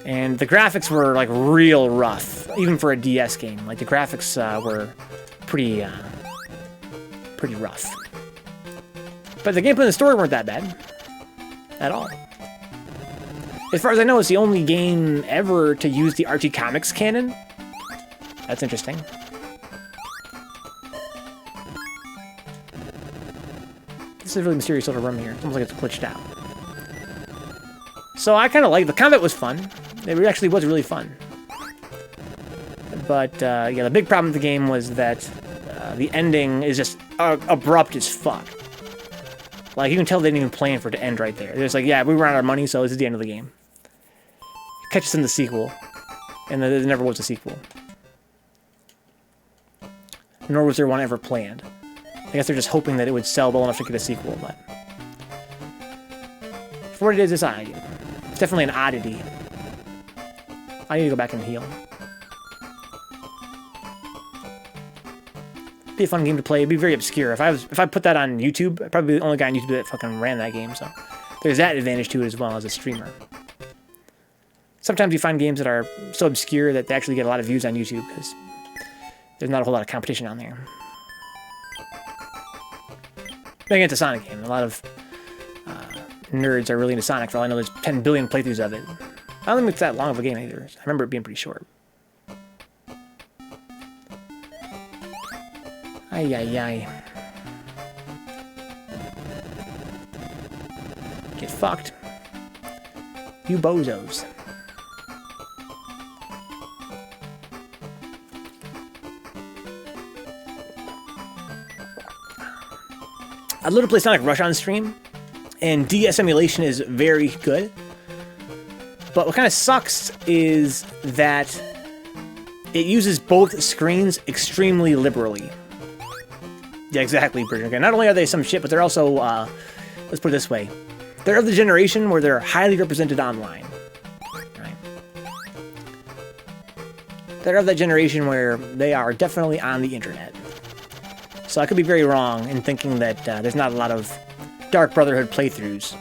And the graphics were, like, real rough, even for a DS game. Like, the graphics were pretty rough. But the gameplay and the story weren't that bad. At all. As far as I know, it's the only game ever to use the Archie Comics canon. That's interesting. This is a really mysterious little room here. It's almost like it's glitched out. So I kind of like the combat was fun. It actually was really fun. But yeah, the big problem with the game was that the ending is just abrupt as fuck. Like, you can tell they didn't even plan for it to end right there. They're just like, yeah, we ran out of money, so this is the end of the game. Catch us in the sequel. And there never was a sequel. Nor was there one ever planned. I guess they're just hoping that it would sell well enough to get a sequel, but... for what it is, it's definitely an oddity. I need to go back and heal. It'd be a fun game to play. It'd be very obscure. If I put that on YouTube, I'd probably be the only guy on YouTube that fucking ran that game, so... there's that advantage to it as well as a streamer. Sometimes you find games that are so obscure that they actually get a lot of views on YouTube, because there's not a whole lot of competition on there. Making it a Sonic game. A lot of nerds are really into Sonic. For all I know, there's 10 billion playthroughs of it. I don't think it's that long of a game either. I remember it being pretty short. Ay, ay, ay. Get fucked. You bozos. I'd love to play Sonic Rush on stream, and DS emulation is very good. But what kind of sucks is that it uses both screens extremely liberally. Yeah, exactly, Bridger. Not only are they some shit, but they're also, let's put it this way, they're of the generation where they're highly represented online. Right? They're of that generation where they are definitely on the internet. So I could be very wrong in thinking that there's not a lot of Dark Brotherhood playthroughs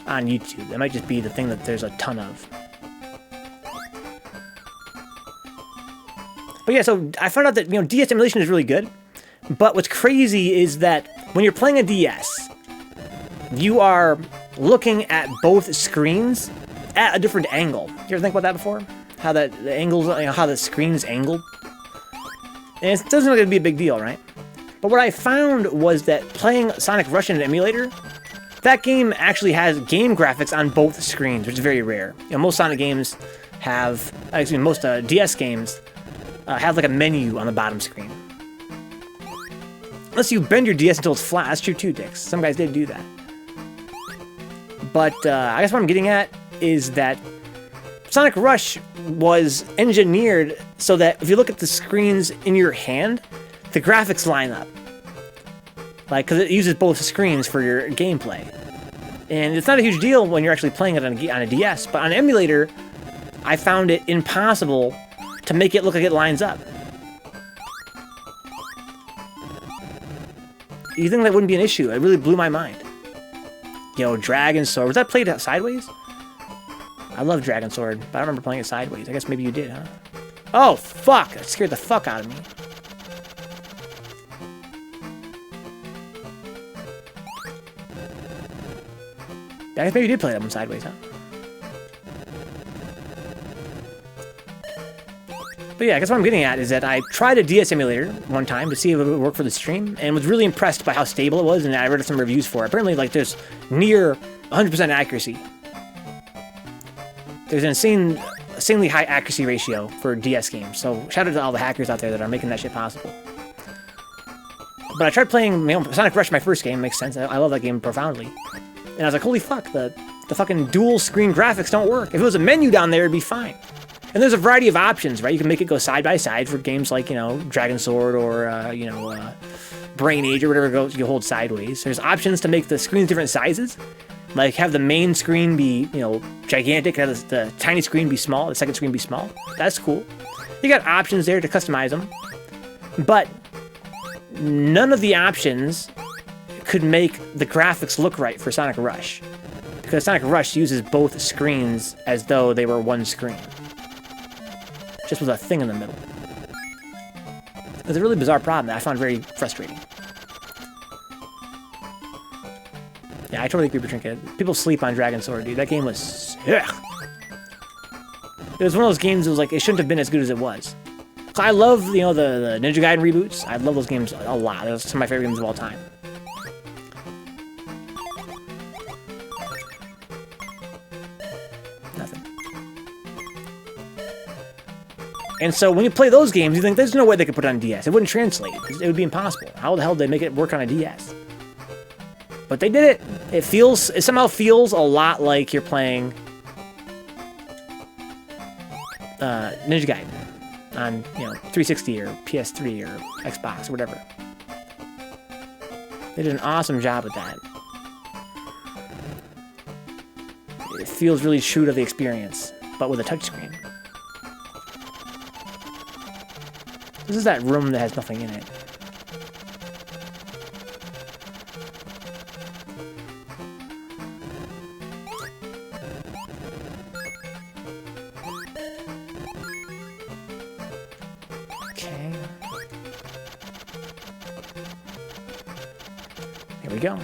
on YouTube. That might just be the thing that there's a ton of. But yeah, so I found out that, you know, DS emulation is really good. But what's crazy is that when you're playing a DS, you are looking at both screens at a different angle. You ever think about that before? How that the angles, you know, how the screen's angled? And it doesn't look like it'd be a big deal, right? But what I found was that playing Sonic Rush in an emulator, that game actually has game graphics on both screens, which is very rare. You know, most Sonic games have, actually most DS games have like a menu on the bottom screen. Unless you bend your DS until it's flat. That's true too, Dix. Some guys did do that. But I guess what I'm getting at is that Sonic Rush was engineered so that if you look at the screens in your hand, the graphics line up. Like, because it uses both screens for your gameplay. And it's not a huge deal when you're actually playing it on a DS, but on an emulator, I found it impossible to make it look like it lines up. You think that wouldn't be an issue? It really blew my mind. You know, Dragon Sword. Was that played sideways? I love Dragon Sword, but I don't remember playing it sideways. I guess maybe you did, huh? Oh, fuck! That scared the fuck out of me. I guess maybe you did play that one sideways, huh? But yeah, I guess what I'm getting at is that I tried a DS emulator one time to see if it would work for the stream, and was really impressed by how stable it was, and I read some reviews for it. Apparently, like, there's near 100% accuracy. There's an insanely high accuracy ratio for DS games, so shout out to all the hackers out there that are making that shit possible. But I tried playing, you know, Sonic Rush, my first game, makes sense. I love that game profoundly. And I was like, holy fuck, the fucking dual screen graphics don't work. If it was a menu down there, it'd be fine. And there's a variety of options, right? You can make it go side by side for games like, you know, Dragon Sword or, you know, Brain Age or whatever you hold sideways. There's options to make the screens different sizes. Like, have the main screen be, you know, gigantic, have the tiny screen be small, the second screen be small. That's cool. You got options there to customize them. But none of the options could make the graphics look right for Sonic Rush. Because Sonic Rush uses both screens as though they were one screen. Just with a thing in the middle. It's a really bizarre problem that I found very frustrating. Yeah, I totally agree with Trinket. People sleep on Dragon Sword, dude. That game was... Ugh. It was one of those games that was like, it shouldn't have been as good as it was. So I love, you know, the Ninja Gaiden reboots. I love those games a lot. Those are some of my favorite games of all time. And so when you play those games, you think there's no way they could put it on DS. It wouldn't translate. It would be impossible. How the hell did they make it work on a DS? But they did it. It somehow feels a lot like you're playing Ninja Gaiden on, you know, 360 or PS3 or Xbox or whatever. They did an awesome job with that. It feels really true to the experience, but with a touchscreen. This is that room that has nothing in it. Okay. Here we go.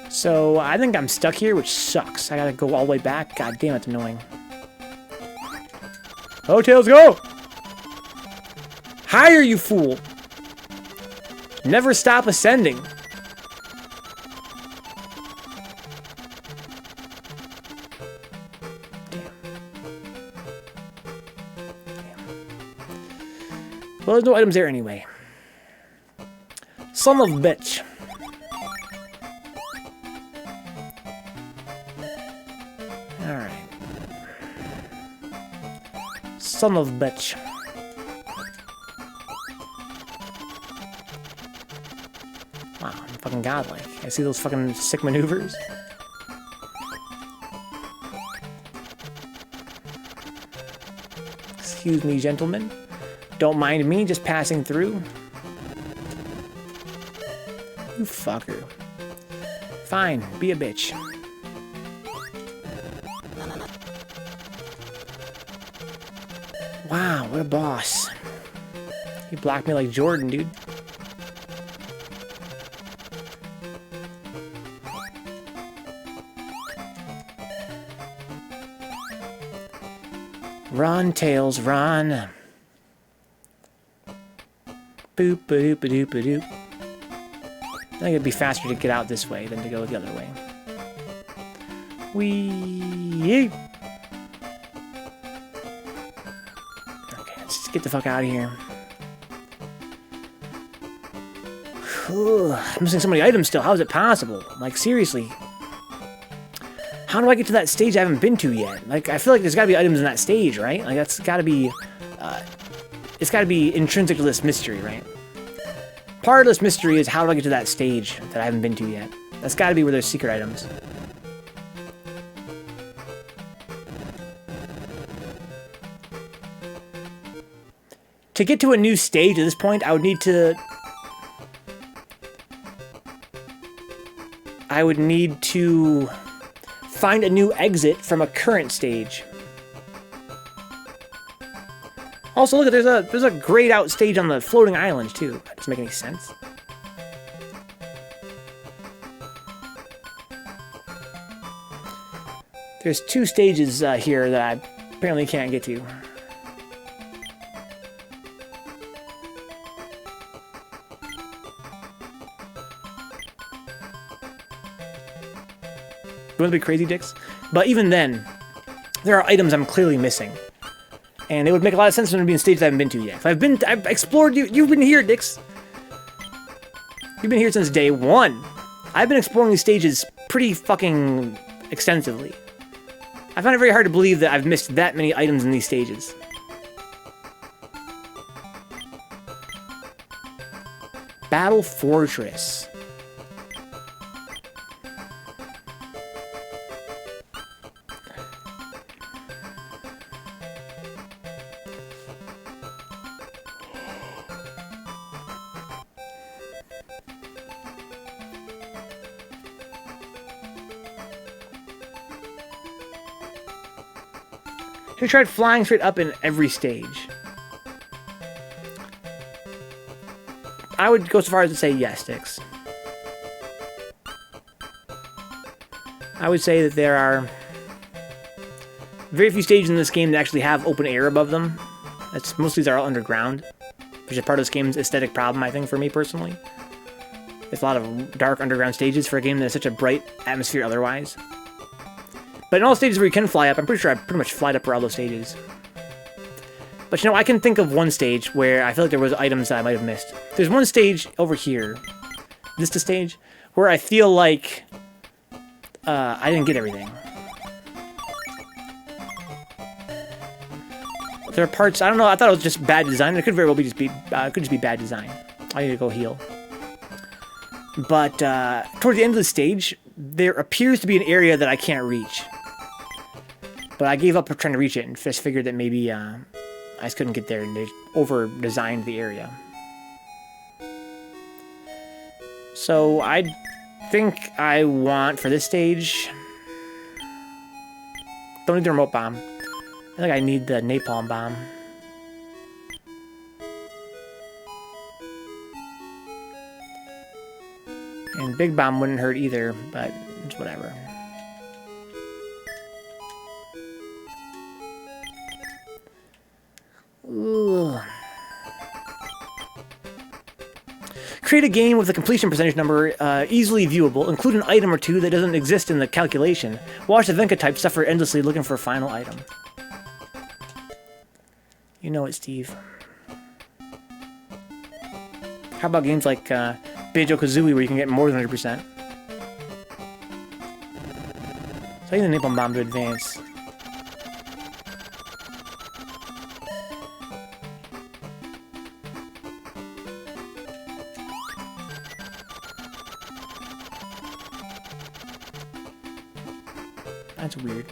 So, I think I'm stuck here, which sucks. I gotta go all the way back. God damn, it's annoying. Oh, Tails, go! Higher, you fool! Never stop ascending. Damn. Well, there's no items there anyway. Son of a bitch. Alright. Son of a bitch. Wow, I'm fucking godlike. I see those fucking sick maneuvers. Excuse me, gentlemen. Don't mind me just passing through. You fucker. Fine, be a bitch. Wow, what a boss. He blocked me like Jordan, dude. Run, Tails, run. Boop, ba doop, ba doop, ba doop. I think it'd be faster to get out this way than to go the other way. Whee! Okay, let's just get the fuck out of here. Whew, I'm missing so many items still. How is it possible? Like, seriously. How do I get to that stage I haven't been to yet? Like, I feel like there's gotta be items in that stage, right? Like, that's gotta be... it's gotta be intrinsic to this mystery, right? Part of this mystery is how do I get to that stage that I haven't been to yet? That's gotta be where there's secret items. To get to a new stage at this point, I would need to... find a new exit from a current stage. Also, look, there's a grayed out stage on the floating island too. That doesn't make any sense. There's two stages here that I apparently can't get to. You want to be crazy dicks? But even then, there are items I'm clearly missing. And it would make a lot of sense for them to be in stages I haven't been to yet. If I've explored you, you've been here, dicks. You've been here since day one. I've been exploring these stages pretty fucking extensively. I find it very hard to believe that I've missed that many items in these stages. Battle Fortress. Have you tried flying straight up in every stage? I would go so far as to say yes, Dix. I would say that there are very few stages in this game that actually have open air above them. Most of these are all underground, which is part of this game's aesthetic problem, I think, for me personally. There's a lot of dark underground stages for a game that has such a bright atmosphere otherwise. But in all stages where you can fly up, I'm pretty sure I pretty much flied up for all those stages. But you know, I can think of one stage where I feel like there was items that I might have missed. There's one stage over here, Vista stage, where I feel like I didn't get everything. There are parts, I don't know, I thought it was just bad design. It could very well be could just be bad design. I need to go heal. But towards the end of the stage, there appears to be an area that I can't reach. But I gave up trying to reach it and just figured that maybe I just couldn't get there and they over-designed the area. So I think I want, for this stage... Don't need the remote bomb. I think I need the napalm bomb. And big bomb wouldn't hurt either, but it's whatever. Ooh. Create a game with a completion percentage number easily viewable. Include an item or two that doesn't exist in the calculation. Watch the Vencabot type suffer endlessly looking for a final item. You know it, Steve. How about games like Banjo-Kazooie where you can get more than 100%? So I need the napalm bomb to advance. That's weird.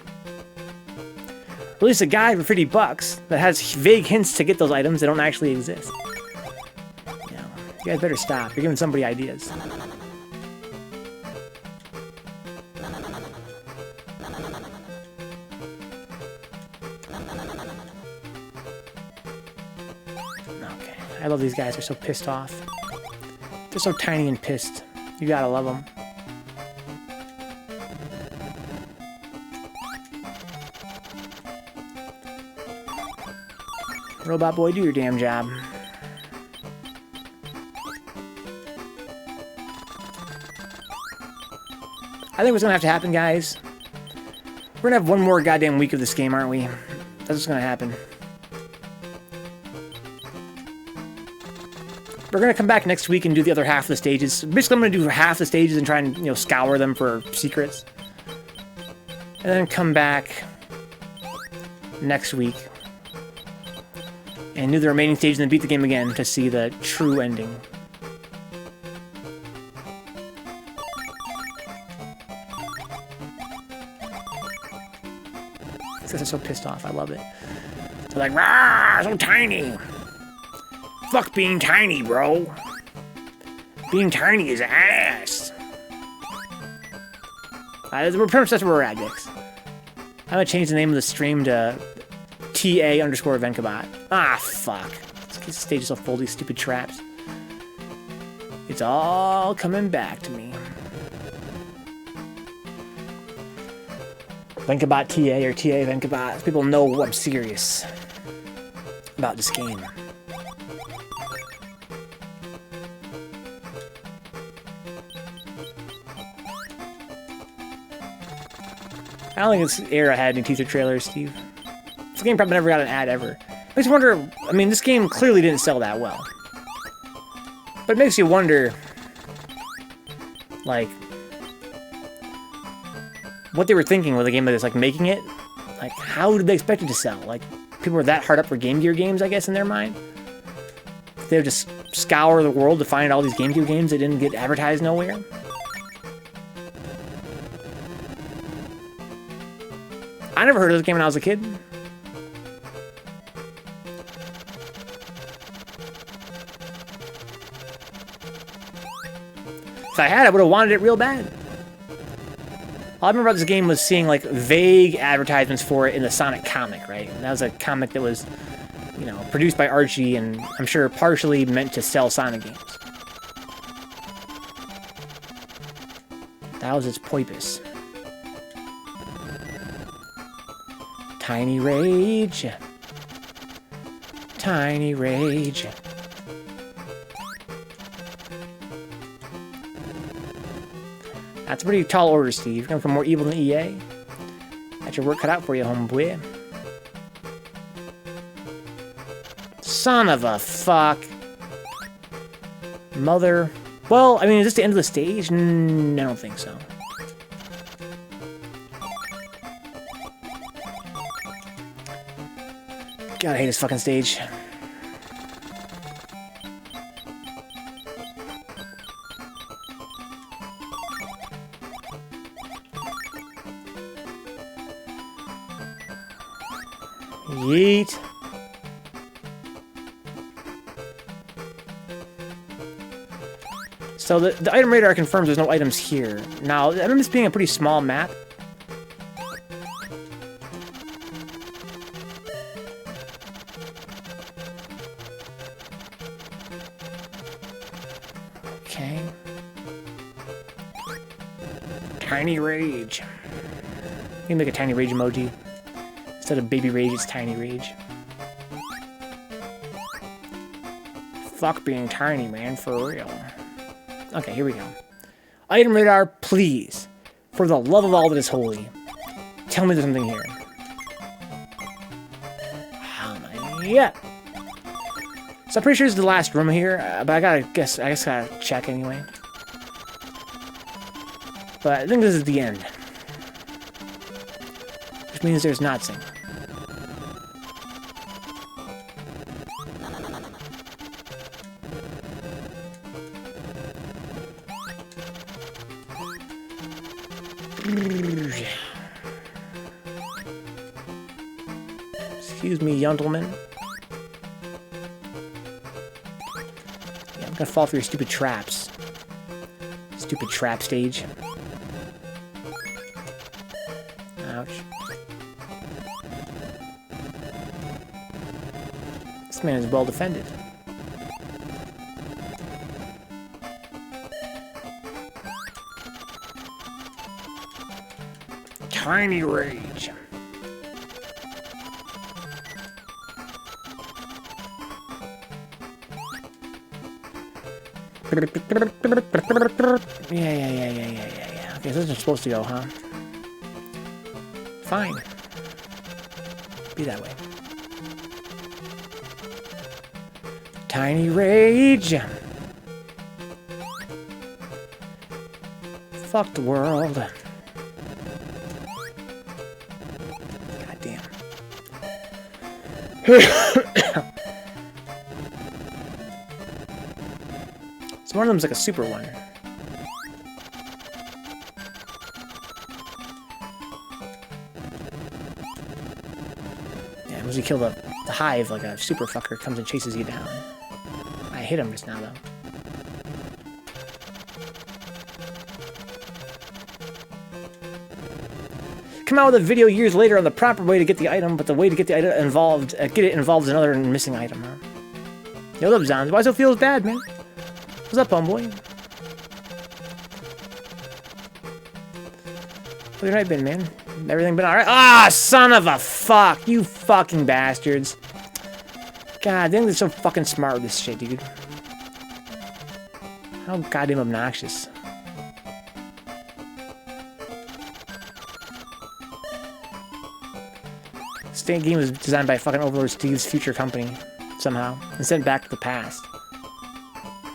Release a guide for $50 that has vague hints to get those items that don't actually exist. Yeah, you guys better stop. You're giving somebody ideas. Okay, I love these guys. They're so pissed off. They're so tiny and pissed. You gotta love them. Robot boy, do your damn job. I think what's gonna have to happen, guys, we're gonna have one more goddamn week of this game, aren't we? That's what's gonna happen. We're gonna come back next week and do the other half of the stages. Basically, I'm gonna do half the stages and try and, you know, scour them for secrets. And then come back next week and do the remaining stages and then beat the game again to see the true ending. These guys are so pissed off. I love it. They're like, rah, so tiny. Fuck being tiny, bro. Being tiny is ass. We're pretty much that's where we're at, Dix. I'm gonna change the name of the stream to TA_Vencabot. Ah, fuck. This stage is so full of these stupid traps. It's all coming back to me. Vencabot TA or TA Vencabot. People know I'm serious about this game. I don't think this era had any teaser trailers, Steve. This game probably never got an ad ever. Makes you wonder, I mean, this game clearly didn't sell that well. But it makes you wonder, like, what they were thinking with a game like this, like, making it. Like, how did they expect it to sell? Like, people were that hard up for Game Gear games, I guess, in their mind? They would just scour the world to find all these Game Gear games that didn't get advertised nowhere? I never heard of this game when I was a kid. If I had, I would have wanted it real bad. All I remember about this game was seeing, like, vague advertisements for it in the Sonic comic, right? And that was a comic that was, you know, produced by Archie and I'm sure partially meant to sell Sonic games. That was its purpose. Tiny rage. Tiny rage. That's a pretty tall order, Steve. You're going for more evil than EA. Got your work cut out for you, homeboy. Son of a fuck. Mother. Well, I mean, is this the end of the stage? I don't think so. God, I hate this fucking stage. Yeet. So the item radar confirms there's no items here. Now, I remember this being a pretty small map. Okay. Tiny rage. You can make a tiny rage emoji. Instead of baby rage, it's tiny rage. Fuck being tiny, man, for real. Okay, here we go. Item radar, please. For the love of all that is holy. Tell me there's something here. Yeah. So I'm pretty sure this is the last room here, but I guess gotta check anyway. But I think this is the end. Which means there's nothing. Excuse me, gentlemen. Yeah, I'm gonna fall for your stupid traps. Stupid trap stage. Ouch. This man is well defended. Tiny rage. Yeah. Okay, so this is supposed to go, huh? Fine. Be that way. Tiny rage. Fuck the world. God damn. So one of them's like a super one. Yeah, once you kill the hive, like a super fucker comes and chases you down. I hit him just now, though. Come out with a video years later on the proper way to get the item, but the way to get the item involved, involves another missing item, huh? Yo, what's up, Zons? Why so feels bad, man? What's up, homeboy? How's your night been, man? Everything been alright? Ah, son of a fuck! You fucking bastards! God, they think they're so fucking smart with this shit, dude. How goddamn obnoxious. This game was designed by fucking Overlord Steve's future company, somehow, and sent back to the past.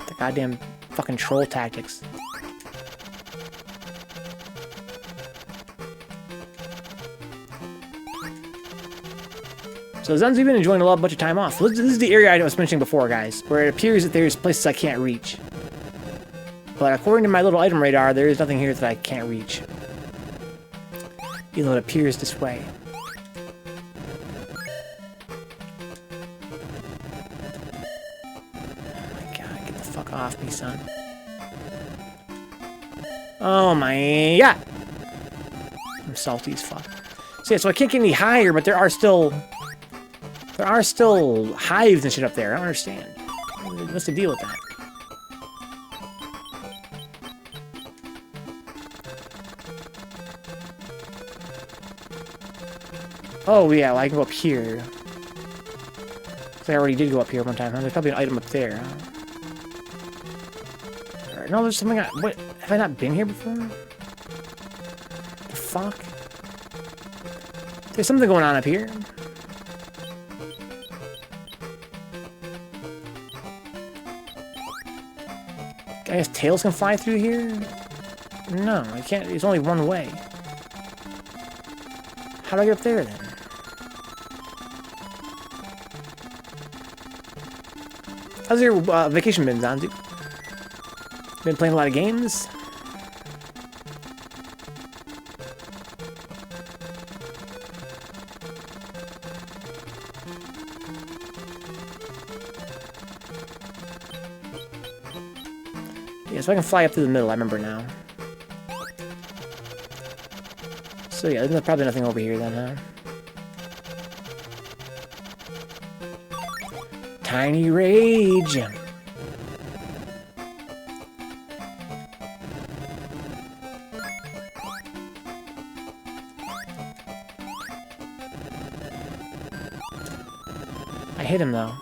The goddamn fucking troll tactics. So Zen's been enjoying a bunch of time off. This is the area I was mentioning before, guys, where it appears that there's places I can't reach. But according to my little item radar, there is nothing here that I can't reach. Even though it appears this way. Oh my god, get the fuck off me, son. Oh my god! I'm salty as fuck. So yeah, so I can't get any higher, but there are still hives and shit up there. I don't understand. What's the deal with that? Oh yeah, well, I can go up here. I already did go up here one time, huh? There's probably an item up there, huh? No, there's something what? Have I not been here before? The fuck? There's something going on up here. I guess tails can fly through here? No, I can't. There's only one way. How do I get up there, then? How's your vacation been, Zanzu? Been playing a lot of games? Yeah, so I can fly up through the middle, I remember now. So yeah, there's probably nothing over here then, huh? Tiny rage! I hit him, though.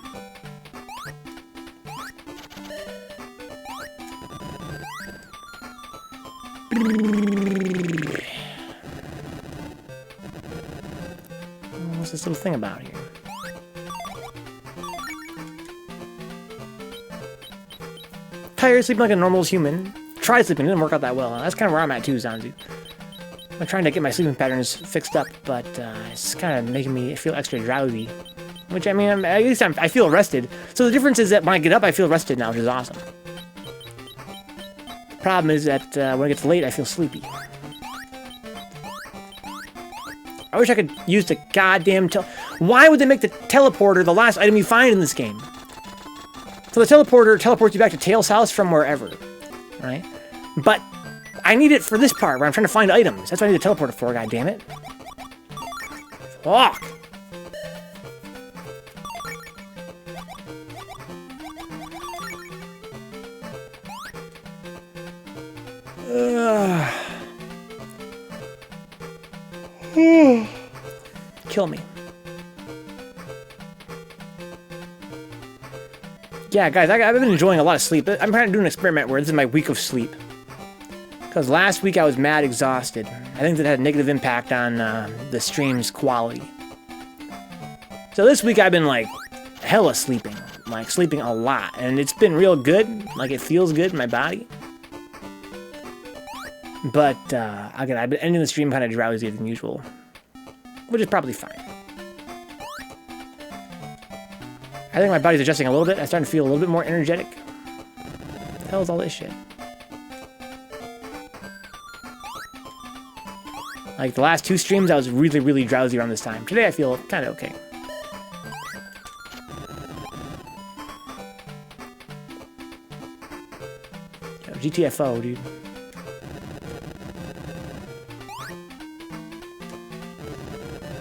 What's this little thing about here? Tired, sleeping like a normal human. Tried sleeping, didn't work out that well. That's kind of where I'm at too, Zanzu. I'm trying to get my sleeping patterns fixed up, but it's kind of making me feel extra drowsy. Which, I mean, at least I feel rested. So the difference is that when I get up, I feel rested now, which is awesome. Problem is that when it gets late, I feel sleepy. I wish I could use the goddamn Why would they make the teleporter the last item you find in this game? So the teleporter teleports you back to Tails' house from wherever, right? But I need it for this part where I'm trying to find items. That's what I need the teleporter for, goddammit. Fuck! Kill me. Yeah, guys, I've been enjoying a lot of sleep. I'm trying to do an experiment where this is my week of sleep. Because last week I was mad exhausted. I think that had a negative impact on the stream's quality. So this week I've been, like, hella sleeping. Like, sleeping a lot. And it's been real good. Like, it feels good in my body. But, again, I've been ending the stream kind of drowsier than usual. Which is probably fine. I think my body's adjusting a little bit. I'm starting to feel a little bit more energetic. What the hell is all this shit? Like, the last two streams, I was really, really drowsy around this time. Today, I feel kind of okay. Yo, GTFO, dude.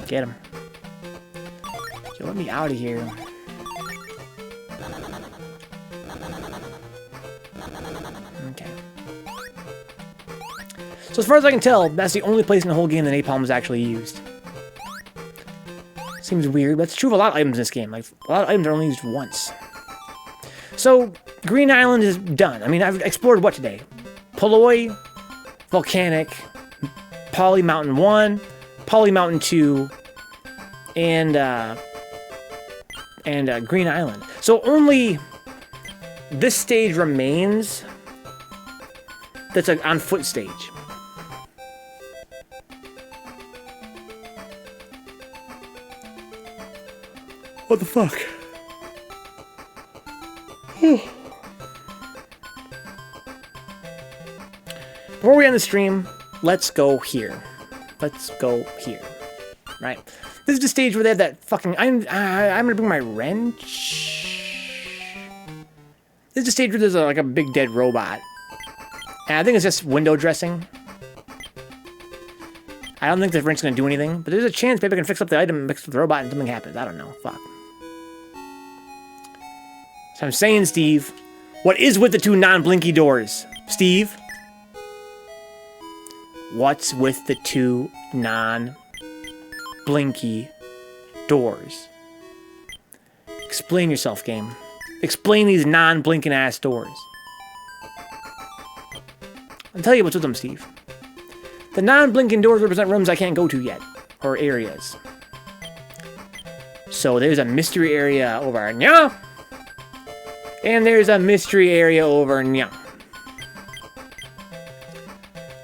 Get him. Yo, let me out of here. Okay. So as far as I can tell, that's the only place in the whole game that napalm is actually used. Seems weird, but it's true of a lot of items in this game. Like, a lot of items are only used once. So, Green Island is done. I mean, I've explored what today? Poloi, Volcanic, Poly Mountain 1, Poly Mountain 2, and Green Island. So only this stage remains that's an on-foot stage. What the fuck? Before we end the stream, let's go here. Let's go here. Right? This is the stage where they have that fucking... I'm gonna bring my wrench. This is the stage where there's like a big dead robot. And I think it's just window dressing. I don't think the wrench is gonna do anything, but there's a chance maybe I can fix up the item and fix up the robot and something happens. I don't know. Fuck. So I'm saying, Steve, what is with the two non-blinky doors? Steve? What's with the two non-blinky doors? Explain yourself, game. Explain these non-blinking ass doors. I'll tell you what's with them, Steve. The non-blinking doors represent rooms I can't go to yet, or areas. So there's a mystery area over nya, and there's a mystery area over nya.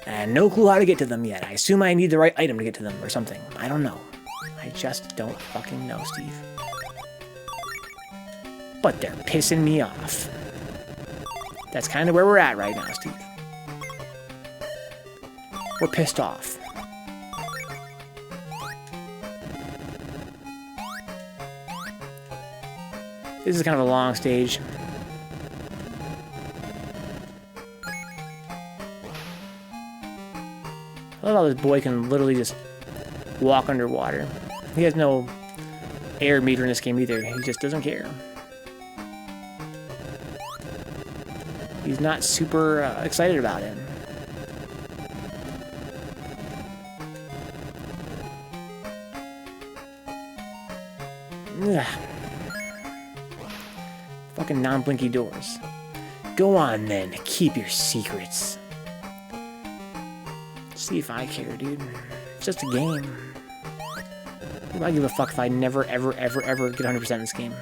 And no clue how to get to them yet. I assume I need the right item to get to them or something. I don't know. I just don't fucking know, Steve. But they're pissing me off. That's kind of where we're at right now, Steve. We're pissed off. This is kind of a long stage. I love how this boy can literally just walk underwater. He has no air meter in this game either. He just doesn't care. He's not super excited about it. Ugh. Fucking non-blinky doors. Go on then, keep your secrets. See if I care, dude. It's just a game. I don't give a fuck if I never, ever, ever, ever get 100% in this game.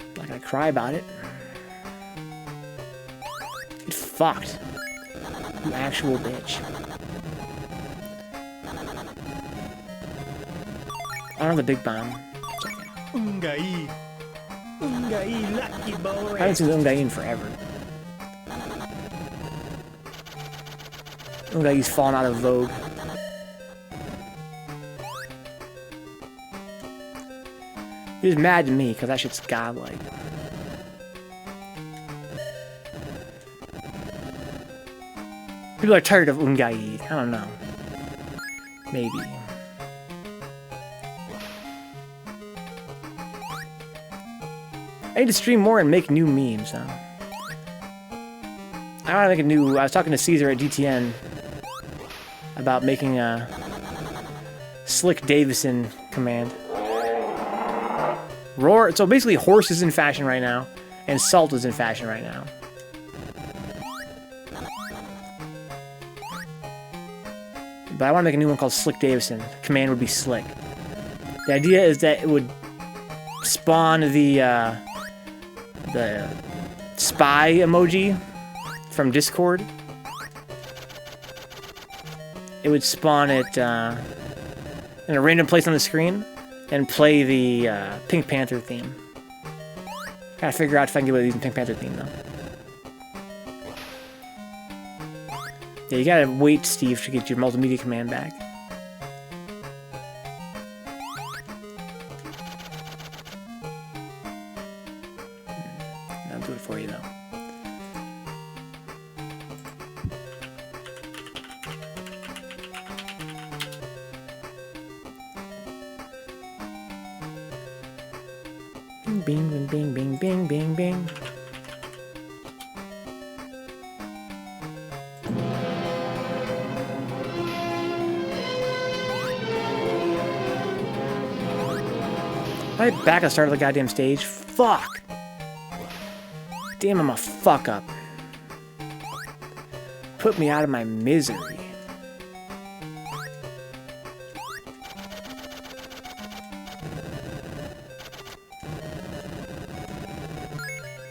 I'm not gonna cry about it. Get fucked. You actual bitch. I don't have the big bomb. Ungai. Ungai, lucky boy. I haven't seen the Ungai in forever. Ungai's fallen out of vogue. He was mad to me because that shit's godlike. People are tired of Ungai. I don't know. Maybe. I need to stream more and make new memes, huh? I want to make a new... I was talking to Caesar at DTN about making a Slick Davison command. Roar... So basically, horse is in fashion right now, and salt is in fashion right now. But I want to make a new one called Slick Davison. Command would be Slick. The idea is that it would spawn the spy emoji from Discord. It would spawn it in a random place on the screen and play the Pink Panther theme. Gotta figure out if I can get away with using Pink Panther theme though. Yeah, you gotta wait, Steve, to get your multimedia command back. I'll do it for you, though. Bing, bing, bing, bing, bing, bing, bing. I back at the start of the goddamn stage. Fuck! Damn, I'm a fuck up. Put me out of my misery.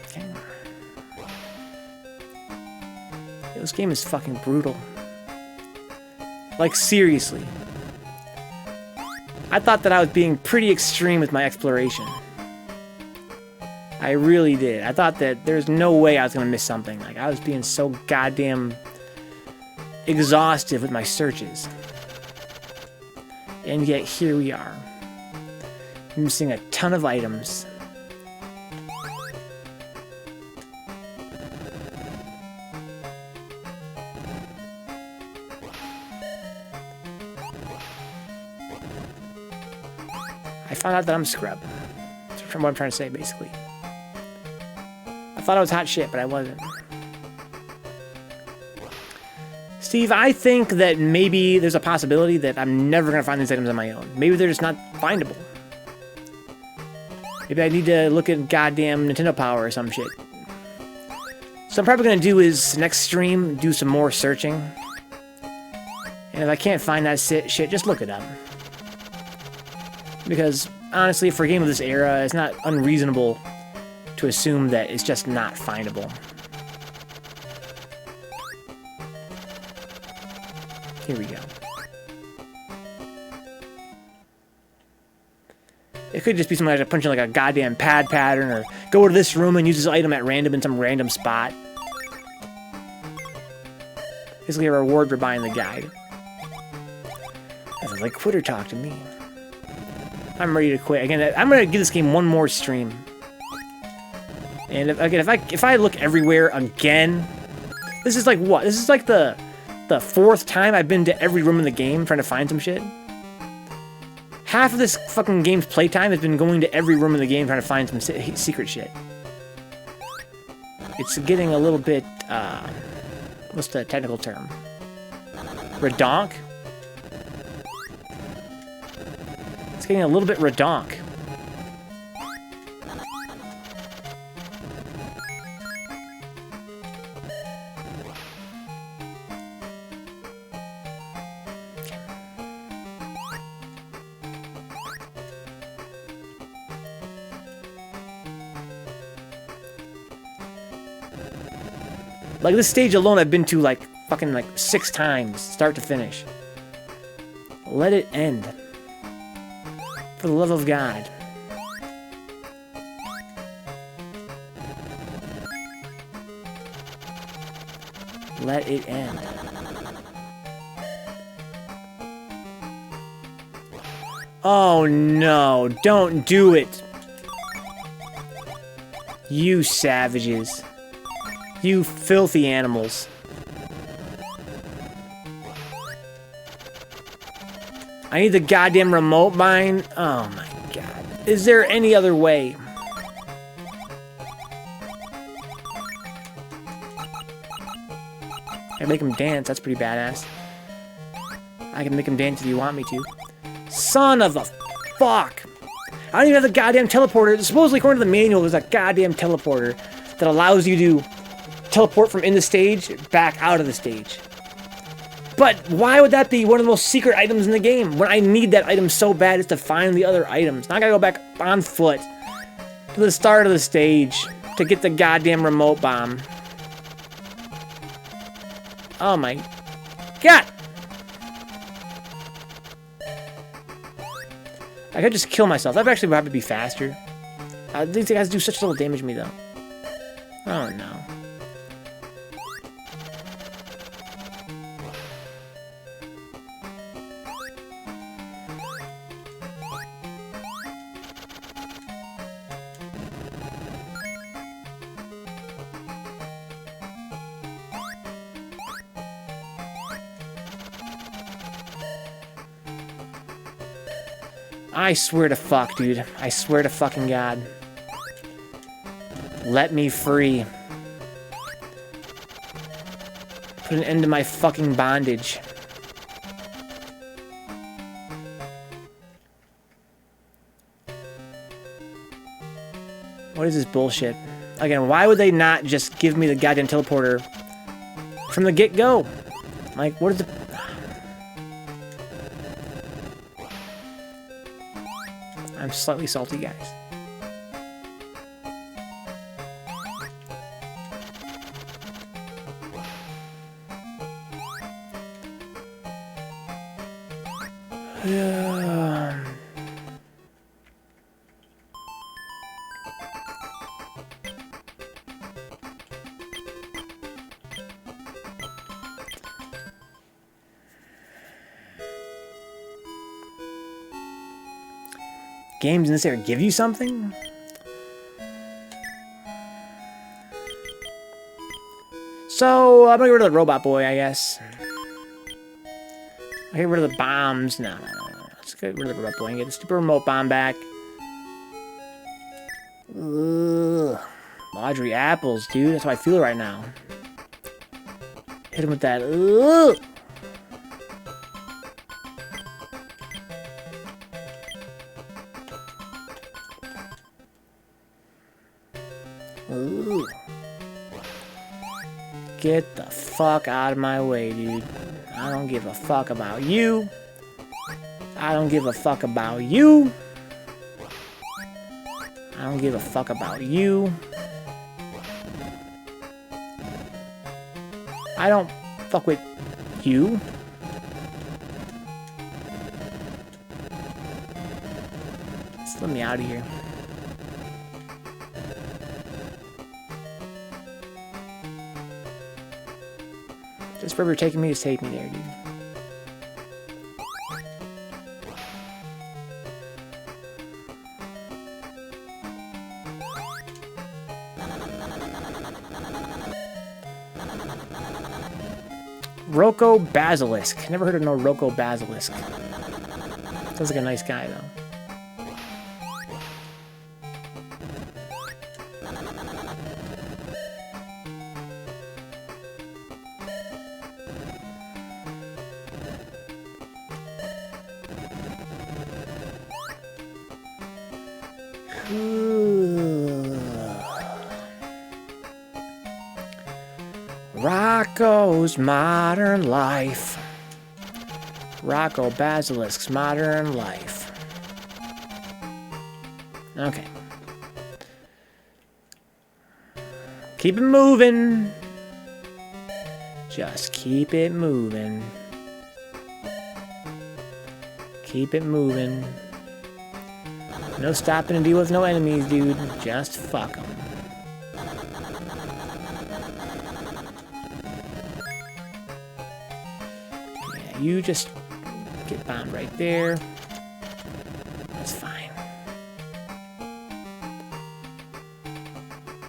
Okay. This game is fucking brutal. Like, seriously. I thought that I was being pretty extreme with my exploration. I really did. I thought that there's no way I was going to miss something. Like, I was being so goddamn exhaustive with my searches. And yet, here we are. Missing a ton of items. I found out that I'm a scrub. That's what I'm trying to say, basically. I thought I was hot shit, but I wasn't. Steve, I think that maybe there's a possibility that I'm never going to find these items on my own. Maybe they're just not findable. Maybe I need to look at goddamn Nintendo Power or some shit. So I'm probably going to do is, next stream, do some more searching. And if I can't find that shit, just look it up. Because, honestly, for a game of this era, it's not unreasonable to assume that it's just not findable. Here we go. It could just be something like punching like a goddamn pad pattern, or go to this room and use this item at random in some random spot. Basically a reward for buying the guide. That's like quitter talk to me. I'm ready to quit. Again, I'm gonna give this game one more stream. And if I look everywhere again, this is like what? This is like the fourth time I've been to every room in the game trying to find some shit. Half of this fucking game's playtime has been going to every room in the game trying to find some secret shit. It's getting a little bit, what's the technical term? Redonk? It's getting a little bit redonk. Like, this stage alone I've been to, like, fucking, like, 6 times, start to finish. Let it end. For the love of God. Let it end. Oh no, don't do it. You savages. You filthy animals. I need the goddamn remote mine. Oh my god. Is there any other way? I can make him dance. That's pretty badass. I can make him dance if you want me to. Son of a fuck! I don't even have the goddamn teleporter. Supposedly, according to the manual, there's a goddamn teleporter that allows you to teleport from in the stage back out of the stage. But why would that be one of the most secret items in the game when I need that item so bad is to find the other items? Now I gotta go back on foot to the start of the stage to get the goddamn remote bomb. Oh my god! I could just kill myself. That'd actually probably be faster. These guys do such little damage to me though. Oh no. I swear to fuck, dude. I swear to fucking God. Let me free. Put an end to my fucking bondage. What is this bullshit? Again, why would they not just give me the goddamn teleporter from the get-go? Like, what is the... I'm slightly salty, guys. Games in this area give you something? So, I'm gonna get rid of the robot boy, I guess. I'll get rid of the bombs. No. Let's get rid of the robot boy and get the stupid remote bomb back. Ugh. Audrey apples, dude. That's how I feel right now. Hit him with that. Ugh. Ooh. Get the fuck out of my way, dude. I don't give a fuck about you. I don't give a fuck about you. I don't give a fuck about you. I don't fuck with you. Just let me out of here. Just wherever you're taking me, just take me there, dude. Rocco Basilisk. Never heard of no Rocco Basilisk. Sounds like a nice guy, though. Rocco's Modern Life. Rocco Basilisk's Modern Life. Okay. Keep it moving. Just keep it moving. Keep it moving. No stopping to deal with no enemies, dude. Just fuck them. Yeah, you just get bombed right there. That's fine.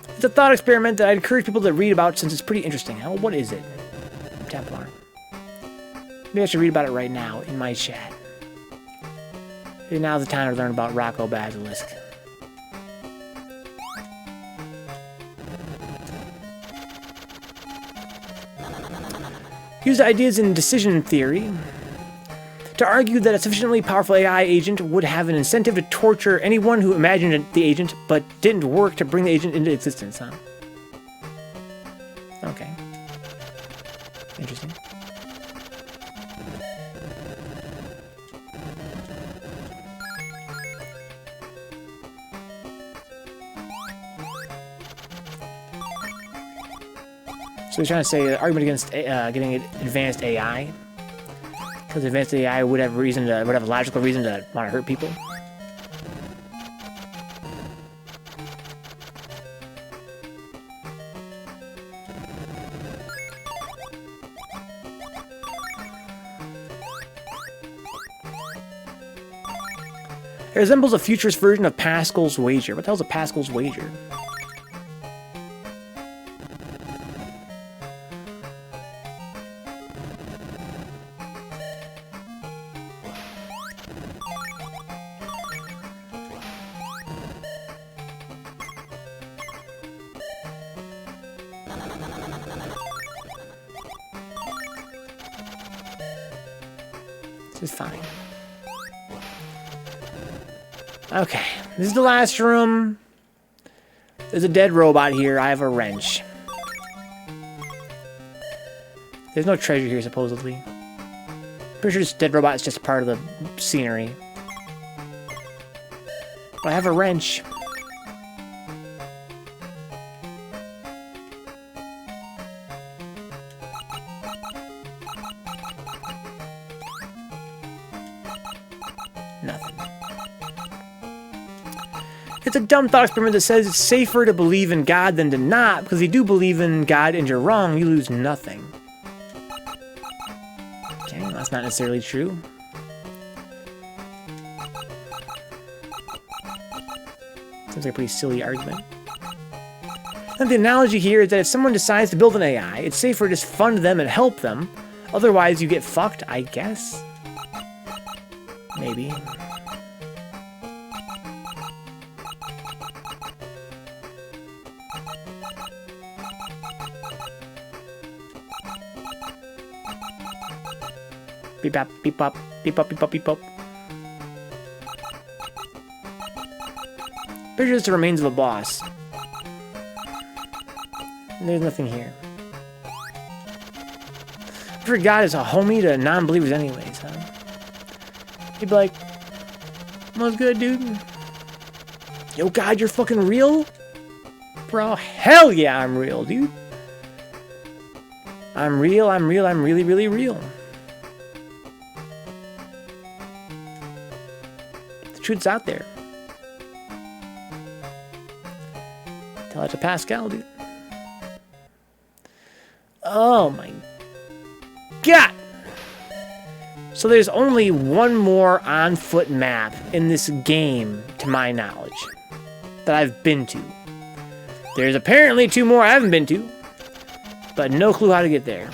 It's a thought experiment that I'd encourage people to read about since it's pretty interesting. Hell, what is it? Templar. Maybe I should read about it right now in my chat. Maybe now's the time to learn about Rocco Basilisk. Used ideas in decision theory to argue that a sufficiently powerful AI agent would have an incentive to torture anyone who imagined the agent, but didn't work to bring the agent into existence, huh? Okay. Interesting. So he's trying to say the argument against getting advanced AI, because advanced AI would have a logical reason to want to hurt people. It resembles a futurist version of Pascal's wager. What the hell's a Pascal's wager? This is fine. Okay, this is the last room. There's a dead robot here. I have a wrench. There's no treasure here, supposedly. Pretty sure this dead robot is just part of the scenery. But I have a wrench. Nothing. It's a dumb thought experiment that says it's safer to believe in God than to not, because if you do believe in God and you're wrong, you lose nothing. Okay, well, that's not necessarily true. Seems like a pretty silly argument. And the analogy here is that if someone decides to build an AI, it's safer to just fund them and help them. Otherwise, you get fucked, I guess. Maybe. Beep bop, beep bop, beep bop, beep bop, beep bop. Pretty sure it's the remains of a boss. And there's nothing here. I figured God is a homie to non-believers anyways, huh? He'd be like, what's good, dude? Yo, God, you're fucking real? Bro, hell yeah, I'm real, dude. I'm real, I'm really, really real. The truth's out there. Tell it to Pascal, dude. Oh my God! So there's only one more on-foot map in this game, to my knowledge, that I've been to. There's apparently 2 more I haven't been to, but no clue how to get there.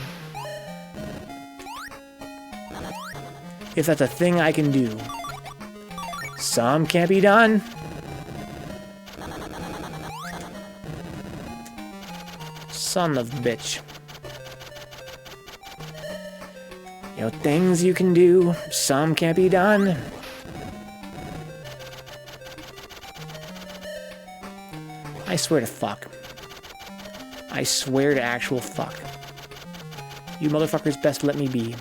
If that's a thing I can do. Some can't be done. Son of a bitch. You know, things you can do, some can't be done. I swear to fuck. I swear to actual fuck. You motherfuckers best let me be.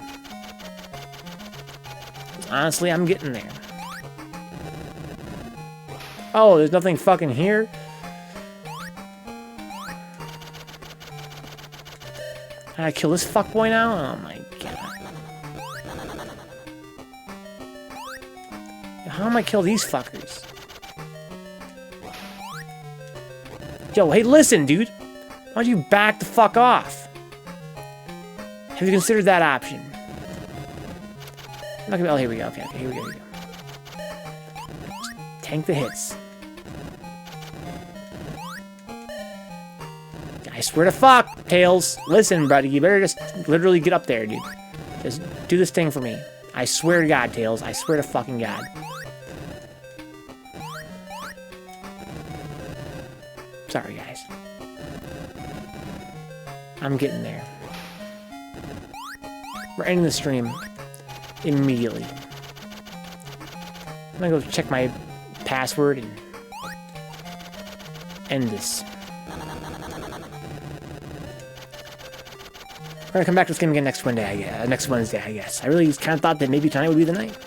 'Cause honestly, I'm getting there. Oh, there's nothing fucking here? I kill this fuckboy now? Oh my god. How am I kill these fuckers? Yo, hey, listen, dude. Why don't you back the fuck off? Have you considered that option? I'm not gonna. Oh, here we go. Okay, here we go. Just tank the hits. I swear to fuck, Tails. Listen, buddy, you better just literally get up there, dude. Just do this thing for me. I swear to God, Tails. I swear to fucking God. Sorry, guys. I'm getting there. We're ending the stream immediately. I'm gonna go check my password and end this. We're gonna come back to this game again next Wednesday, I guess. I really kind of thought that maybe tonight would be the night.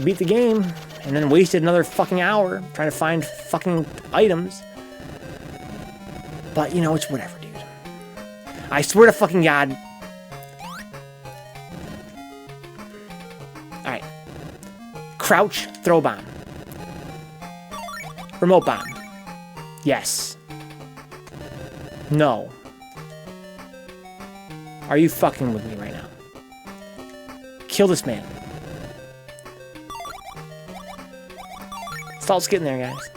Beat the game, and then wasted another fucking hour trying to find fucking items. But, you know, it's whatever, dude. I swear to fucking God. Alright. Crouch, throw bomb. Remote bomb. Yes. No. Are you fucking with me right now? Kill this man. Salt's getting there, guys.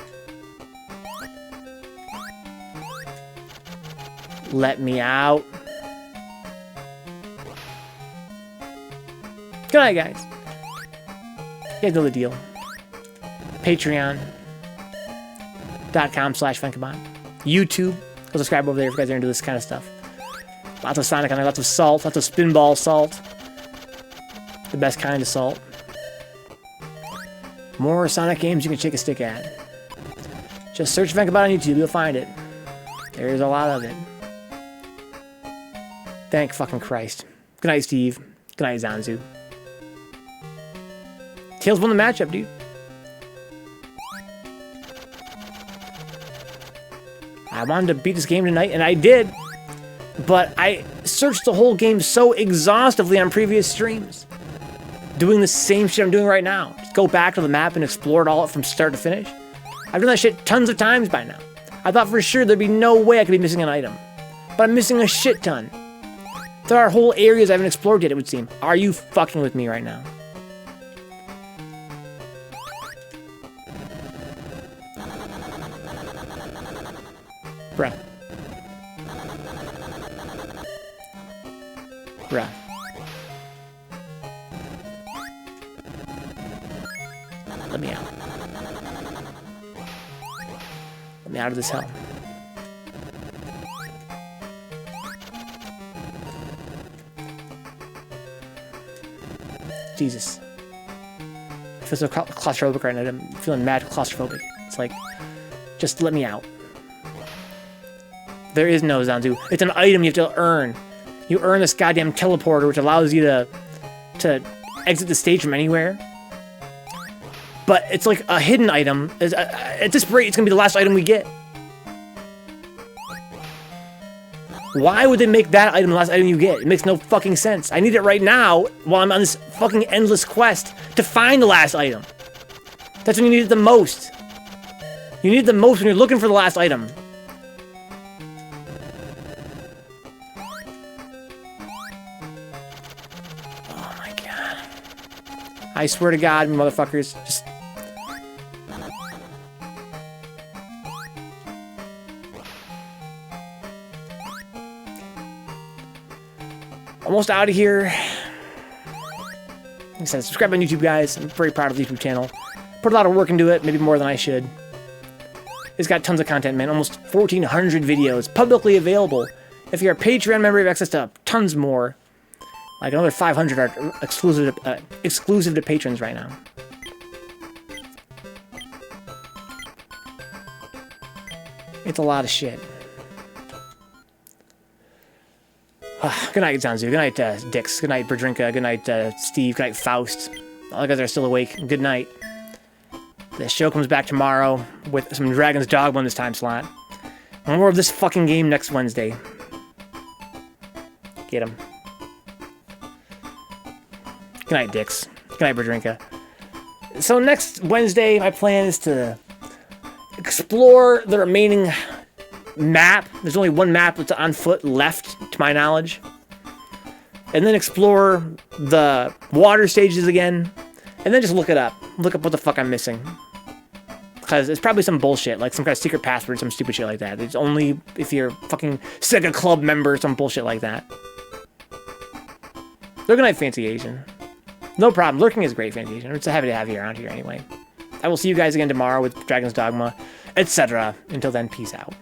Let me out. Good night, guys. You guys know the deal. Patreon.com/Vencabot. YouTube. Go subscribe over there if you guys are into this kind of stuff. Lots of Sonic on there, lots of salt, lots of spinball salt. The best kind of salt. More Sonic games you can shake a stick at. Just search Vencabot on YouTube, you'll find it. There's a lot of it. Thank fucking Christ. Good night, Steve. Good night, Zanzu. Tails won the matchup, dude. I wanted to beat this game tonight, and I did. But I searched the whole game so exhaustively on previous streams. Doing the same shit I'm doing right now. Just go back to the map and explore it all from start to finish. I've done that shit tons of times by now. I thought for sure there'd be no way I could be missing an item. But I'm missing a shit ton. There are whole areas I haven't explored yet, it would seem. Are you fucking with me right now? Bruh. Bruh. Let me out. Let me out of this hell. Jesus. I feel so claustrophobic right now. I'm feeling mad claustrophobic. It's like, just let me out. There is no Zanzu. It's an item you have to earn. You earn this goddamn teleporter, which allows you to exit the stage from anywhere. But it's like a hidden item. At this rate, it's gonna be the last item we get. Why would they make that item the last item you get? It makes no fucking sense. I need it right now while I'm on this fucking endless quest to find the last item. That's when you need it the most. You need it the most when you're looking for the last item. Oh my god. I swear to God, motherfuckers, just... Almost out of here. Like I said, subscribe on YouTube, guys. I'm very proud of the YouTube channel. Put a lot of work into it, maybe more than I should. It's got tons of content, man. Almost 1,400 videos publicly available. If you're a Patreon member, you have access to tons more. Like another 500 are exclusive to patrons right now. It's a lot of shit. Good night, Zanzu. Good night, Dix. Good night, Berdrinka. Good night, Steve. Good night, Faust. All you guys are still awake. Good night. The show comes back tomorrow with some Dragon's Dogma in this time slot. More of this fucking game next Wednesday. Get him. Good night, Dix. Good night, Berdrinka. So next Wednesday, my plan is to explore the remaining map. There's only one map that's on foot left, to my knowledge. And then explore the water stages again. And then just look it up. Look up what the fuck I'm missing. Because it's probably some bullshit, like some kind of secret password, some stupid shit like that. It's only if you're a fucking Sega Club member, some bullshit like that. Good night, Fancy Asian. No problem. Lurking is great, Fancy Asian. It's happy to have you around here anyway. I will see you guys again tomorrow with Dragon's Dogma, etc. Until then, peace out.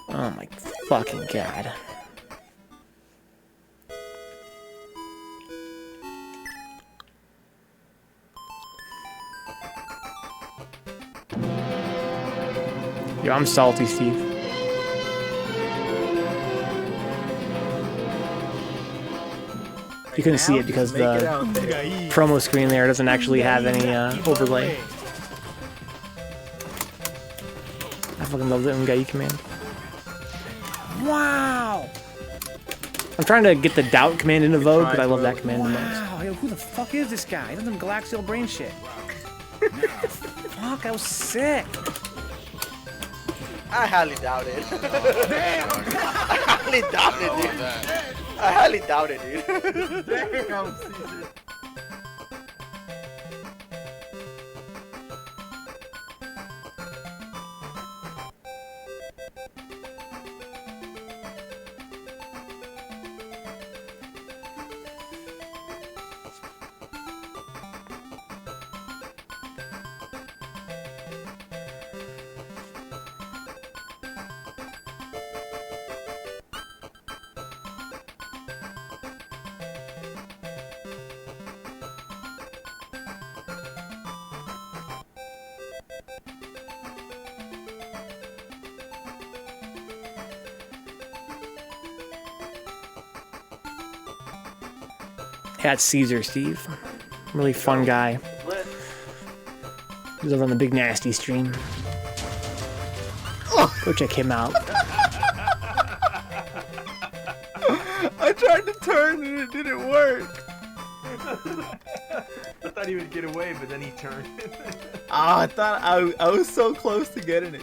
Oh my fucking god. Yo, I'm salty, Steve. You couldn't see it because the promo screen there doesn't actually have any overlay. I fucking love the Ungai command. Wow! I'm trying to get the doubt command into vogue, but I love that command the most. Wow, yo, who the fuck is this guy? He does some Galaxial brain shit. Fuck, that was sick. I highly doubt it. Damn! I highly doubt it, dude. I highly doubt it, dude. Damn, Caesar. Yeah, it's Caesar, Steve. Really fun guy. He's over on the Big Nasty stream. Go check him out. I tried to turn and it didn't work. I thought he would get away, but then he turned. I thought I was so close to getting it.